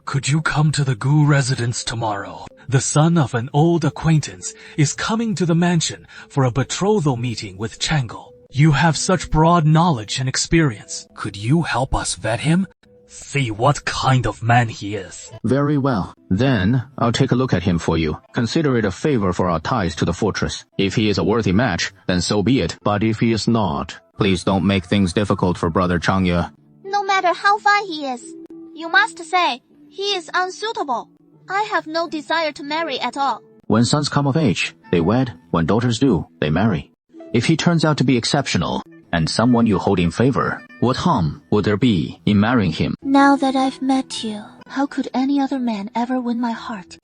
could you come to the Gu residence tomorrow? The son of an old acquaintance is coming to the mansion for a betrothal meeting with Chang'e. You have such broad knowledge and experience. Could you help us vet him? See what kind of man he is. Very well. Then, I'll take a look at him for you. Consider it a favor for our ties to the fortress. If he is a worthy match, then so be it. But if he is not, please don't make things difficult for Brother Chang'e. No matter how fine he is, you must say he is unsuitable. I have no desire to marry at all. When sons come of age, they wed. When daughters do, they marry. If he turns out to be exceptional, and someone you hold in favor, what harm would there be in marrying him? Now that I've met you, how could any other man ever win my heart?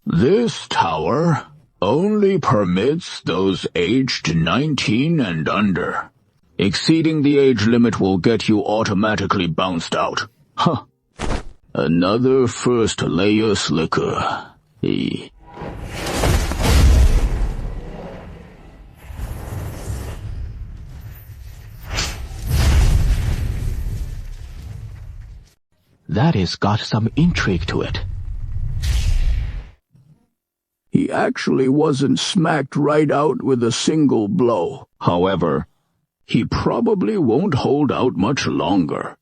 This tower only permits those aged 19 and under. Exceeding the age limit will get you automatically bounced out. Huh. Another first layer slicker. That has got some intrigue to it. He actually wasn't smacked right out with a single blow. However, he probably won't hold out much longer.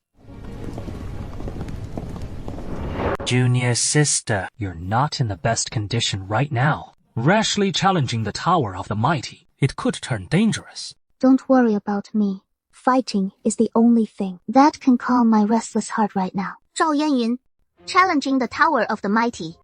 Junior sister, you're not in the best condition right now. Rashly challenging the Tower of the Mighty, it could turn dangerous. Don't worry about me. Fighting is the only thing that can calm my restless heart right now. Zhao Yanjun, challenging the Tower of the Mighty.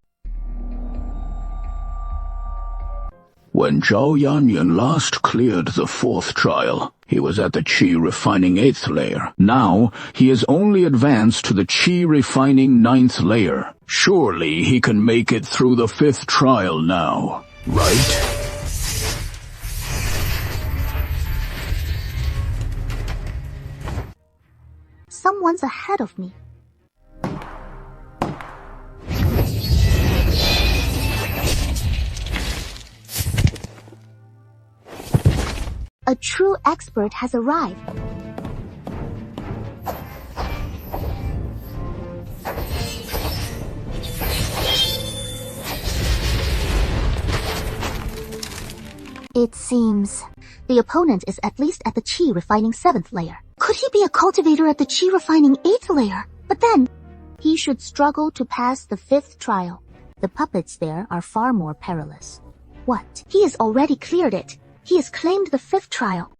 When Zhao Yanjun last cleared the 4th trial, he was at the Qi refining 8th layer. Now, he has only advanced to the Qi refining 9th layer. Surely he can make it through the 5th trial now, right? Someone's ahead of me. A true expert has arrived. It seems the opponent is at least at the Qi refining 7th layer. Could he be a cultivator at the Qi refining 8th layer? But then, he should struggle to pass the 5th trial. The puppets there are far more perilous. What? He has already cleared it. He has claimed the 5th trial.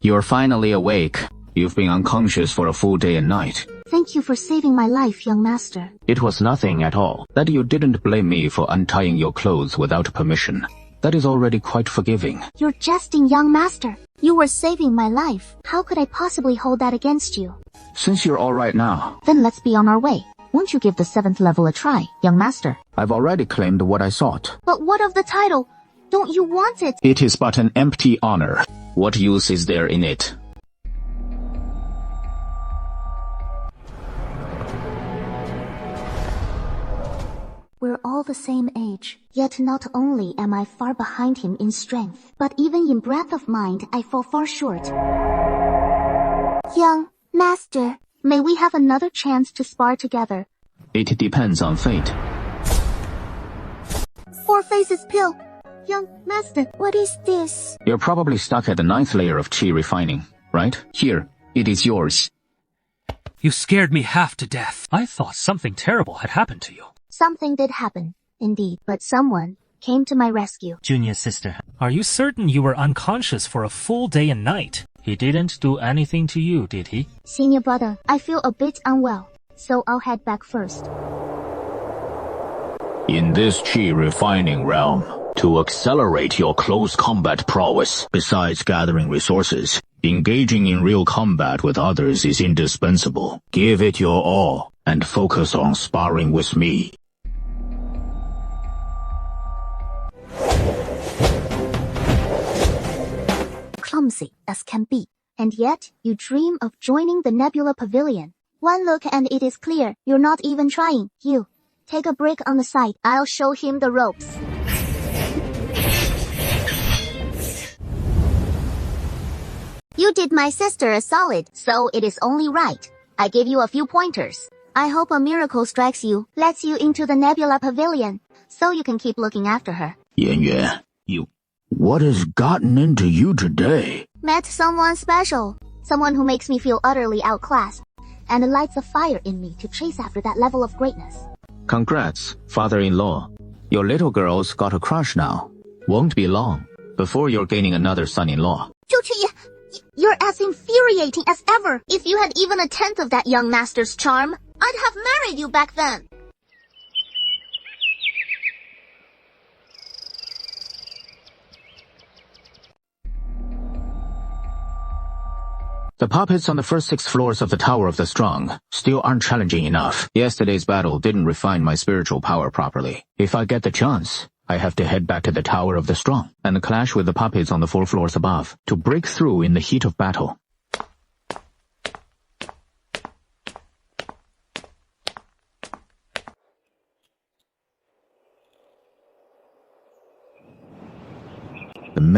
You're finally awake. You've been unconscious for a full day and night. Thank you for saving my life, young master. It was nothing at all. That you didn't blame me for untying your clothes without permission. That is already quite forgiving. You're jesting, young master. You were saving my life. How could I possibly hold that against you? Since you're all right now, Then let's be on our way. Won't you give the 7th level a try, young master? I've already claimed what I sought. But what of the title? Don't you want it? It is but an empty honor. What use is there in it? We're all the same age. Yet not only am I far behind him in strength, but even in breadth of mind I fall far short. Young master, may we have another chance to spar together? It depends on fate. 4 faces pill. Young master, what is this? You're probably stuck at the 9th layer of Qi refining, right? Here, it is yours. You scared me half to death. I thought something terrible had happened to you. Something did happen, indeed, but someone came to my rescue. Junior sister, Are you certain you were unconscious for a full day and night? he didn't do anything to you, did he? Senior brother, I feel a bit unwell, so I'll head back first. In this Qi refining realm, to accelerate your close combat prowess, besides gathering resources, engaging in real combat with others is indispensable. Give it your all, and focus on sparring with me. Clumsy as can be, and yet you dream of joining the Nebula Pavilion. One look and it is clear you're not even trying. You, take a break on the side. I'll show him the ropes. You did my sister a solid, so it is only right. I give you a few pointers. I hope a miracle strikes you, lets you into the Nebula Pavilion, so you can keep looking after her. Yan, what has gotten into you today? Met someone special. Someone who makes me feel utterly outclassed, and lights a fire in me to chase after that level of greatness. Congrats, father-in-law. Your little girl's got a crush now. Won't be long before you're gaining another son-in-law. You're as infuriating as ever. If you had even a tenth of that young master's charm, I'd have married you back then. The puppets on the first 6 floors of the Tower of the Strong still aren't challenging enough. Yesterday's battle didn't refine my spiritual power properly. If I get the chance, I have to head back to the Tower of the Strong and clash with the puppets on the 4 floors above to break through in the heat of battle.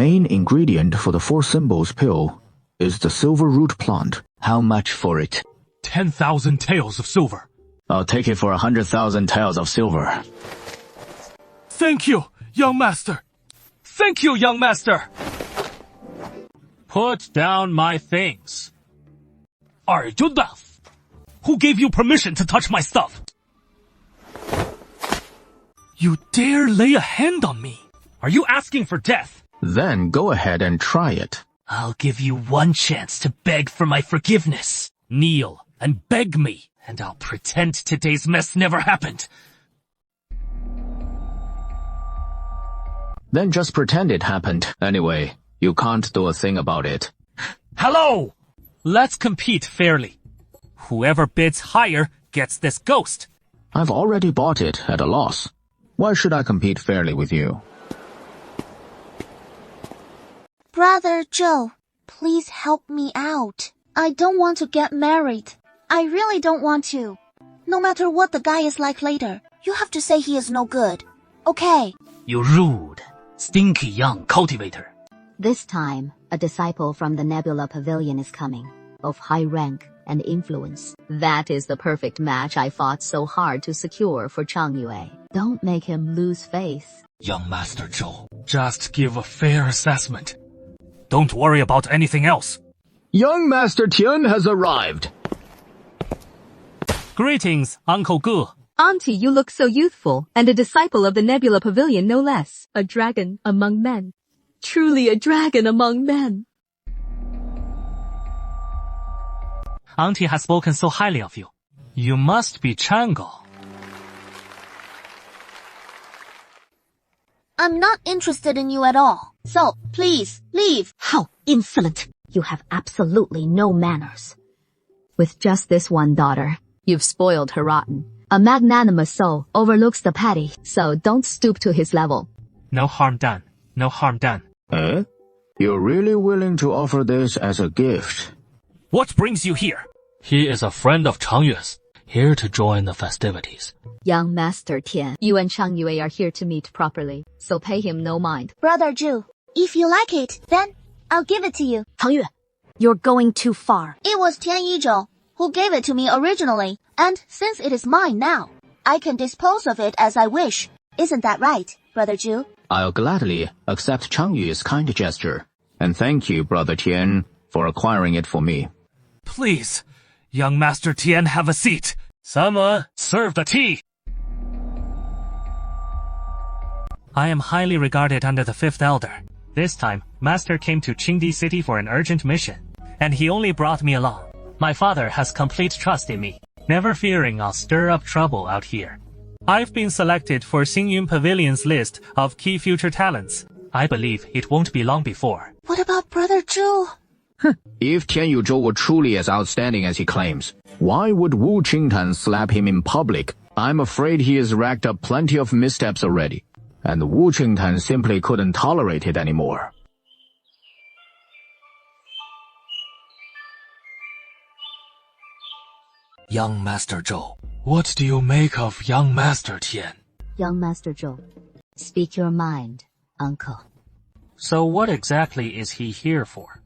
main ingredient for the 4 symbols pill is the silver root plant. How much for it? 10,000 taels of silver. I'll take it for 100,000 taels of silver. Thank you, young master. Thank you, young master. Put down my things. Are you deaf? Who gave you permission to touch my stuff? You dare lay a hand on me? Are you asking for death? Then go ahead and try it. I'll give you one chance to beg for my forgiveness. Kneel and beg me, and I'll pretend today's mess never happened. Then just pretend it happened. Anyway, you can't do a thing about it. Hello! Let's compete fairly. Whoever bids higher gets this ghost. I've already bought it at a loss. Why should I compete fairly with you? Brother Joe, please help me out. I don't want to get married. I really don't want to. No matter what the guy is like later, you have to say he is no good. Okay? You rude, stinky young cultivator. This time, a disciple from the Nebula Pavilion is coming, of high rank and influence. That is the perfect match I fought so hard to secure for Chang Yue. Don't make him lose faith. Young Master Zhou, just give a fair assessment. Don't worry about anything else. Young Master Tian has arrived. Greetings, Uncle Gu. Auntie, you look so youthful, and a disciple of the Nebula Pavilion no less. A dragon among men. Truly a dragon among men. Auntie has spoken so highly of you. You must be Chango. I'm not interested in you at all. So, please, leave. How insolent! You have absolutely no manners. With just this one daughter, you've spoiled her rotten. A magnanimous soul overlooks the petty, so don't stoop to his level. No harm done. No harm done. Eh? You're really willing to offer this as a gift? What brings you here? He is a friend of Chang Yue's, here to join the festivities. Young Master Tian, you and Chang Yue are here to meet properly, so pay him no mind. Brother Zhu, if you like it, then I'll give it to you. Chang Yue, you're going too far. It was Tian Yizhou who gave it to me originally, and since it is mine now, I can dispose of it as I wish. Isn't that right, Brother Zhu? I'll gladly accept Chang Yu's kind gesture. And thank you, Brother Tian, for acquiring it for me. Please, young Master Tian, have a seat. Someone serve the tea. I am highly regarded under the 5th Elder. This time, Master came to Qingdi City for an urgent mission, and he only brought me along. My father has complete trust in me, never fearing I'll stir up trouble out here. I've been selected for Xingyun Pavilion's list of key future talents. I believe it won't be long before. What about Brother Zhu? If Tian Yuzhou were truly as outstanding as he claims, why would Wu Qingtan slap him in public? I'm afraid he has racked up plenty of missteps already, and Wu Qingtan simply couldn't tolerate it anymore. Young Master Zhou, what do you make of young Master Tian? Young Master Zhou, speak your mind, uncle. So what exactly is he here for?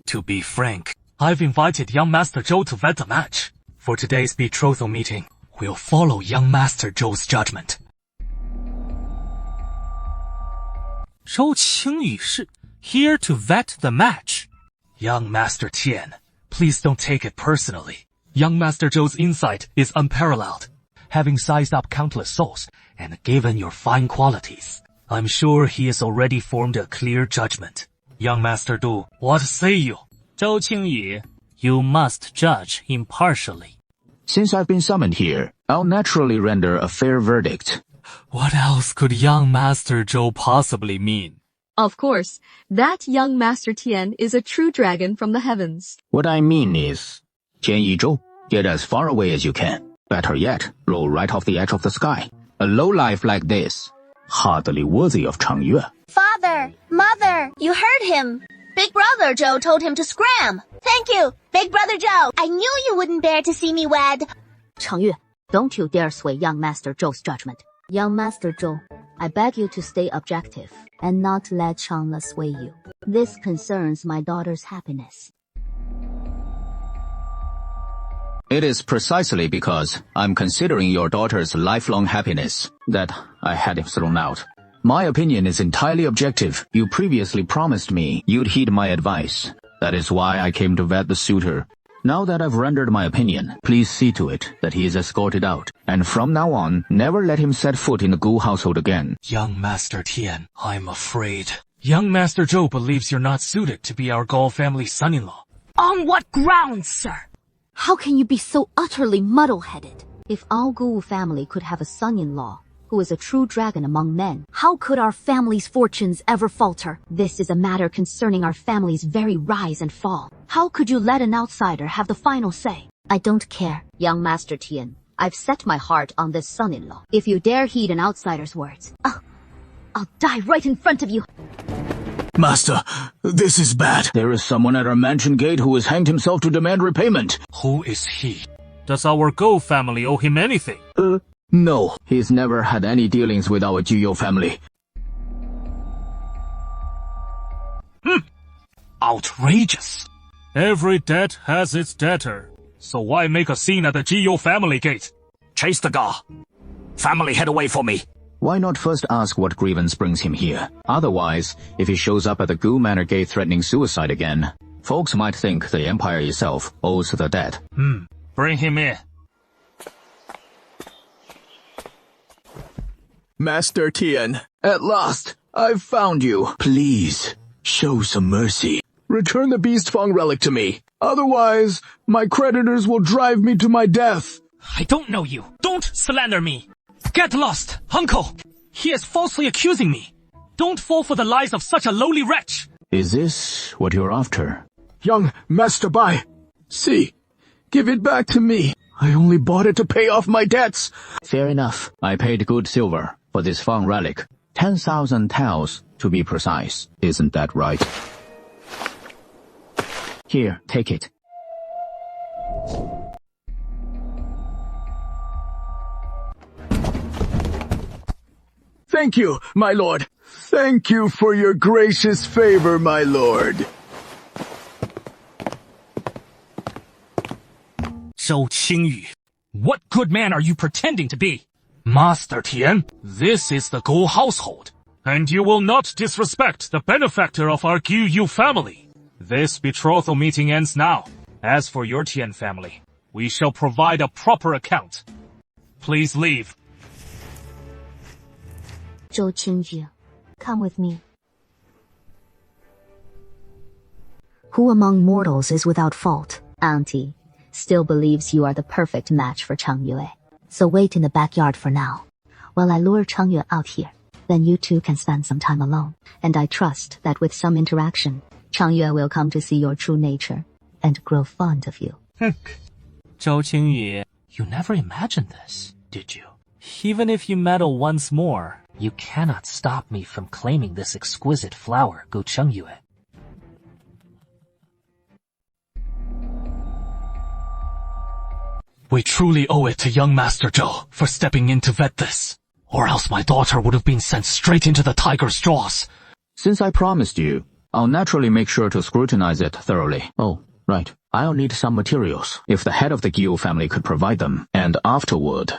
To be frank, I've invited young Master Zhou to vet the match. For today's betrothal meeting, we'll follow young Master Zhou's judgment. Zhou Qingyu is here to vet the match. Young Master Tian, please don't take it personally. Young Master Zhou's insight is unparalleled, having sized up countless souls and given your fine qualities. I'm sure he has already formed a clear judgment. Young Master Du, what say you? Zhou Qingyu, you must judge impartially. Since I've been summoned here, I'll naturally render a fair verdict. What else could young Master Zhou possibly mean? Of course, that young Master Tian is a true dragon from the heavens. What I mean is, Tian Yizhou, get as far away as you can. Better yet, roll right off the edge of the sky. A lowlife like this, hardly worthy of Chang Yue. Father, Mother, you heard him. Big Brother Zhou told him to scram. Thank you, Big Brother Zhou. I knew you wouldn't bear to see me wed. Chang Yue, don't you dare sway young Master Zhou's judgment. Young Master Zhou, I beg you to stay objective and not let Chang'e sway you. This concerns my daughter's happiness. It is precisely because I'm considering your daughter's lifelong happiness that I had him thrown out. My opinion is entirely objective. You previously promised me you'd heed my advice. That is why I came to vet the suitor. Now that I've rendered my opinion, please see to it that he is escorted out, and from now on, never let him set foot in the Gu household again. Young Master Tian, I'm afraid. Young Master Zhou believes you're not suited to be our Gao family son-in-law. On what grounds, sir? How can you be so utterly muddle-headed? If our Gu family could have a son-in-law who is a true dragon among men, how could our family's fortunes ever falter? This is a matter concerning our family's very rise and fall. How could you let an outsider have the final say? I don't care. Young Master Tian, I've set my heart on this son-in-law. If you dare heed an outsider's words, I'll die right in front of you. Master, this is bad. There is someone at our mansion gate who has hanged himself to demand repayment. Who is he? Does our Gou family owe him anything? No, he's never had any dealings with our Jiyo family. Outrageous. Every debt has its debtor. So why make a scene at the Jiyo family gate? Chase the Ga. Family, head away for me. Why not first ask what grievance brings him here? Otherwise, if he shows up at the Gu Manor gate threatening suicide again, folks might think the empire itself owes the debt. Bring him in. Master Tian, at last, I've found you. Please, show some mercy. Return the Beast Fang relic to me. Otherwise, my creditors will drive me to my death. I don't know you. Don't slander me. Get lost, uncle. He is falsely accusing me. Don't fall for the lies of such a lowly wretch. Is this what you're after? Young Master Bai, see, give it back to me. I only bought it to pay off my debts. Fair enough. I paid good silver for this Fang relic. 10,000 taels, to be precise. Isn't that right? Here, take it. Thank you, my lord. Thank you for your gracious favor, my lord. Zhou Qingyu, what good man are you pretending to be? Master Tian, this is the Gou household, And you will not disrespect the benefactor of our Gyuyu family. This betrothal meeting ends now. As for your Tian family, we shall provide a proper account. Please leave. Zhou Qingyu, come with me. Who among mortals is without fault? Auntie still believes you are the perfect match for Changyue. So wait in the backyard for now, while I lure Changyue out here. Then you two can spend some time alone. And I trust that with some interaction, Changyue will come to see your true nature and grow fond of you. Zhou Qingyu, you never imagined this, did you? Even if you meddle once more, you cannot stop me from claiming this exquisite flower, Gu Changyue. We truly owe it to young Master Zhou for stepping in to vet this, or else my daughter would have been sent straight into the tiger's jaws. Since I promised you, I'll naturally make sure to scrutinize it thoroughly. Oh, right. I'll need some materials, if the head of the Gyu family could provide them. And afterward,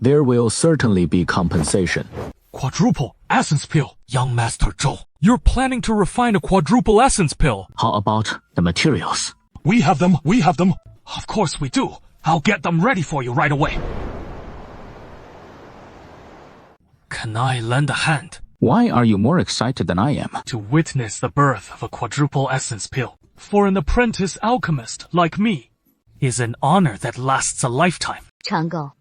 there will certainly be compensation. Quadruple essence pill. Young Master Zhou, you're planning to refine a quadruple essence pill. How about the materials? We have them. Of course we do. I'll get them ready for you right away. Can I lend a hand? Why are you more excited than I am? To witness the birth of a quadruple essence pill for an apprentice alchemist like me is an honor that lasts a lifetime. Chang'e,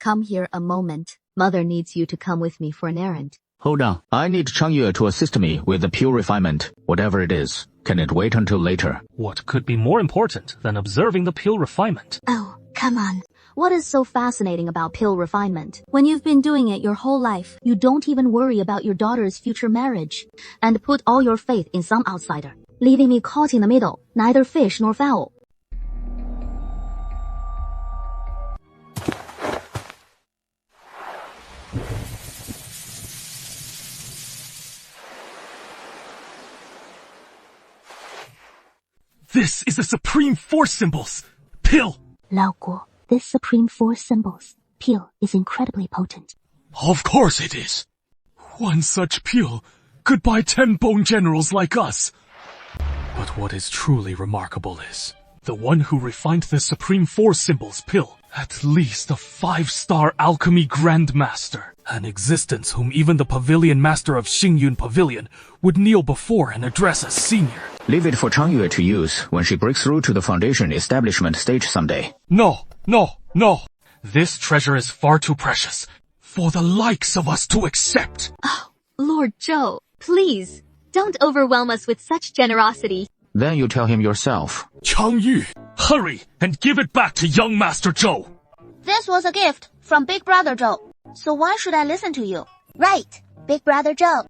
come here a moment. Mother needs you to come with me for an errand. Hold on. I need Changyue to assist me with the pill refinement, whatever it is. Can it wait until later? What could be more important than observing the pill refinement? Oh, come on. What is so fascinating about pill refinement? When you've been doing it your whole life, you don't even worry about your daughter's future marriage and put all your faith in some outsider, leaving me caught in the middle, neither fish nor fowl. This is the Supreme Force Symbols pill. Lao Guo, this Supreme Force Symbols pill is incredibly potent. Of course it is. One such pill could buy 10 bone generals like us. But what is truly remarkable is, the one who refined the Supreme Force Symbols pill, at least a 5-star alchemy grandmaster, an existence whom even the pavilion master of Xingyun Pavilion would kneel before and address as senior. Leave it for Changyue to use when she breaks through to the foundation establishment stage someday. No. This treasure is far too precious for the likes of us to accept. Oh, Lord Zhou, please, don't overwhelm us with such generosity. Then you tell him yourself. Changyu, hurry and give it back to young Master Zhou. This was a gift from Big Brother Zhou. So why should I listen to you? Right, Big Brother Zhou.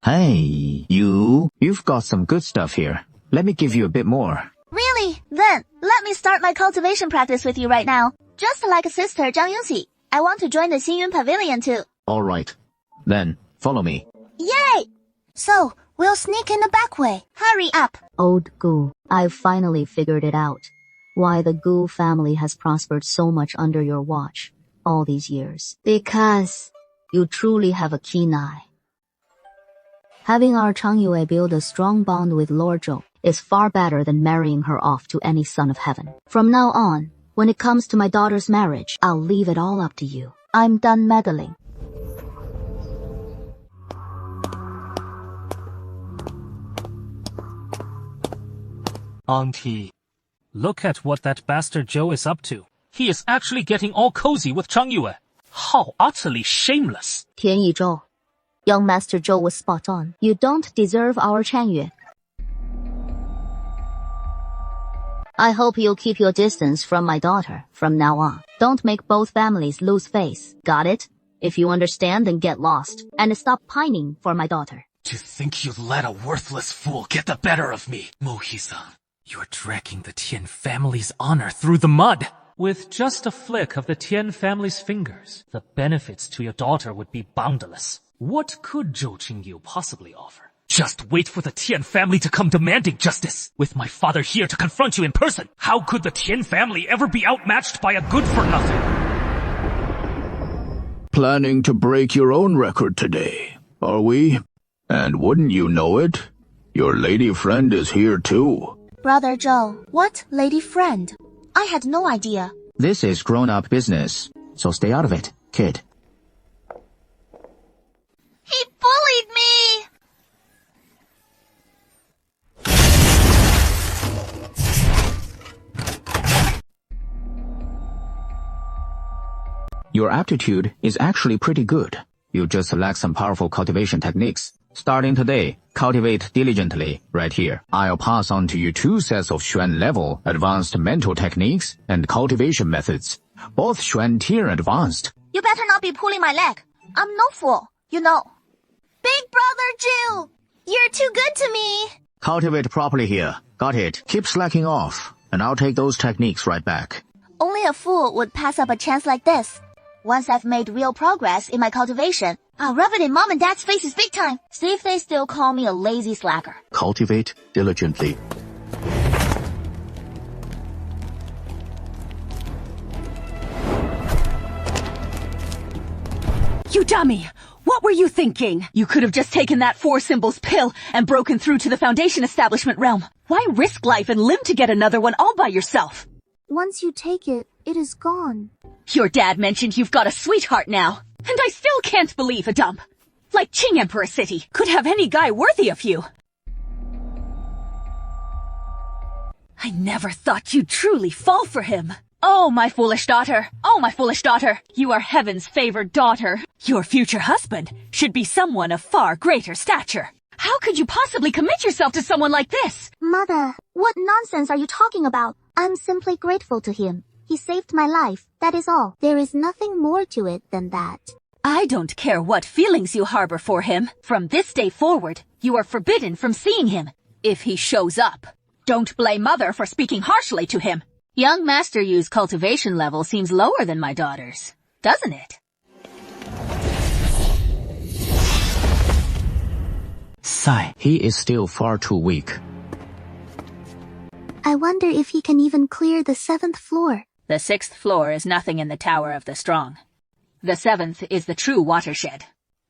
Hey, you've got some good stuff here. Let me give you a bit more. Really? Then, let me start my cultivation practice with you right now. Just like sister Zhang Yunxi, I want to join the Xingyun Pavilion too. Alright. Then, follow me. Yay! So, we'll sneak in the back way. Hurry up. Old Gu, I've finally figured it out. Why the Gu family has prospered so much under your watch all these years. Because you truly have a keen eye. Having our Changyue build a strong bond with Lord Zhou is far better than marrying her off to any son of heaven. From now on, when it comes to my daughter's marriage, I'll leave it all up to you. I'm done meddling. Auntie, look at what that bastard Zhou is up to. He is actually getting all cozy with Changyue. How utterly shameless. Tian Yizhou, young Master Zhou was spot on. You don't deserve our Changyue. I hope you'll keep your distance from my daughter from now on. Don't make both families lose face. Got it? If you understand, then get lost. And stop pining for my daughter. To think you'd let a worthless fool get the better of me, Mohi-san. You're dragging the Tian family's honor through the mud. With just a flick of the Tian family's fingers, the benefits to your daughter would be boundless. What could Zhou Qingyu possibly offer? Just wait for the Tian family to come demanding justice. With my father here to confront you in person, how could the Tian family ever be outmatched by a good-for-nothing? Planning to break your own record today, are we? And wouldn't you know it, your lady friend is here too. Brother Zhou, what lady friend? I had no idea. This is grown-up business, so stay out of it, kid. He bullied me! Your aptitude is actually pretty good. You just lack some powerful cultivation techniques. Starting today, cultivate diligently right here. I'll pass on to you 2 sets of Xuan level advanced mental techniques and cultivation methods. Both Xuan tier advanced. You better not be pulling my leg. I'm no fool, you know. Big Brother Jill, you're too good to me. Cultivate properly here. Got it. Keep slacking off, and I'll take those techniques right back. Only a fool would pass up a chance like this. Once I've made real progress in my cultivation, I'll rub it in Mom and Dad's faces big time. See if they still call me a lazy slacker. Cultivate diligently. You dummy! What were you thinking? You could have just taken that 4 symbols pill and broken through to the foundation establishment realm. Why risk life and limb to get another one all by yourself? Once you take it, it is gone. Your dad mentioned you've got a sweetheart now, and I still can't believe a dump like Qing Emperor City could have any guy worthy of you. I never thought you'd truly fall for him. Oh, my foolish daughter. Oh, my foolish daughter. You are heaven's favored daughter. Your future husband should be someone of far greater stature. How could you possibly commit yourself to someone like this? Mother, what nonsense are you talking about? I'm simply grateful to him. He saved my life, that is all. There is nothing more to it than that. I don't care what feelings you harbor for him. From this day forward, you are forbidden from seeing him, if he shows up. Don't blame Mother for speaking harshly to him. Young Master Yu's cultivation level seems lower than my daughter's, doesn't it? 在. He is still far too weak. I wonder if he can even clear the 7th floor. The 6th floor is nothing in the Tower of the Strong. The 7th is the true watershed.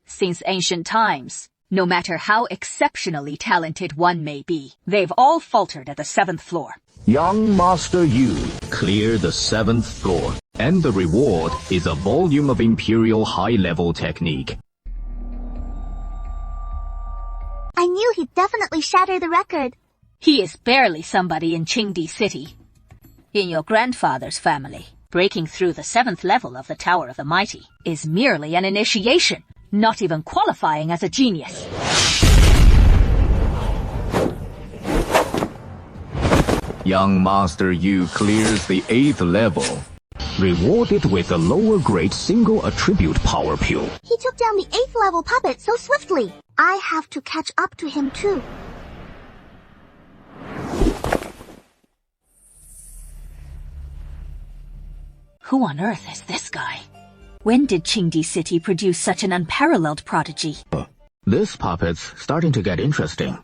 Since ancient times, no matter how exceptionally talented one may be, they've all faltered at the 7th floor. Young Master Yu, clear the 7th floor. And the reward is a volume of Imperial high-level technique. I knew he'd definitely shatter the record. He is barely somebody in Qingdi City. In your grandfather's family, breaking through the 7th level of the Tower of the Mighty is merely an initiation, not even qualifying as a genius. Young Master Yu clears the 8th level. Rewarded with a lower grade single attribute power pill. He took down the 8th level puppet so swiftly. I have to catch up to him too. Who on earth is this guy? When did Qingdi City produce such an unparalleled prodigy? This puppet's starting to get interesting.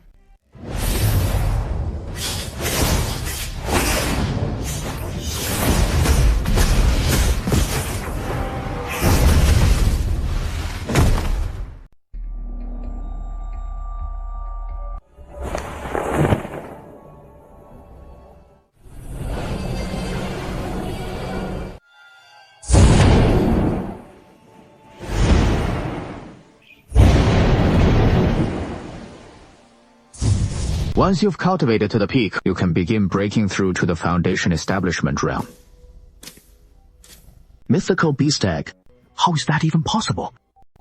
Once you've cultivated to the peak, you can begin breaking through to the Foundation establishment realm. Mythical beast egg. How is that even possible?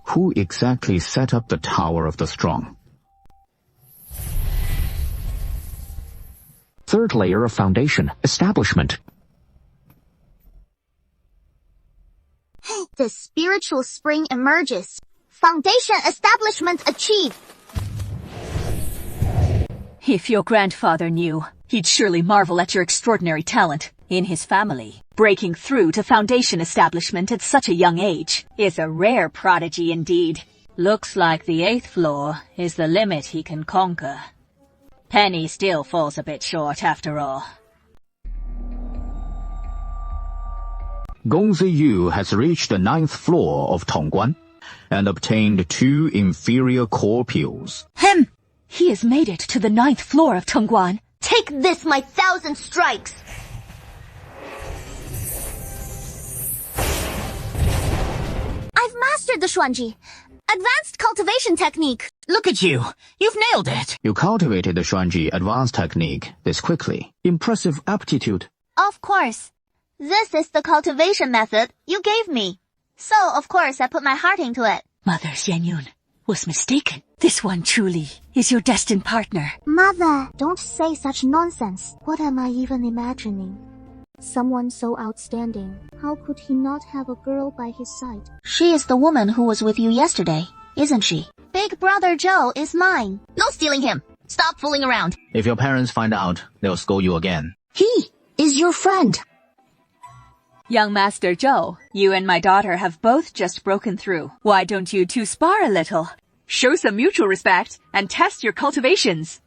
Who exactly set up the Tower of the Strong? 3rd layer of Foundation establishment. The spiritual spring emerges. Foundation establishment achieved. If your grandfather knew, he'd surely marvel at your extraordinary talent. In his family, breaking through to Foundation establishment at such a young age is a rare prodigy indeed. Looks like the 8th floor is the limit he can conquer. Penny still falls a bit short after all. Gongzi Yu has reached the 9th floor of Tongguan and obtained 2 inferior core pills. He has made it to the 9th floor of Tongguan. Take this, my 1,000 strikes! I've mastered the Xuanji. Advanced cultivation technique. Look at you. You've nailed it. You cultivated the Xuanji advanced technique this quickly. Impressive aptitude. Of course. This is the cultivation method you gave me. So, of course, I put my heart into it. Mother Xianyun was mistaken. This one truly is your destined partner. Mother, don't say such nonsense. What am I even imagining? Someone so outstanding. How could he not have a girl by his side? She is the woman who was with you yesterday, isn't she? Big brother Joe is mine. No stealing him. Stop fooling around. If your parents find out, they'll scold you again. He is your friend. Young Master Zhou, you and my daughter have both just broken through. Why don't you two spar a little? Show some mutual respect and test your cultivations.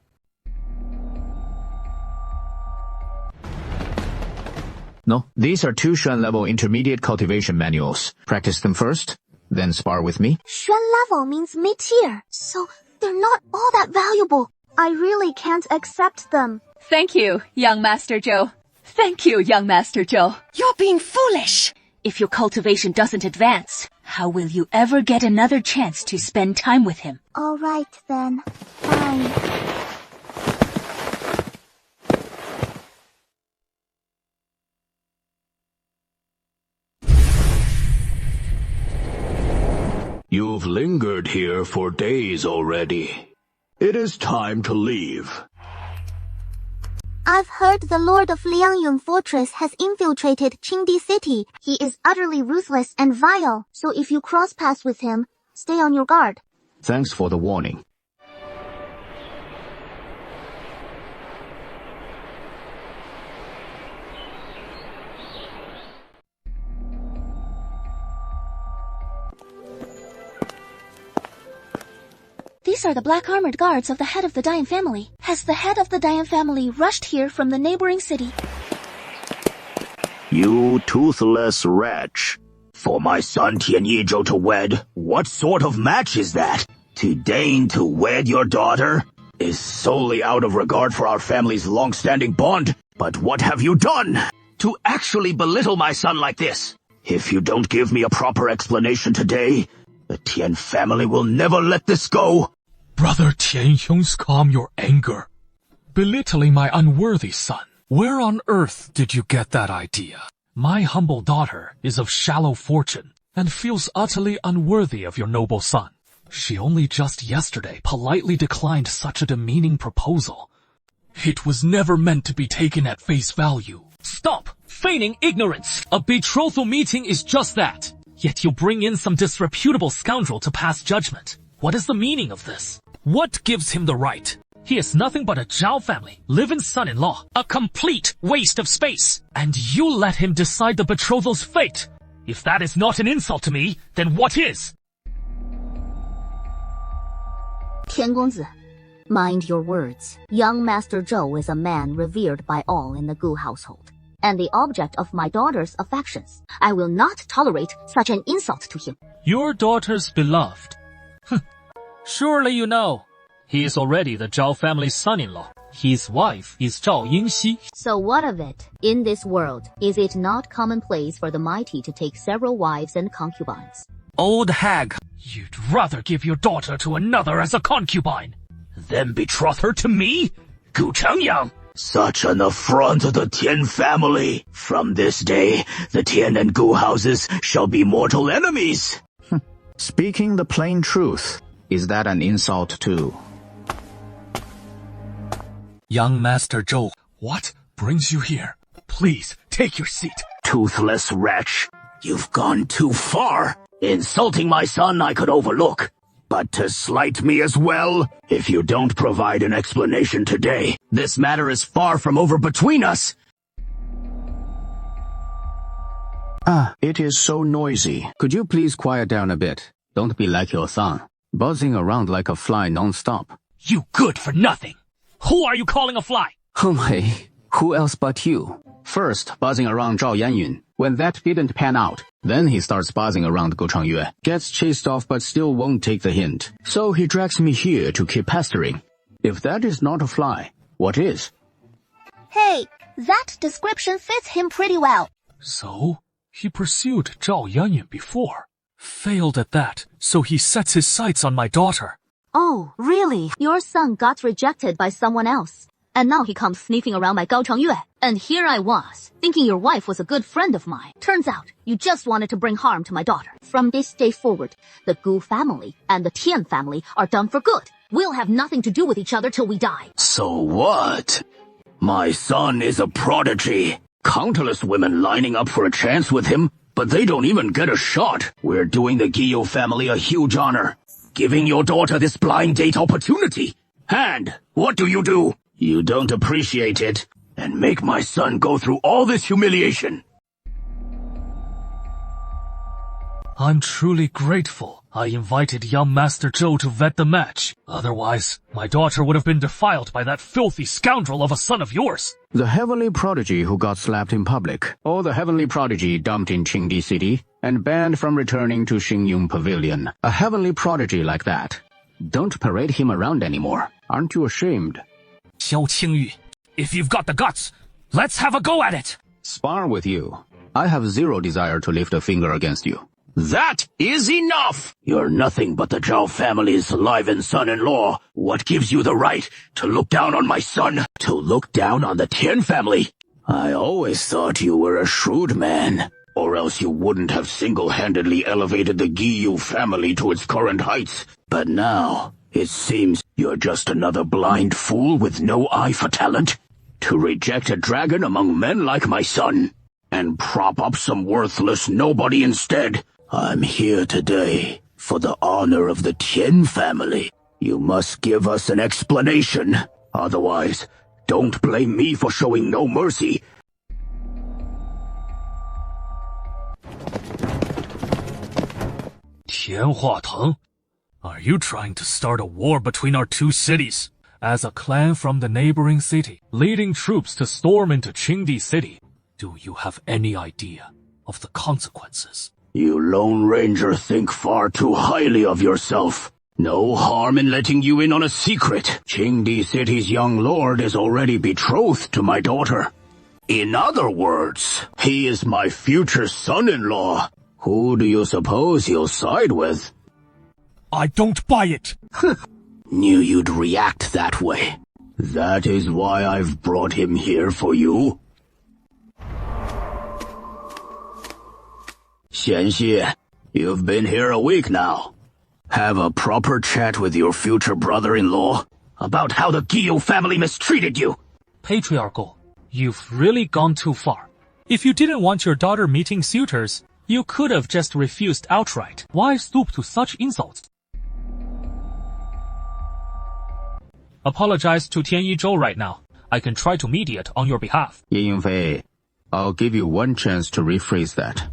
No, these are 2 Xuan level intermediate cultivation manuals. Practice them first, then spar with me. Xuan level means mid-tier, so they're not all that valuable. I really can't accept them. Thank you, young Master Zhou. Thank you, young Master Zhou. You're being foolish. If your cultivation doesn't advance, how will you ever get another chance to spend time with him? All right, then. Fine. You've lingered here for days already. It is time to leave. I've heard the Lord of Liangyun Fortress has infiltrated Qingdi City. He is utterly ruthless and vile, so if you cross paths with him, stay on your guard. Thanks for the warning. These These are the black armored guards of the head of the Dian family. Has the head of the Dian family rushed here from the neighboring city? You toothless wretch. For my son Tianyi Zhou to wed, what sort of match is that? To deign to wed your daughter is solely out of regard for our family's long-standing bond. But what have you done to actually belittle my son like this? If you don't give me a proper explanation today, the Tian family will never let this go. Brother Tianyong's, calm your anger. Belittling my unworthy son. Where on earth did you get that idea? My humble daughter is of shallow fortune and feels utterly unworthy of your noble son. She only just yesterday politely declined such a demeaning proposal. It was never meant to be taken at face value. Stop feigning ignorance. A betrothal meeting is just that. Yet you bring in some disreputable scoundrel to pass judgment. What is the meaning of this? What gives him the right? He is nothing but a Zhao family, live-in son-in-law, a complete waste of space. And you let him decide the betrophal's fate. If that is not an insult to me, then what is? 田公子, mind your words. Young Master Zhou is a man revered by all in the Gu household, and the object of my daughter's affections. I will not tolerate such an insult to him. Your daughter's beloved. Surely you know. He is already the Zhao family's son-in-law. His wife is Zhao Yingxi. So what of it? In this world, is it not commonplace for the mighty to take several wives and concubines? Old hag, you'd rather give your daughter to another as a concubine. Then betroth her to me? Gu Changyang? Such an affront to the Tian family. From this day, the Tian and Gu houses shall be mortal enemies. Speaking the plain truth, is that an insult too? Young Master Zhou, what brings you here? Please, take your seat. Toothless wretch, you've gone too far. Insulting my son I could overlook, but to slight me as well? If you don't provide an explanation today, this matter is far from over between us. It is so noisy. Could you please quiet down a bit? Don't be like your son, buzzing around like a fly non-stop. You good for nothing. Who are you calling a fly? Hey, who else but you? First, buzzing around Zhao Yanyun. When that didn't pan out, then he starts buzzing around Go Changyue, gets chased off but still won't take the hint. So he drags me here to keep pestering. If that is not a fly, what is? Hey, that description fits him pretty well. So, he pursued Zhao Yanyun before. Failed at that, so he sets his sights on my daughter. Oh, really? Your son got rejected by someone else. And now he comes sniffing around my Gao Changyue. And here I was, thinking your wife was a good friend of mine. Turns out, you just wanted to bring harm to my daughter. From this day forward, the Gu family and the Tian family are done for good. We'll have nothing to do with each other till we die. So what? My son is a prodigy. Countless women lining up for a chance with him, but they don't even get a shot. We're doing the Guillot family a huge honor, giving your daughter this blind date opportunity. And what do? You don't appreciate it, and make my son go through all this humiliation. I'm truly grateful I invited young Master Zhou to vet the match. Otherwise, my daughter would have been defiled by that filthy scoundrel of a son of yours. The heavenly prodigy who got slapped in public, or the heavenly prodigy dumped in Qingdi City and banned from returning to Xingyun Pavilion. A heavenly prodigy like that. Don't parade him around anymore. Aren't you ashamed? Xiao Qingyu, if you've got the guts, let's have a go at it. Spar with you. I have zero desire to lift a finger against you. That is enough! You're nothing but the Zhao family's live-in son-in-law. What gives you the right to look down on my son? To look down on the Tian family? I always thought you were a shrewd man, or else you wouldn't have single-handedly elevated the Guillot family to its current heights. But now, it seems you're just another blind fool with no eye for talent. To reject a dragon among men like my son, and prop up some worthless nobody instead. I'm here today for the honor of the Tian family. You must give us an explanation. Otherwise, don't blame me for showing no mercy. 田化腾 Are you trying to start a war between our two cities? As a clan from the neighboring city, leading troops to storm into Qingdi City, do you have any idea of the consequences? You Lone Ranger think far too highly of yourself. No harm in letting you in on a secret. Qingdi City's young lord is already betrothed to my daughter. In other words, he is my future son-in-law. Who do you suppose he'll side with? I don't buy it. Knew you'd react that way. That is why I've brought him here for you. Xianxi, you've been here a week now. Have a proper chat with your future brother-in-law about how the Guillou family mistreated you. Patriarchal, you've really gone too far. If you didn't want your daughter meeting suitors, you could have just refused outright. Why stoop to such insults? Apologize to Tianyi Zhou right now. I can try to mediate on your behalf. Yin Yunfei, I'll give you one chance to rephrase that.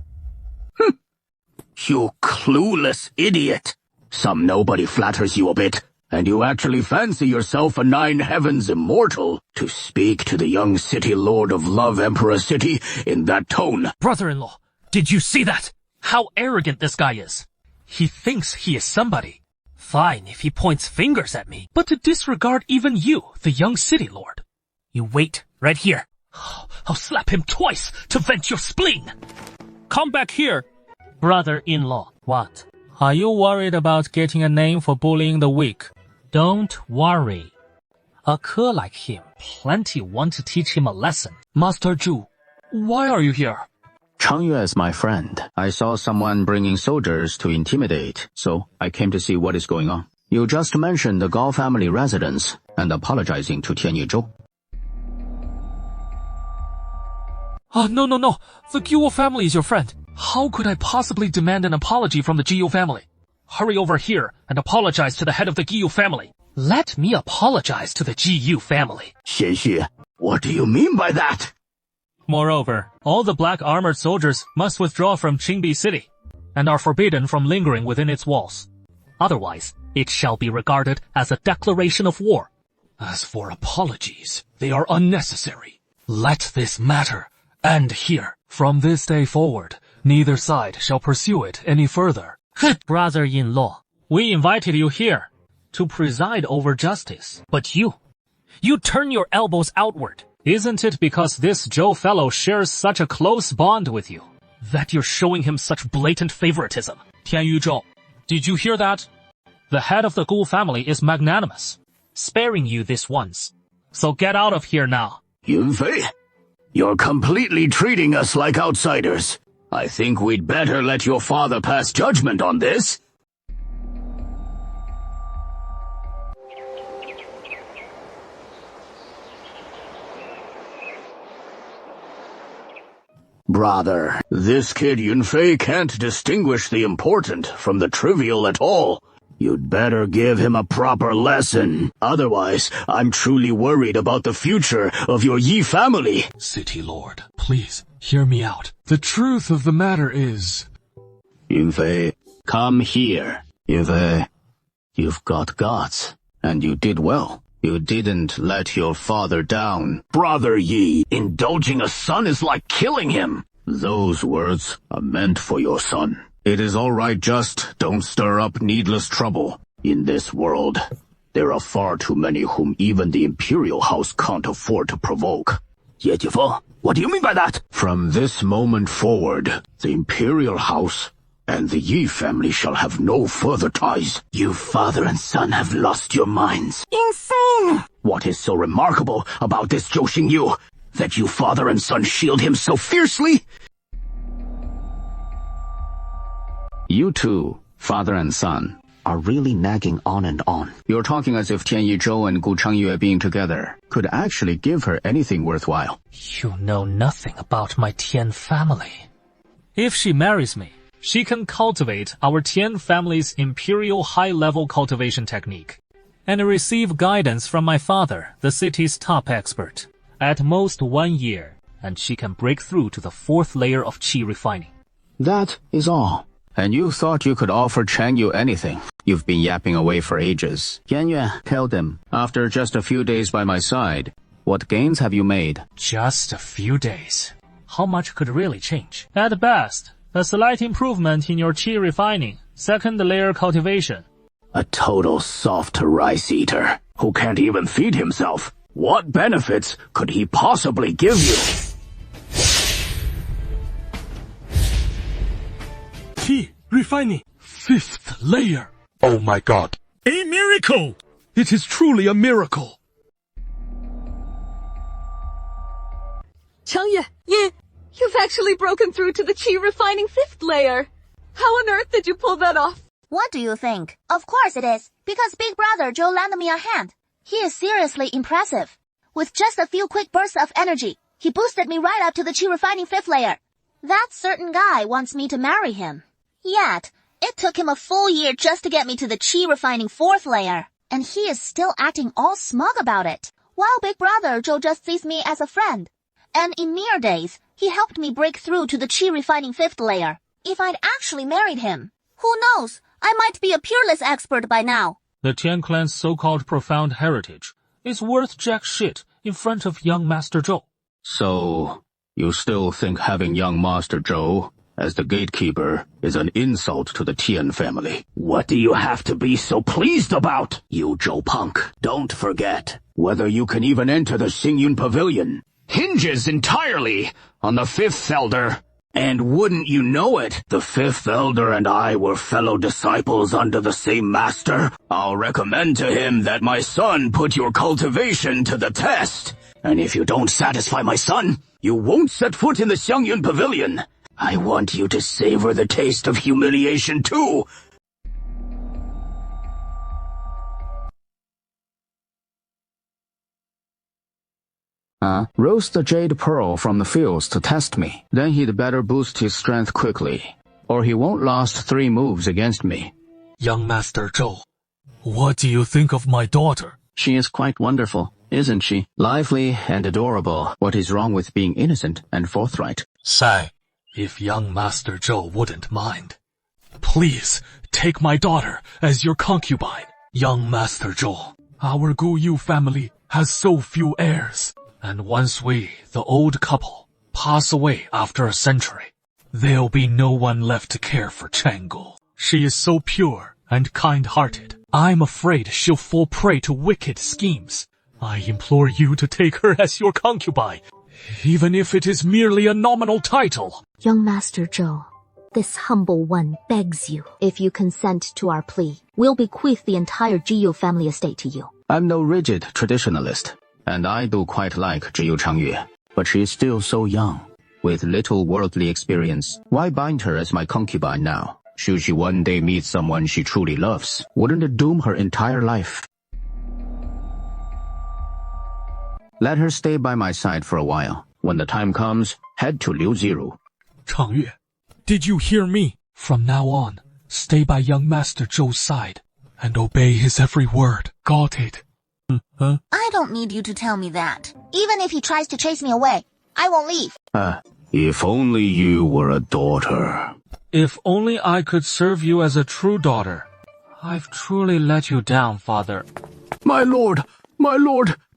You clueless idiot. Some nobody flatters you a bit, and you actually fancy yourself a 9 heavens immortal to speak to the young city lord of Love Emperor City in that tone. Brother-in-law, did you see that? How arrogant this guy is. He thinks he is somebody. Fine if he points fingers at me, but to disregard even you, the young city lord. You wait, right here. I'll slap him twice to vent your spleen. Come back here. Brother-in-law, what? Are you worried about getting a name for bullying the weak? Don't worry. A ke like him, plenty want to teach him a lesson. Master Zhu, why are you here? Changyue is my friend. I saw someone bringing soldiers to intimidate, so I came to see what is going on. You just mentioned the Gao family residence and apologizing to Tianyi Zhou. Oh, no. The Guo family is your friend. How could I possibly demand an apology from the Guo family? Hurry over here and apologize to the head of the Guo family. Let me apologize to the Guo family. Xianxi, what do you mean by that? Moreover, all the black armored soldiers must withdraw from Qingdi City, and are forbidden from lingering within its walls. Otherwise, it shall be regarded as a declaration of war. As for apologies, they are unnecessary. Let this matter end here. From this day forward, neither side shall pursue it any further. Brother-in-law, we invited you here to preside over justice, but you turn your elbows outward. Isn't it because this Zhou fellow shares such a close bond with you that you're showing him such blatant favoritism? Tianyi Zhou, did you hear that? The head of the Gu family is magnanimous, sparing you this once. So get out of here now. Yunfei, you're completely treating us like outsiders. I think we'd better let your father pass judgment on this. Brother, this kid Yunfei can't distinguish the important from the trivial at all. You'd better give him a proper lesson. Otherwise, I'm truly worried about the future of your Yi family. City Lord, please, hear me out. The truth of the matter is... Yunfei, come here. Yunfei, you've got guts, and you did well. You didn't let your father down. Brother Yi, indulging a son is like killing him. Those words are meant for your son. It is all right, just don't stir up needless trouble. In this world, there are far too many whom even the Imperial House can't afford to provoke. Ye Jifeng, what do you mean by that? From this moment forward, the Imperial House and the Yi family shall have no further ties. You father and son have lost your minds. Insane! What is so remarkable about this Zhou Xingyu, that you father and son shield him so fiercely? You two, father and son, are really nagging on and on. You're talking as if Tianyi Zhou and Gu Changyue being together could actually give her anything worthwhile. You know nothing about my Tian family. If she marries me, she can cultivate our Tian family's imperial high-level cultivation technique, and receive guidance from my father, the city's top expert. At most 1 year, and she can break through to the 4th layer of qi refining. That is all. And you thought you could offer Changyu anything. You've been yapping away for ages. Tianyuan, tell them, after just a few days by my side, what gains have you made? Just a few days. How much could really change? At best, a slight improvement in your qi refining, second layer cultivation. A total soft rice eater who can't even feed himself. What benefits could he possibly give you? Qi refining. 5th layer. Oh my god. A miracle! It is truly a miracle. Changyue, you've actually broken through to the qi refining 5th layer. How on earth did you pull that off? What do you think? Of course it is, because Big Brother Joe lended me a hand. He is seriously impressive. With just a few quick bursts of energy, he boosted me right up to the qi refining 5th layer. That certain guy wants me to marry him. Yet, it took him a full year just to get me to the qi refining 4th layer. And he is still acting all smug about it, while Big Brother Joe just sees me as a friend. And in mere days, he helped me break through to the qi refining 5th layer. If I'd actually married him, who knows, I might be a peerless expert by now. The Tian clan's so-called profound heritage is worth jack shit in front of young Master Zhou. So, you still think having young Master Zhou as the gatekeeper is an insult to the Tian family? What do you have to be so pleased about, you Zhou punk? Don't forget, whether you can even enter the Xingyun Pavilion hinges entirely on the 5th Elder. And wouldn't you know it, the 5th Elder and I were fellow disciples under the same master. I'll recommend to him that my son put your cultivation to the test. And if you don't satisfy my son, you won't set foot in the Xingyun Pavilion. I want you to savor the taste of humiliation too. Roast the jade pearl from the fields to test me. Then he'd better boost his strength quickly, or he won't last 3 moves against me. Young Master Zhou, what do you think of my daughter? She is quite wonderful, isn't she? Lively and adorable. What is wrong with being innocent and forthright? Sai, if young Master Zhou wouldn't mind, please take my daughter as your concubine. Young Master Zhou, our Gu Yu family has so few heirs. And once we, the old couple, pass away after a century, there'll be no one left to care for Changgu. She is so pure and kind-hearted. I'm afraid she'll fall prey to wicked schemes. I implore you to take her as your concubine, even if it is merely a nominal title. Young Master Zhou, this humble one begs you. If you consent to our plea, we'll bequeath the entire Jiyu family estate to you. I'm no rigid traditionalist, and I do quite like Zhiyu Changyue, but she is still so young, with little worldly experience. Why bind her as my concubine now? Should she one day meet someone she truly loves, wouldn't it doom her entire life? Let her stay by my side for a while. When the time comes, head to Liu Ziru. Changyue, did you hear me? From now on, stay by young Master Zhou's side, and obey his every word. Got it? I don't need you to tell me that. Even if he tries to chase me away, I won't leave. If only you were a daughter. If only I could serve you as a true daughter. I've truly let you down, father. My lord,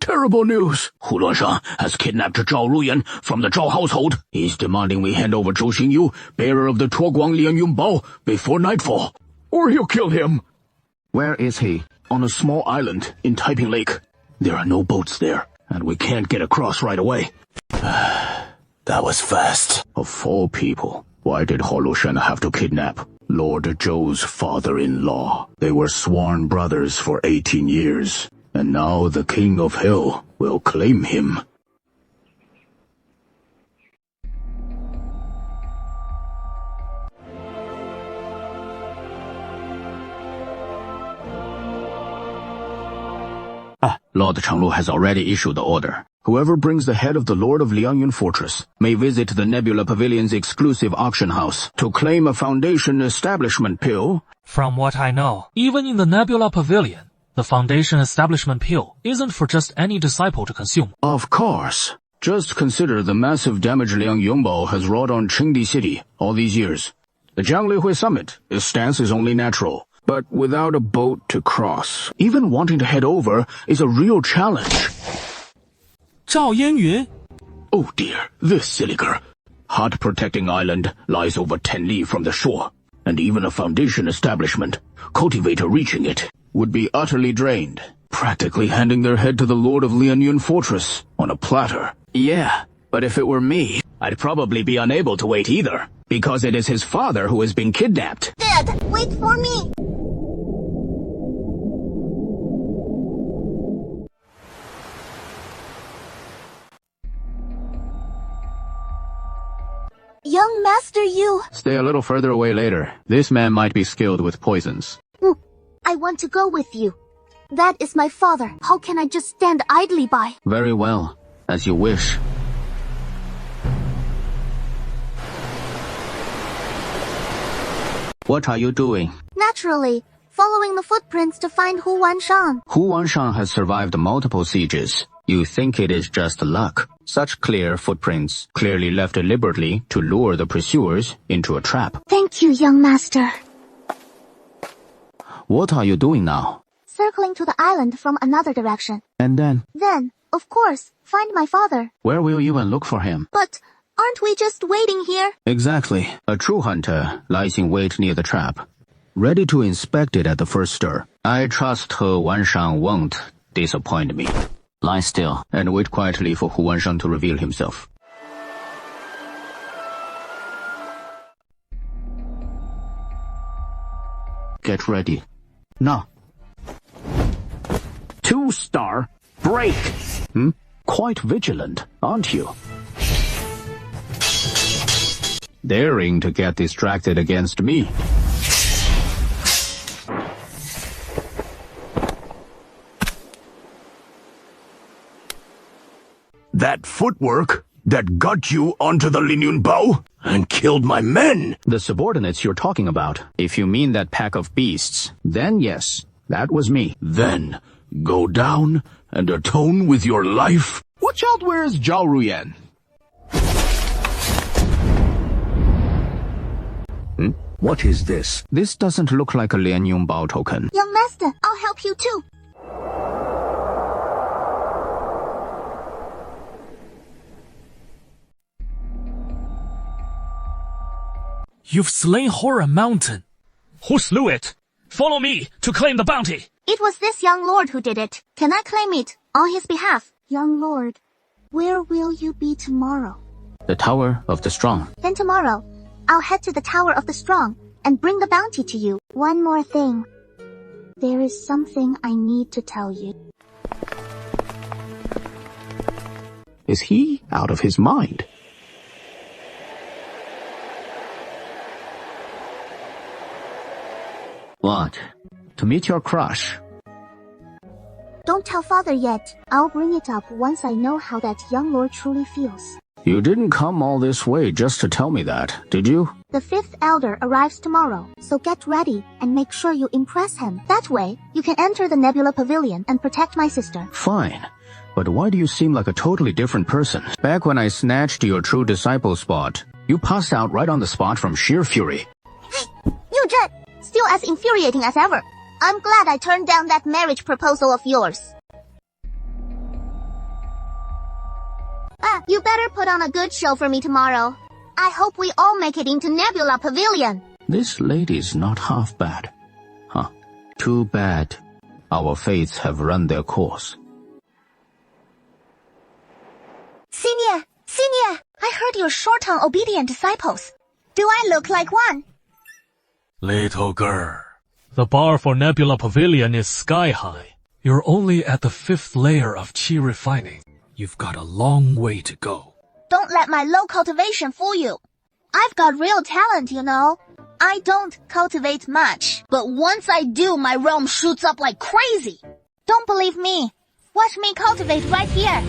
terrible news. Hu Luoshang has kidnapped Zhao Ruyan from the Zhao household. He's demanding we hand over Zhou Xingyu, bearer of the Tuoguang Lian Yunbao, before nightfall. Or he'll kill him. Where is he? On a small island in Taiping Lake. There are no boats there, and we can't get across right away. That was fast. Of all people, why did Hu Luoshang have to kidnap Lord Zhou's father-in-law? They were sworn brothers for 18 years, and now the King of Hell will claim him. Lord Chenglu has already issued the order. Whoever brings the head of the Lord of Liangyun Fortress may visit the Nebula Pavilion's exclusive auction house to claim a Foundation establishment pill. From what I know, even in the Nebula Pavilion, the Foundation establishment pill isn't for just any disciple to consume. Of course. Just consider the massive damage Liang Yongbao has wrought on Qingdi City all these years. The Jiangleihui Summit, his stance is only natural. but without a boat to cross. Even wanting to head over is a real challenge. 赵烟云 Oh dear, this silly girl. Hot Protecting Island lies over 10 li from the shore, and even a foundation establishment, cultivator reaching it, would be utterly drained, practically handing their head to the Lord of Lianyun Fortress on a platter. Yeah, but if it were me, I'd probably be unable to wait either, because it is his father who has been kidnapped. Dad, wait for me! Young Master Yu! Stay a little further away later. This man might be skilled with poisons. I want to go with you. That is my father. How can I just stand idly by? Very well. As you wish. What are you doing? Naturally, following the footprints to find Hu Wanshan. Hu Wanshan has survived multiple sieges. You think it is just luck. Such clear footprints, clearly left deliberately to lure the pursuers into a trap. Thank you, young master. What are you doing now? Circling to the island from another direction. And then? Then, of course, find my father. Where will you even look for him? But aren't we just waiting here? Exactly. A true hunter lies in wait near the trap, ready to inspect it at the first stir. I trust Hu Wanshan won't disappoint me. Lie still and wait quietly for Hu Wanshan to reveal himself. Get ready. Now. 2-star, break! Quite vigilant, aren't you? Daring to get distracted against me. That footwork that got you onto the Linyun Bao and killed my men. The subordinates you're talking about. If you mean that pack of beasts, then yes, that was me. Then go down and atone with your life. Watch out, where's Zhao Ruyan? What is this? This doesn't look like a Lianyun Bao token. Young master, I'll help you too. You've slain Horror Mountain. Who slew it? Follow me to claim the bounty. It was this young lord who did it. Can I claim it on his behalf? Young lord, where will you be tomorrow? The Tower of the Strong. Then tomorrow, I'll head to the Tower of the Strong and bring the bounty to you. One more thing. There is something I need to tell you. Is he out of his mind? What? To meet your crush? Don't tell father yet. I'll bring it up once I know how that young lord truly feels. You didn't come all this way just to tell me that, did you? The 5th elder arrives tomorrow, so get ready and make sure you impress him. That way, you can enter the Nebula Pavilion and protect my sister. Fine. But why do you seem like a totally different person? Back when I snatched your true disciple spot, you passed out right on the spot from sheer fury. Hey, you Jet! Still as infuriating as ever. I'm glad I turned down that marriage proposal of yours. You better put on a good show for me tomorrow. I hope we all make it into Nebula Pavilion. This lady's not half bad. Huh. Too bad. Our fates have run their course. Senior! Senior! I heard you're short on obedient disciples. Do I look like one? Little girl, the bar for Nebula Pavilion is sky high. You're only at the 5th layer of chi refining. You've got a long way to go. Don't let my low cultivation fool you. I've got real talent, you know. I don't cultivate much, but once I do, my realm shoots up like crazy. Don't believe me? Watch me cultivate right here.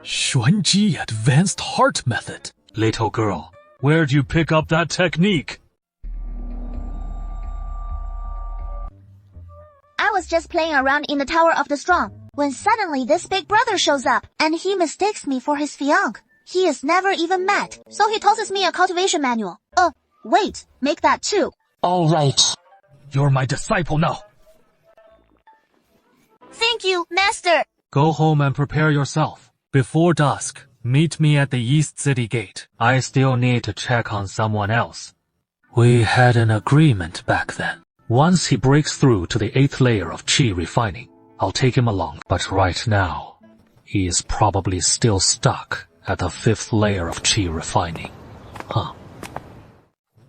Xuanji Advanced Heart Method. Little girl, where'd you pick up that technique? I was just playing around in the Tower of the Strong. when suddenly this big brother shows up, and he mistakes me for his fiancé. He is never even met, so he tosses me a cultivation manual. Wait, make that 2. All right. You're my disciple now. Thank you, Master. Go home and prepare yourself. Before dusk, meet me at the East City Gate. I still need to check on someone else. We had an agreement back then. Once he breaks through to the 8th layer of Qi refining, I'll take him along. But right now, he is probably still stuck at the 5th layer of Qi refining.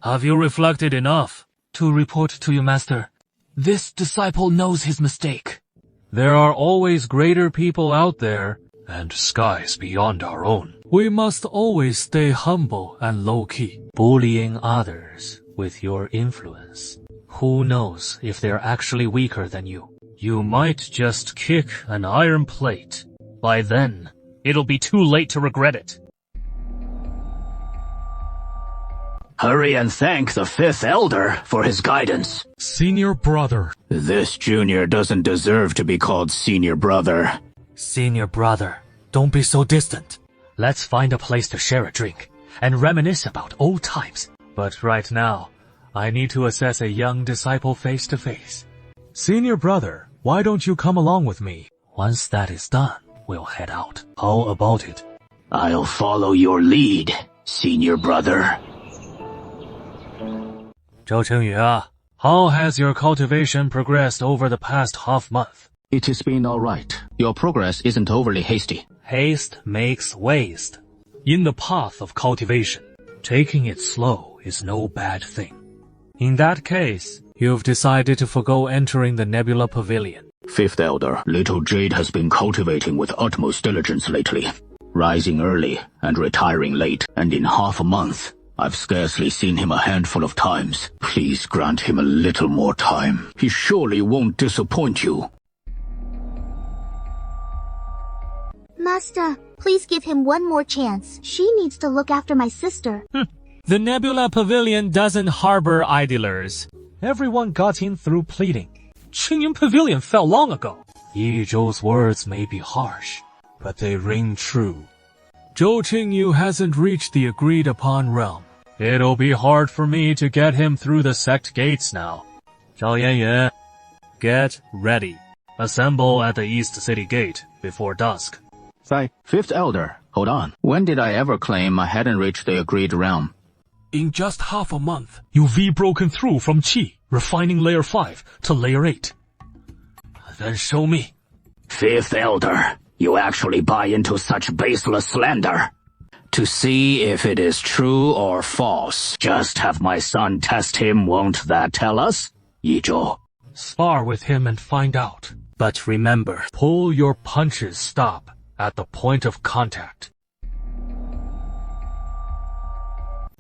Have you reflected enough? To report to you, Master. This disciple knows his mistake. There are always greater people out there, and skies beyond our own. We must always stay humble and low-key, bullying others with your influence. Who knows if they're actually weaker than you? You might just kick an iron plate. By then, it'll be too late to regret it. Hurry and thank the 5th elder for his guidance. Senior brother. This junior doesn't deserve to be called senior brother. Senior brother, don't be so distant. Let's find a place to share a drink and reminisce about old times. But right now, I need to assess a young disciple face to face. Senior brother, why don't you come along with me? Once that is done, we'll head out. How about it? I'll follow your lead, senior brother. Zhou Chengyu, how has your cultivation progressed over the past half-month? It has been all right. Your progress isn't overly hasty. Haste makes waste. In the path of cultivation, taking it slow is no bad thing. In that case, you've decided to forgo entering the Nebula Pavilion. 5th Elder, little Jade has been cultivating with utmost diligence lately, rising early and retiring late, and in half a month, I've scarcely seen him a handful of times. Please grant him a little more time. He surely won't disappoint you. Master, please give him one more chance. She needs to look after my sister. The Nebula Pavilion doesn't harbor idlers. Everyone got in through pleading. Qingyun Pavilion fell long ago. Yi Zhou's words may be harsh, but they ring true. Zhou Qingyu hasn't reached the agreed-upon realm. It'll be hard for me to get him through the sect gates now. Zhao Yanyan, get ready. Assemble at the East City Gate before dusk. 5th Elder, hold on. When did I ever claim I hadn't reached the agreed realm? In just half a month, you've broken through from Qi, refining layer 5 to layer 8. Then show me. 5th elder, you actually buy into such baseless slander. To see if it is true or false, just have my son test him, won't that tell us? Yi Zhou. Spar with him and find out. But remember, pull your punches stop at the point of contact.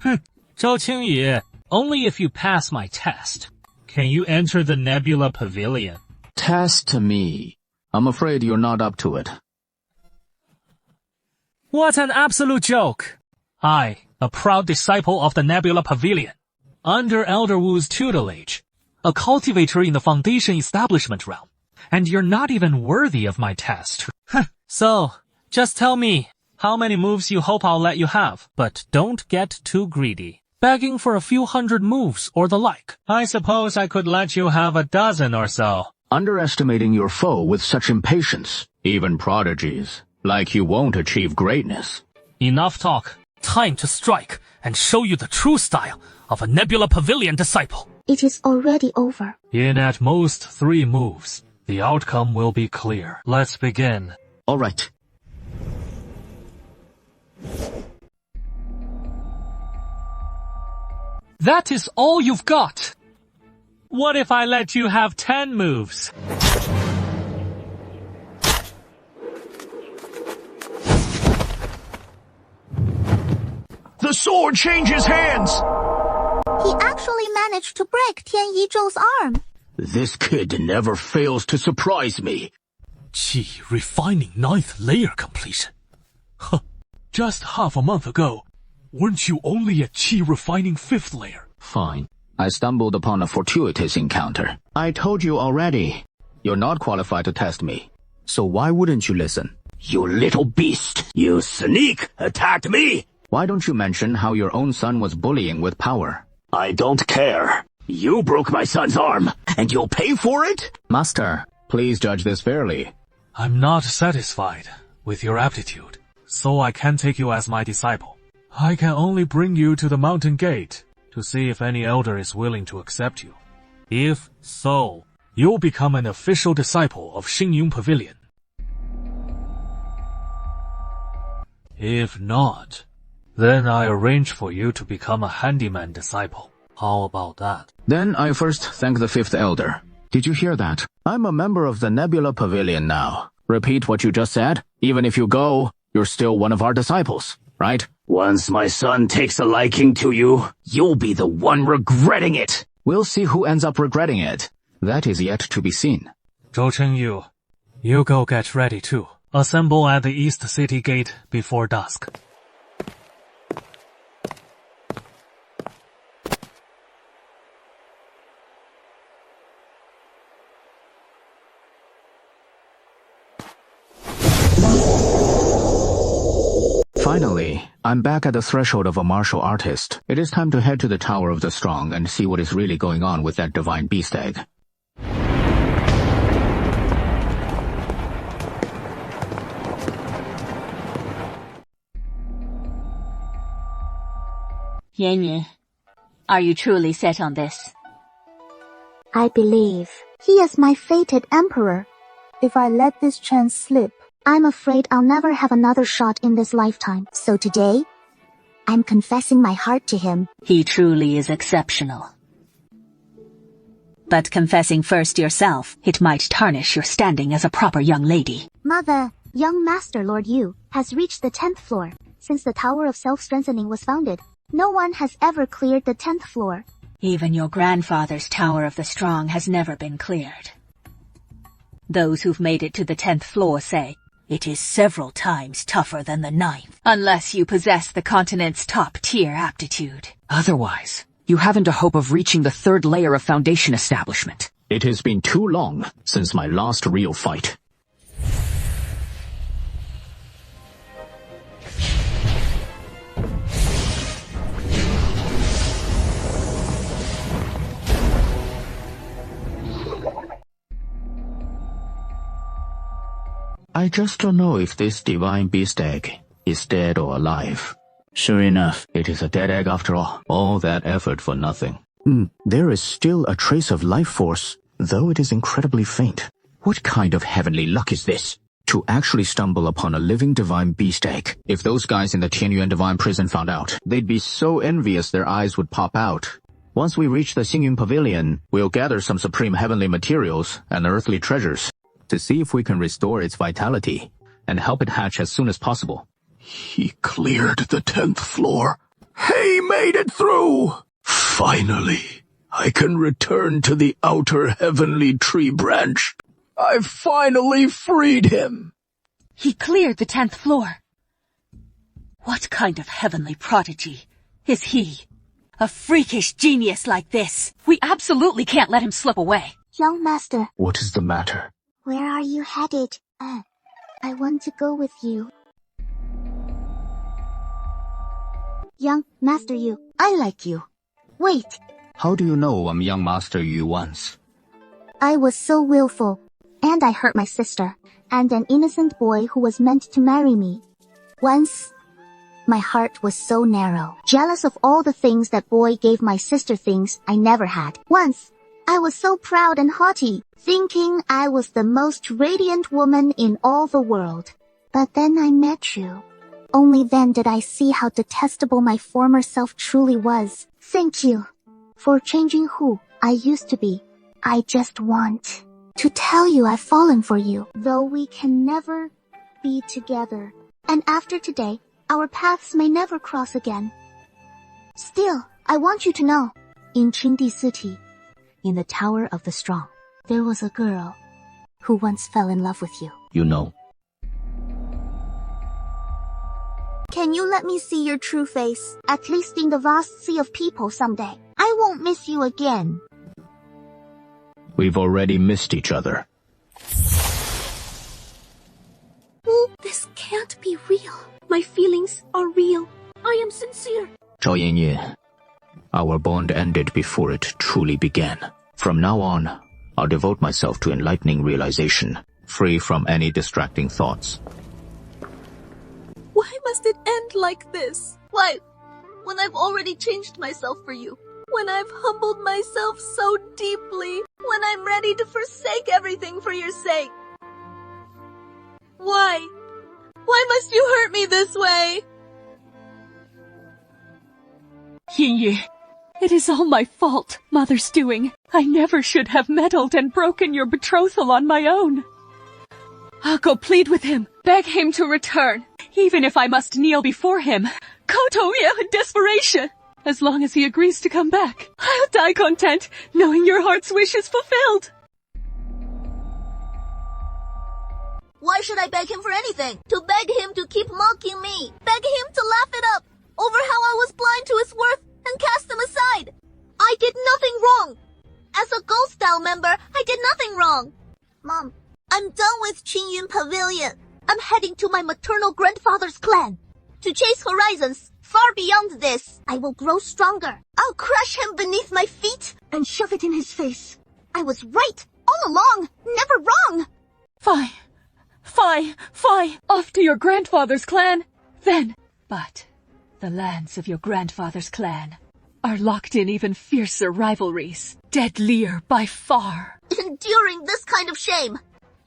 Zhou Qingyu, only if you pass my test can you enter the Nebula Pavilion. Test me. I'm afraid you're not up to it. What an absolute joke! I, a proud disciple of the Nebula Pavilion, under Elder Wu's tutelage, a cultivator in the Foundation Establishment realm, and you're not even worthy of my test. So, just tell me how many moves you hope I'll let you have, but don't get too greedy, begging for a few hundred moves or the like. I suppose I could let you have a dozen or so. Underestimating your foe with such impatience, even prodigies, like you won't achieve greatness. Enough talk. Time to strike and show you the true style of a Nebula Pavilion disciple. It is already over. In at most 3 moves, the outcome will be clear. Let's begin. All right. That is all you've got. What if I let you have 10 moves? The sword changes hands! He actually managed to break Tian Yizhou's arm. This kid never fails to surprise me. Qi refining 9th layer completion. Just half a month ago, weren't you only at Qi refining 5th layer? Fine. I stumbled upon a fortuitous encounter. I told you already. You're not qualified to test me. so why wouldn't you listen? You little beast! You sneak! Attacked me! Why don't you mention how your own son was bullying with power? I don't care. You broke my son's arm, and you'll pay for it? Master, please judge this fairly. I'm not satisfied with your aptitude, so I can't take you as my disciple. I can only bring you to the mountain gate to see if any elder is willing to accept you. If so, you'll become an official disciple of Xingyun Pavilion. If not, then I arrange for you to become a handyman disciple. How about that? Then I first thank the fifth elder. Did you hear that? I'm a member of the Nebula Pavilion now. Repeat what you just said. Even if you go, you're still one of our disciples, right? Once my son takes a liking to you, you'll be the one regretting it. We'll see who ends up regretting it. That is yet to be seen. Zhou Chengyu, you go get ready too. Assemble at the East City Gate before dusk. Finally, I'm back at the threshold of a martial artist. It is time to head to the Tower of the Strong and see what is really going on with that divine beast egg. Yan, are you truly set on this? I believe he is my fated emperor. If I let this chance slip, I'm afraid I'll never have another shot in this lifetime. So today, I'm confessing my heart to him. He truly is exceptional. But confessing first yourself, it might tarnish your standing as a proper young lady. Mother, young Master Lord Yu has reached the 10th floor. Since the Tower of Self-Strengthening was founded, no one has ever cleared the 10th floor. Even your grandfather's Tower of the Strong has never been cleared. Those who've made it to the 10th floor say, it is several times tougher than the 9th, unless you possess the continent's top-tier aptitude. Otherwise, you haven't a hope of reaching the 3rd layer of Foundation establishment. It has been too long since my last real fight. I just don't know if this divine beast egg is dead or alive. Sure enough, it is a dead egg after all. All that effort for nothing. There is still a trace of life force, though it is incredibly faint. What kind of heavenly luck is this? To actually stumble upon a living divine beast egg. If those guys in the Tianyuan Divine Prison found out, they'd be so envious their eyes would pop out. Once we reach the Xingyun Pavilion, we'll gather some supreme heavenly materials and earthly treasures to see if we can restore its vitality and help it hatch as soon as possible. He cleared the 10th floor. He made it through! Finally, I can return to the outer heavenly tree branch. I finally freed him. He cleared the 10th floor. What kind of heavenly prodigy is he? A freakish genius like this. We absolutely can't let him slip away. Young Master. What is the matter? Where are you headed? I want to go with you. Young Master Yu, I like you. Wait. How do you know I'm young Master Yu once? I was so willful, and I hurt my sister, and an innocent boy who was meant to marry me. Once, my heart was so narrow, jealous of all the things that boy gave my sister, things I never had. Once, I was so proud and haughty, thinking I was the most radiant woman in all the world. But then I met you. Only then did I see how detestable my former self truly was. Thank you for changing who I used to be. I just want to tell you I've fallen for you, though we can never be together. And after today, our paths may never cross again. Still, I want you to know, in Qingdi City, in the Tower of the Strong, there was a girl who once fell in love with you. You know. Can you let me see your true face, at least in the vast sea of people someday? I won't miss you again. We've already missed each other. My feelings are real. I am sincere. Zhao Yinyun, our bond ended before it truly began. From now on, I'll devote myself to enlightening realization, free from any distracting thoughts. Why must it end like this? Why? When I've already changed myself for you. When I've humbled myself so deeply. When I'm ready to forsake everything for your sake. Why? Why must you hurt me this way? Yinyu, it is all my fault, Mother's doing. I never should have meddled and broken your betrothal on my own. I'll go plead with him, beg him to return, even if I must kneel before him. Koto-ya in desperation. As long as he agrees to come back, I'll die content, knowing your heart's wish is fulfilled. Why should I beg him for anything? To beg him to keep mocking me. Beg him to laugh it up over how I was blind to his worth and cast him aside. I did nothing wrong. As a Ghost Style member, I did nothing wrong. Mom, I'm done with Qingyun Pavilion. I'm heading to my maternal grandfather's clan. To chase horizons far beyond this. I will grow stronger. I'll crush him beneath my feet and shove it in his face. I was right all along, never wrong. Fie, off to your grandfather's clan, then. But the lands of your grandfather's clan are locked in even fiercer rivalries, deadlier by far. Enduring this kind of shame,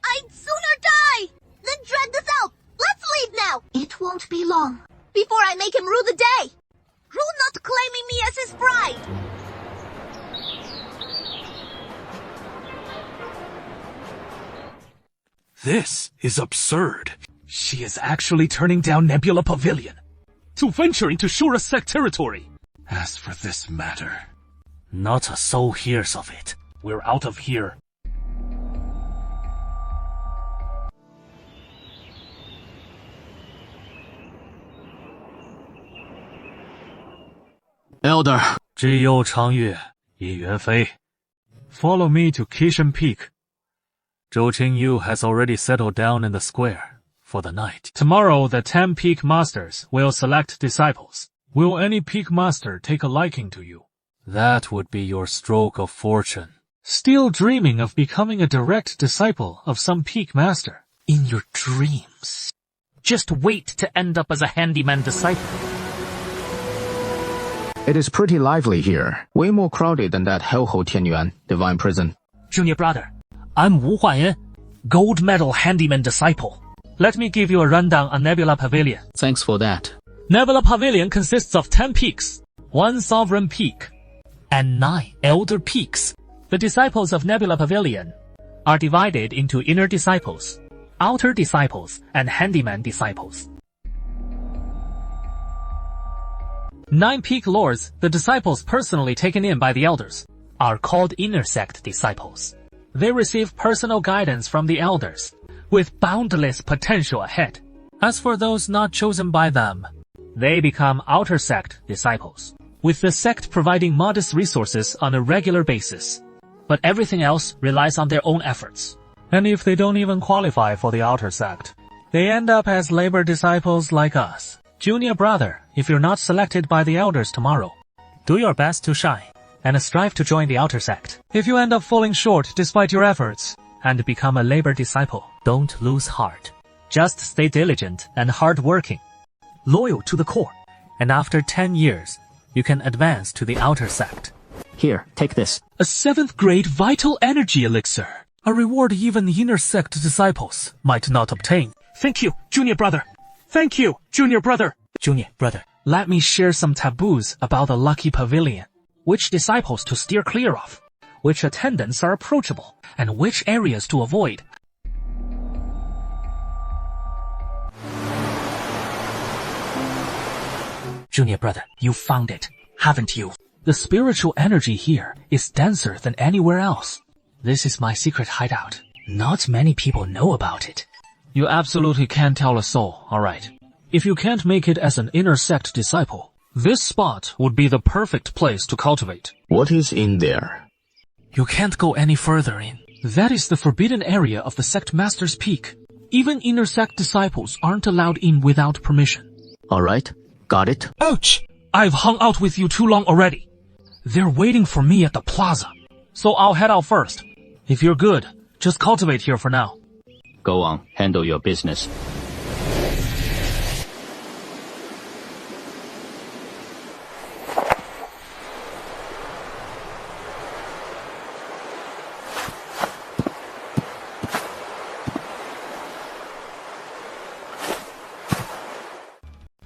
I'd sooner die than drag this out. Let's leave now. It won't be long before I make him rue the day. Rue not claiming me as his bride. This is absurd. She is actually turning down Nebula Pavilion to venture into Shura sect territory. As for this matter, not a soul hears of it. We're out of here. Elder. 只有长月，也缘非。Follow me to Kishan Peak. Zhou Qingyu has already settled down in the square for the night. Tomorrow, the 10 peak masters will select disciples. Will any peak master take a liking to you? That would be your stroke of fortune. Still dreaming of becoming a direct disciple of some peak master. In your dreams. Just wait to end up as a handyman disciple. It is pretty lively here. Way more crowded than that hellhole Tianyuan divine prison. Junior brother, I'm Wu Huayan, gold medal handyman disciple. Let me give you a rundown on Nebula Pavilion. Thanks for that. Nebula Pavilion consists of 10 peaks, 1 sovereign peak, and 9 elder peaks. The disciples of Nebula Pavilion are divided into inner disciples, outer disciples, and handyman disciples. 9 peak lords, the disciples personally taken in by the elders, are called inner sect disciples. They receive personal guidance from the elders, with boundless potential ahead. As for those not chosen by them, they become outer sect disciples, with the sect providing modest resources on a regular basis. But everything else relies on their own efforts. And if they don't even qualify for the outer sect, they end up as labor disciples like us. Junior brother, if you're not selected by the elders tomorrow, do your best to shine and strive to join the outer sect. If you end up falling short despite your efforts and become a labor disciple, don't lose heart. Just stay diligent and hardworking, loyal to the core, and after 10 years, you can advance to the outer sect. Here, take this. A 7th grade vital energy elixir. A reward even inner sect disciples might not obtain. Thank you, junior brother. Thank you, junior brother. Junior brother, let me share some taboos about the lucky pavilion. Which disciples to steer clear of, which attendants are approachable, and which areas to avoid. Junior brother, you found it, haven't you? The spiritual energy here is denser than anywhere else. This is my secret hideout. Not many people know about it. You absolutely can't tell a soul, alright. If you can't make it as an inner sect disciple, this spot would be the perfect place to cultivate. What is in there? You can't go any further in. That is the forbidden area of the sect master's peak. Even inner sect disciples aren't allowed in without permission. Alright, got it. Ouch! I've hung out with you too long already. They're waiting for me at the plaza. So I'll head out first. If you're good, just cultivate here for now. Go on, handle your business.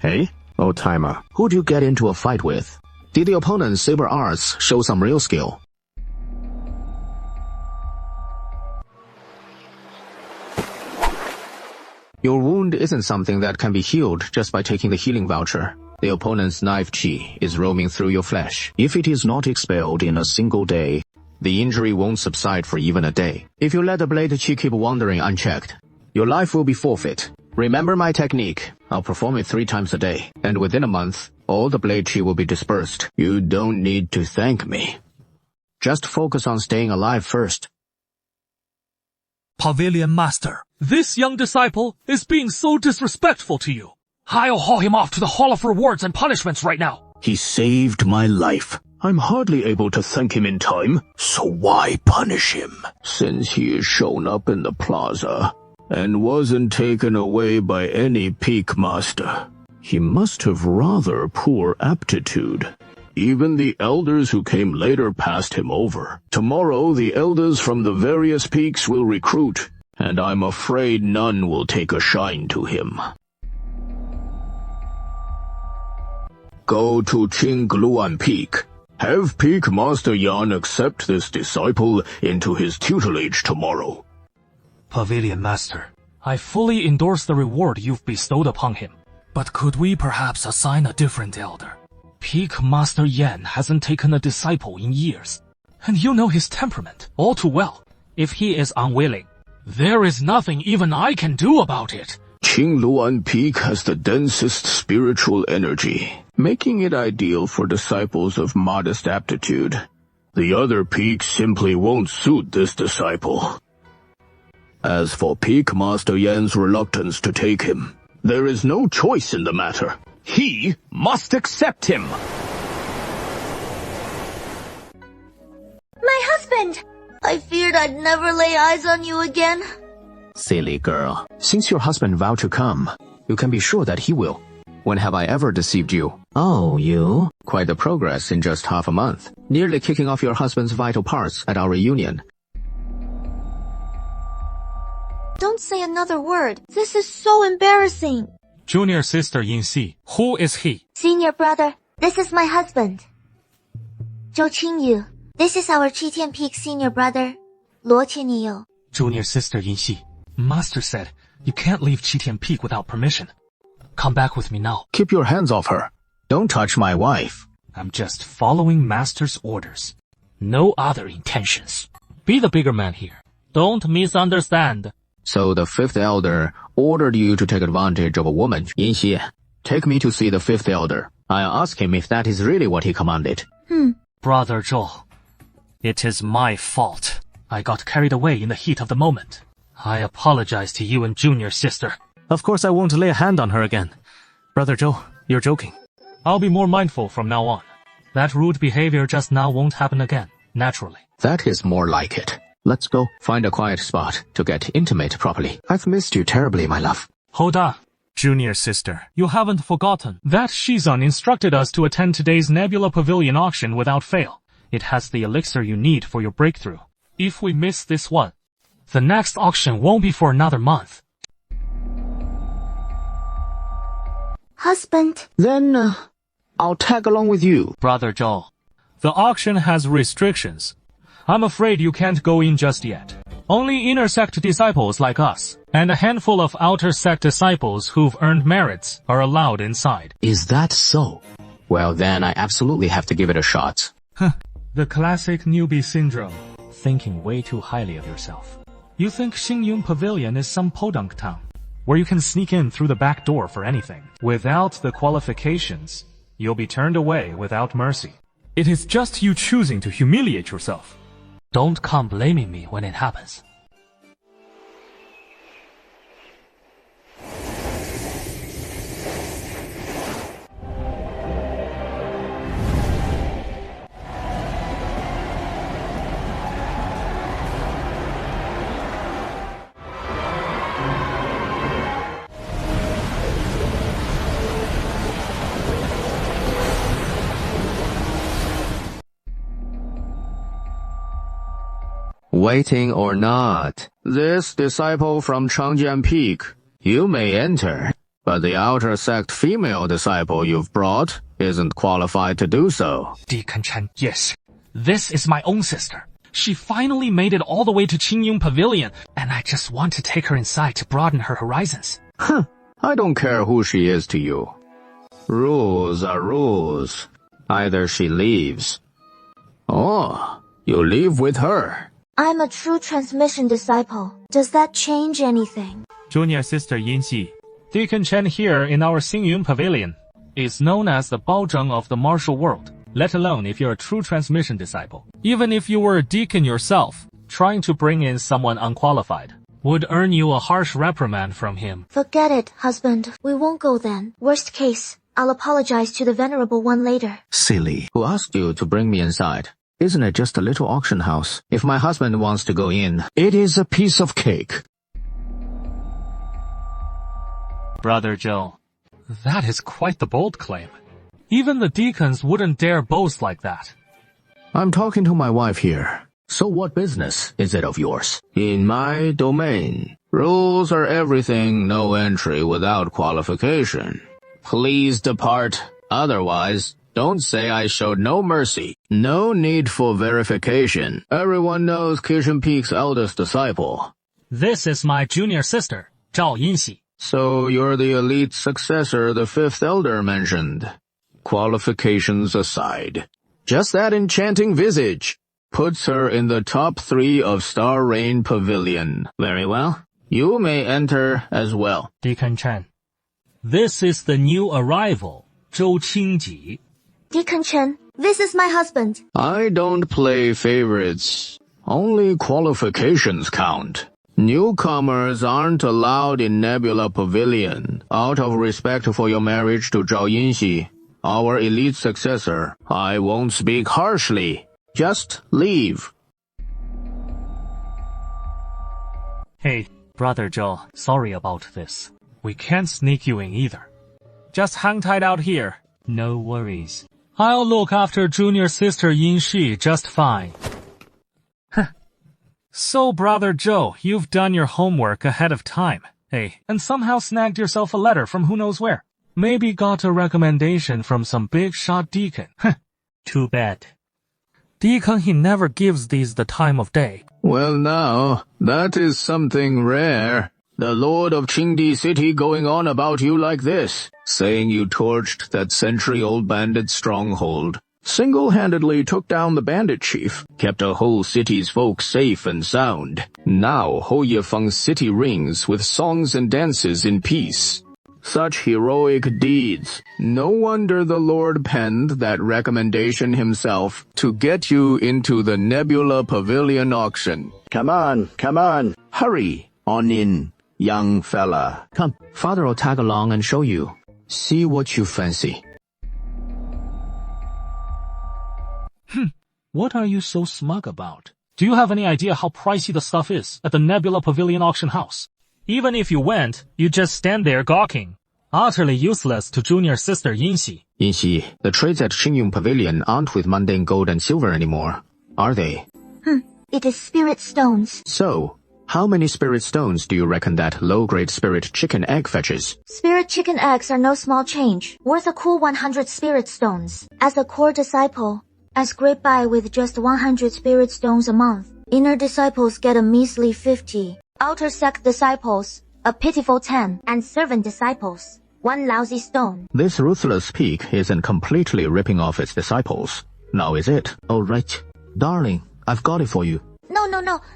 Hey, old-timer, who'd you get into a fight with? Did the opponent's saber arts show some real skill? Your wound isn't something that can be healed just by taking the healing voucher. The opponent's knife chi is roaming through your flesh. If it is not expelled in a single day, the injury won't subside for even a day. If you let the blade chi keep wandering unchecked, your life will be forfeit. Remember my technique. I'll perform it 3 times a day, and within a month, all the blade chi will be dispersed. You don't need to thank me. Just focus on staying alive first. Pavilion Master, this young disciple is being so disrespectful to you. I'll haul him off to the Hall of Rewards and Punishments right now. He saved my life. I'm hardly able to thank him in time, so why punish him? Since he has shown up in the plaza and wasn't taken away by any peak master, he must have rather poor aptitude. Even the elders who came later passed him over. Tomorrow the elders from the various peaks will recruit, and I'm afraid none will take a shine to him. Go to Qingluan Peak. Have Peak Master Yan accept this disciple into his tutelage tomorrow. Pavilion Master, I fully endorse the reward you've bestowed upon him. But could we perhaps assign a different elder? Peak Master Yan hasn't taken a disciple in years, and you know his temperament all too well. If he is unwilling, there is nothing even I can do about it. Qingluan Peak has the densest spiritual energy, making it ideal for disciples of modest aptitude. The other peaks simply won't suit this disciple. As for Peak Master Yan's reluctance to take him, there is no choice in the matter. He must accept him. My husband! I feared I'd never lay eyes on you again. Silly girl. Since your husband vowed to come, you can be sure that he will. When have I ever deceived you? Oh, you? Quite the progress in just half a month. Nearly kicking off your husband's vital parts at our reunion. Don't say another word. This is so embarrassing. Junior sister Yin-Si, who is he? Senior brother, this is my husband. Zhou Qingyu, this is our Qitian Peak senior brother, Luo Qianyu. Junior sister Yin-Si, Master said you can't leave Qitian Peak without permission. Come back with me now. Keep your hands off her. Don't touch my wife. I'm just following Master's orders. No other intentions. Be the bigger man here. Don't misunderstand. So the 5th elder ordered you to take advantage of a woman. Yin-Xi, take me to see the 5th elder. I'll ask him if that is really what he commanded. Brother Zhou, it is my fault. I got carried away in the heat of the moment. I apologize to you and junior sister. Of course I won't lay a hand on her again. Brother Zhou, you're joking. I'll be more mindful from now on. That rude behavior just now won't happen again, naturally. That is more like it. Let's go find a quiet spot to get intimate properly. I've missed you terribly, my love. Hold on. Junior sister, you haven't forgotten that Shizan instructed us to attend today's Nebula Pavilion auction without fail. It has the elixir you need for your breakthrough. If we miss this one, the next auction won't be for another month. Husband. Then, I'll tag along with you. Brother Zhou, the auction has restrictions. I'm afraid you can't go in just yet. Only inner sect disciples like us, and a handful of outer sect disciples who've earned merits are allowed inside. Is that so? Well then, I absolutely have to give it a shot. The classic newbie syndrome. Thinking way too highly of yourself. You think Xingyun Pavilion is some podunk town, where you can sneak in through the back door for anything. Without the qualifications, you'll be turned away without mercy. It is just you choosing to humiliate yourself. Don't come blaming me when it happens. Waiting or not, this disciple from Changjian Peak, you may enter, but the outer sect female disciple you've brought isn't qualified to do so. Deacon Chen, yes. This is my own sister. She finally made it all the way to Qingyun Pavilion, and I just want to take her inside to broaden her horizons. I don't care who she is to you. Rules are rules. Either she leaves. Oh, you leave with her. I'm a true transmission disciple. Does that change anything? Junior sister Yinxi. Deacon Chen here in our Xingyun Pavilion is known as the Baozheng of the martial world, let alone if you're a true transmission disciple. Even if you were a deacon yourself, trying to bring in someone unqualified would earn you a harsh reprimand from him. Forget it, husband. We won't go then. Worst case, I'll apologize to the Venerable One later. Silly. Who asked you to bring me inside? Isn't it just a little auction house? If my husband wants to go in, it is a piece of cake. Brother Zhou. That is quite the bold claim. Even the deacons wouldn't dare boast like that. I'm talking to my wife here. So what business is it of yours? In my domain. Rules are everything, no entry without qualification. Please depart. Otherwise, don't say I showed no mercy. No need for verification. Everyone knows Kishan Peak's eldest disciple. This is my junior sister, Zhao Yinxi. So you're the elite successor the fifth elder mentioned. Qualifications aside, just that enchanting visage puts her in the top 3 of Star Rain Pavilion. Very well. You may enter as well. Deacon Chen. This is the new arrival, Zhou Qingji. Deacon Chen, this is my husband. I don't play favorites. Only qualifications count. Newcomers aren't allowed in Nebula Pavilion, out of respect for your marriage to Zhao Yinxi, our elite successor. I won't speak harshly. Just leave. Hey, Brother Zhou, sorry about this. We can't sneak you in either. Just hang tight out here. No worries. I'll look after junior sister Yinxi just fine. So, Brother Zhou, you've done your homework ahead of time, hey, and somehow snagged yourself a letter from who knows where. Maybe got a recommendation from some big-shot deacon. Too bad. Deacon, he never gives these the time of day. Well now, that is something rare. The Lord of Qingdi City going on about you like this, saying you torched that century-old bandit stronghold. Single-handedly took down the bandit chief, kept a whole city's folk safe and sound. Now Ho Yifeng's city rings with songs and dances in peace. Such heroic deeds. No wonder the Lord penned that recommendation himself to get you into the Nebula Pavilion auction. Come on. Hurry on in, young fella. Come, father will tag along and show you. See what you fancy. What are you so smug about? Do you have any idea how pricey the stuff is at the Nebula Pavilion auction house? Even if you went, you just stand there gawking. Utterly useless to junior sister Yinxi. Yinxi, the trades at Xingyun Pavilion aren't with mundane gold and silver anymore, are they? It is spirit stones. So, how many spirit stones do you reckon that low-grade spirit chicken egg fetches? Spirit chicken eggs are no small change, worth a cool 100 spirit stones. As a core disciple, I scrape by with just 100 spirit stones a month. Inner disciples get a measly 50. Outer sect disciples, a pitiful 10. And servant disciples, 1 lousy stone. This ruthless peak isn't completely ripping off its disciples. Now is it? All right. Darling, I've got it for you. No,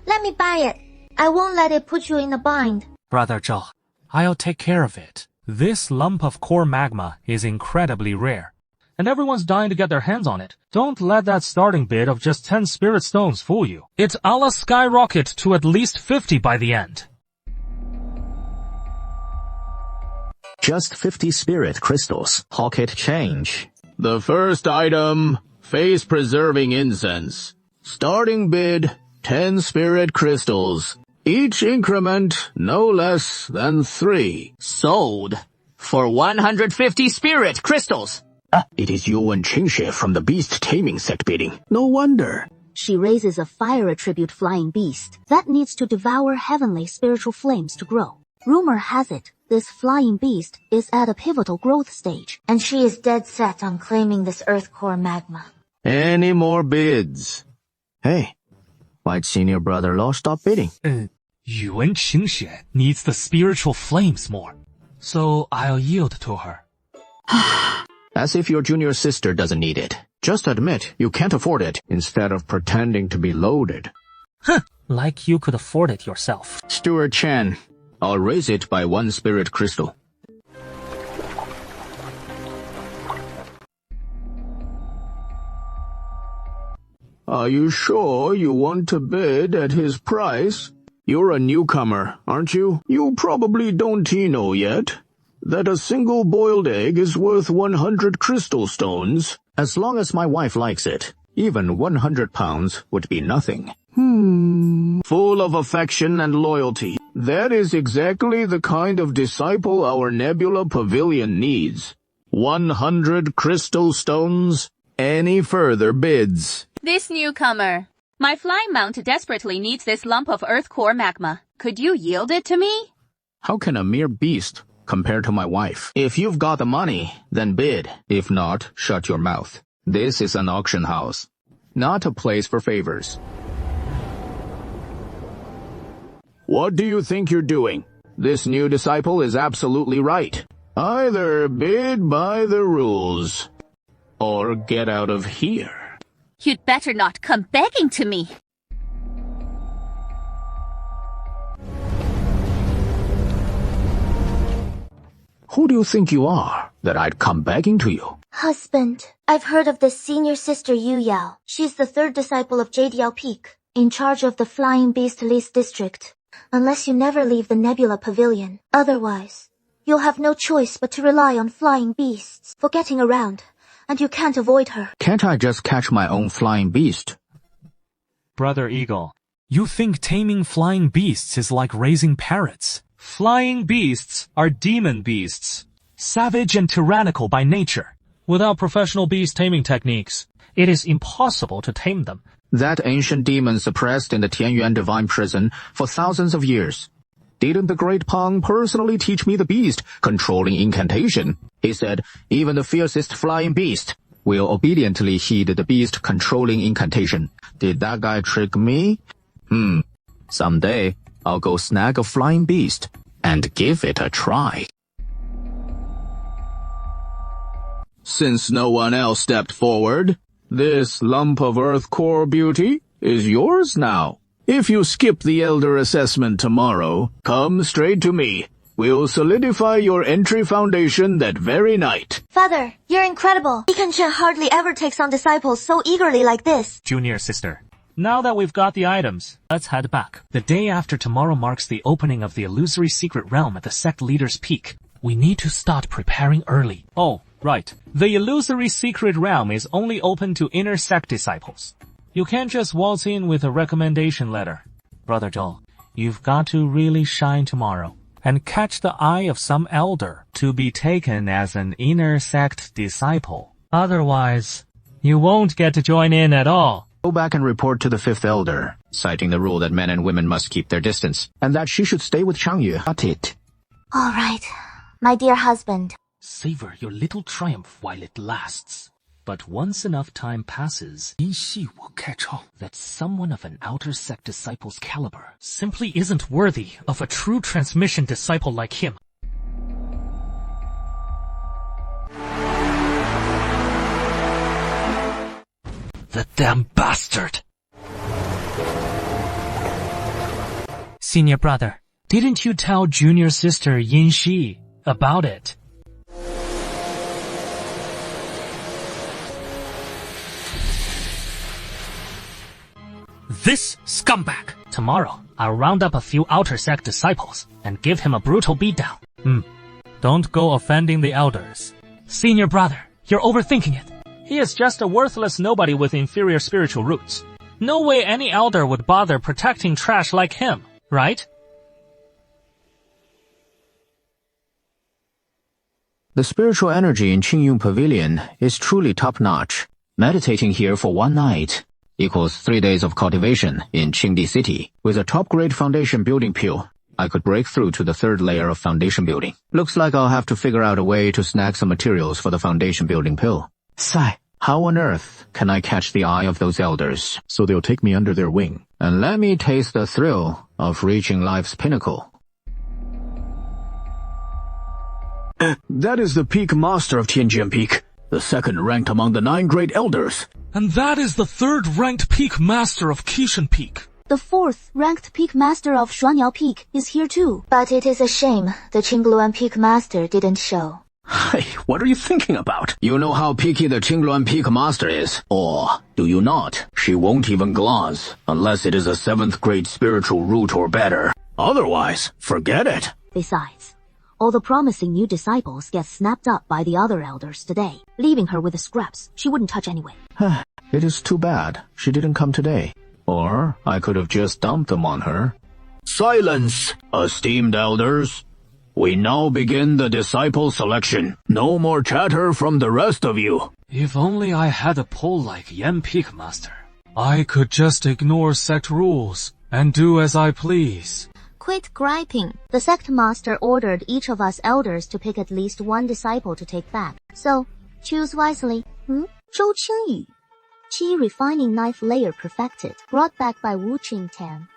let me buy it. I won't let it put you in a bind. Brother Zhou, I'll take care of it. This lump of core magma is incredibly rare, and everyone's dying to get their hands on it. Don't let that starting bid of just 10 spirit stones fool you. It's a la skyrocket to at least 50 by the end. Just 50 spirit crystals. Pocket change. The first item, face-preserving incense. Starting bid, 10 spirit crystals. Each increment no less than 3. Sold for 150 spirit crystals. It is Yuan Qingxue from the beast taming sect bidding. No wonder. She raises a fire attribute flying beast that needs to devour heavenly spiritual flames to grow. Rumor has it, this flying beast is at a pivotal growth stage, and she is dead set on claiming this earth core magma. Any more bids? Hey, why'd senior brother-in-law stop bidding? Yuan Qingxue needs the spiritual flames more, so I'll yield to her. As if your junior sister doesn't need it. Just admit you can't afford it instead of pretending to be loaded. Huh, like you could afford it yourself. Stuart Chen, I'll raise it by 1 spirit crystal. Are you sure you want to bid at his price? You're a newcomer, aren't you? You probably don't know yet that a single boiled egg is worth 100 crystal stones. As long as my wife likes it, even 100 pounds would be nothing. Full of affection and loyalty. That is exactly the kind of disciple our Nebula Pavilion needs. 100 crystal stones. Any further bids? This newcomer. My flying mount desperately needs this lump of earth core magma. Could you yield it to me? How can a mere beast compare to my wife? If you've got the money, then bid. If not, shut your mouth. This is an auction house, not a place for favors. What do you think you're doing? This new disciple is absolutely right. Either bid by the rules, or get out of here. You'd better not come begging to me. Who do you think you are, that I'd come begging to you? Husband, I've heard of this senior sister Yu Yao. She's the 3rd disciple of Jadiao Peak, in charge of the Flying Beast Least District. Unless you never leave the Nebula Pavilion. Otherwise, you'll have no choice but to rely on flying beasts for getting around, and you can't avoid her. Can't I just catch my own flying beast? Brother Eagle, you think taming flying beasts is like raising parrots? Flying beasts are demon beasts, savage and tyrannical by nature. Without professional beast taming techniques, it is impossible to tame them. That ancient demon suppressed in the Tianyuan Divine Prison for thousands of years. Didn't the great Pang personally teach me the beast controlling incantation? He said, even the fiercest flying beast will obediently heed the beast controlling incantation. Did that guy trick me? Someday, I'll go snag a flying beast and give it a try. Since no one else stepped forward, this lump of earth core beauty is yours now. If you skip the elder assessment tomorrow, come straight to me. We'll solidify your entry foundation that very night. Father, you're incredible. Deacon Chen hardly ever takes on disciples so eagerly like this. Junior sister, now that we've got the items, let's head back. The day after tomorrow marks the opening of the illusory secret realm at the sect leader's peak. We need to start preparing early. Oh, right. The illusory secret realm is only open to inner sect disciples. You can't just waltz in with a recommendation letter. Brother Joel, you've got to really shine tomorrow and catch the eye of some elder to be taken as an inner sect disciple. Otherwise, you won't get to join in at all. Go back and report to the 5th elder, citing the rule that men and women must keep their distance, and that she should stay with Changyu. Got it. All right, my dear husband. Savor your little triumph while it lasts. But once enough time passes, Yinxi will catch on that someone of an outer sect disciple's caliber simply isn't worthy of a true transmission disciple like him. The damn bastard! Senior brother, didn't you tell junior sister Yinxi about it? This scumbag! Tomorrow, I'll round up a few outer sect disciples and give him a brutal beatdown. Don't go offending the elders. Senior brother, you're overthinking it. He is just a worthless nobody with inferior spiritual roots. No way any elder would bother protecting trash like him, right? The spiritual energy in Qingyun Pavilion is truly top-notch. Meditating here for one night equals 3 days of cultivation in Qingdi City. With a top-grade foundation building pill, I could break through to the 3rd layer of foundation building. Looks like I'll have to figure out a way to snag some materials for the foundation building pill. Sai, how on earth can I catch the eye of those elders so they'll take me under their wing and let me taste the thrill of reaching life's pinnacle? That is the peak master of Tianjian Peak, the 2nd ranked among the 9 great elders. And that is the 3rd ranked peak master of Qishan Peak. The 4th ranked peak master of Shuanyao Peak is here too. But it is a shame the Qingluan peak master didn't show. Hey, what are you thinking about? You know how picky the Qingluan peak master is. Or do you not? She won't even glance, unless it is a 7th grade spiritual root or better. Otherwise, forget it. Besides, all the promising new disciples get snapped up by the other elders today, leaving her with the scraps she wouldn't touch anyway. It is too bad she didn't come today. Or I could have just dumped them on her. Silence, esteemed elders. We now begin the disciple selection. No more chatter from the rest of you. If only I had a pull like Yan Peak Master. I could just ignore sect rules and do as I please. Quit griping. The sect master ordered each of us elders to pick at least 1 disciple to take back. So, choose wisely. Zhou Qingyu. Qi refining knife layer perfected. Brought back by Wu Qingtan.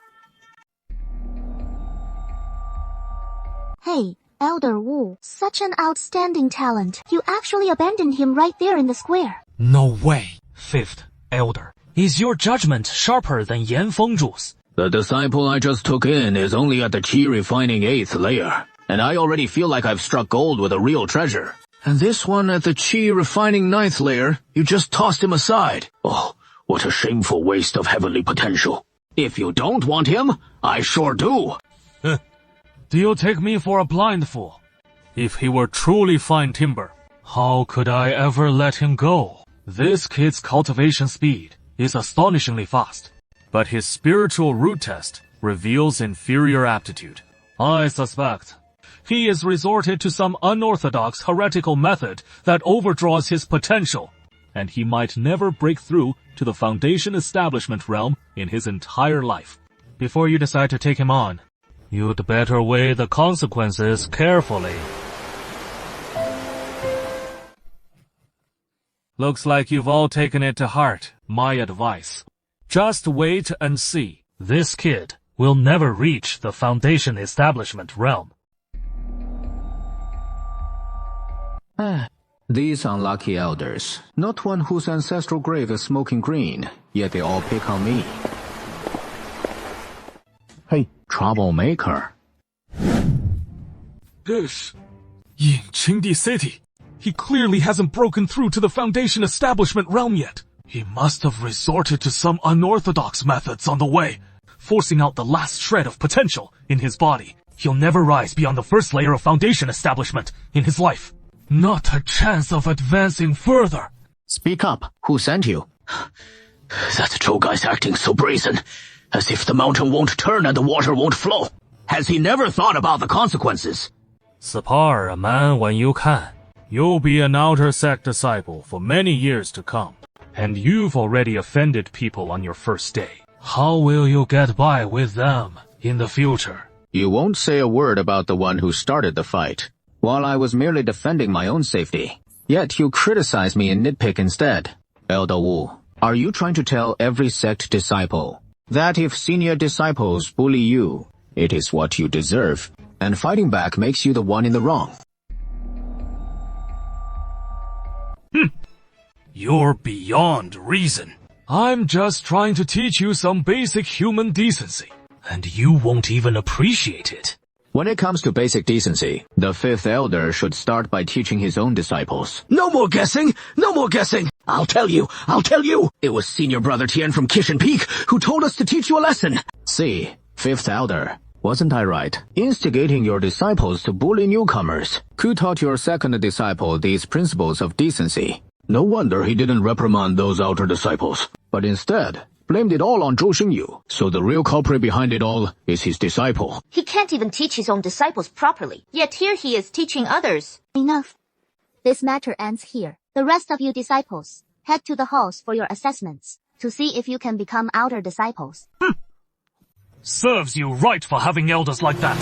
Hey, Elder Wu. Such an outstanding talent. You actually abandoned him right there in the square. No way. 5th Elder. Is your judgment sharper than Yan Fengzhu's? The disciple I just took in is only at the Qi refining 8th layer, and I already feel like I've struck gold with a real treasure. And this one at the Qi refining 9th layer, you just tossed him aside. Oh, what a shameful waste of heavenly potential. If you don't want him, I sure do. Do you take me for a blind fool? If he were truly fine timber, how could I ever let him go? This kid's cultivation speed is astonishingly fast. But his spiritual root test reveals inferior aptitude. I suspect he has resorted to some unorthodox heretical method that overdraws his potential, and he might never break through to the foundation establishment realm in his entire life. Before you decide to take him on, you'd better weigh the consequences carefully. Looks like you've all taken it to heart, my advice. Just wait and see. This kid will never reach the foundation establishment realm. These unlucky elders. Not one whose ancestral grave is smoking green, yet they all pick on me. Hey, troublemaker. This. In Qingdi City. He clearly hasn't broken through to the foundation establishment realm yet. He must have resorted to some unorthodox methods on the way, forcing out the last shred of potential in his body. He'll never rise beyond the 1st layer of foundation establishment in his life. Not a chance of advancing further. Speak up. Who sent you? That Zhou guy's acting so brazen, as if the mountain won't turn and the water won't flow. Has he never thought about the consequences? Spar a man when you can. You'll be an outer sect disciple for many years to come. And you've already offended people on your first day. How will you get by with them in the future? You won't say a word about the one who started the fight, while I was merely defending my own safety. Yet you criticize me and nitpick instead. Elder Wu, are you trying to tell every sect disciple that if senior disciples bully you, it is what you deserve, and fighting back makes you the one in the wrong? You're beyond reason. I'm just trying to teach you some basic human decency, and you won't even appreciate it. When it comes to basic decency, the 5th elder should start by teaching his own disciples. No more guessing! No more guessing! I'll tell you! It was Senior Brother Tian from Qishan Peak who told us to teach you a lesson! See, 5th elder, wasn't I right? Instigating your disciples to bully newcomers. Who taught your 2nd disciple these principles of decency? No wonder he didn't reprimand those outer disciples, but instead blamed it all on Zhou Xingyu. So the real culprit behind it all is his disciple. He can't even teach his own disciples properly, yet here he is teaching others. Enough. This matter ends here. The rest of you disciples, head to the halls for your assessments. to see if you can become outer disciples. Serves you right for having elders like that.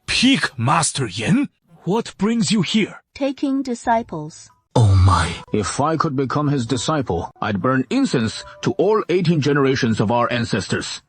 Peak Master Yin? What brings you here? Taking disciples. Oh my. If I could become his disciple, I'd burn incense to all 18 generations of our ancestors.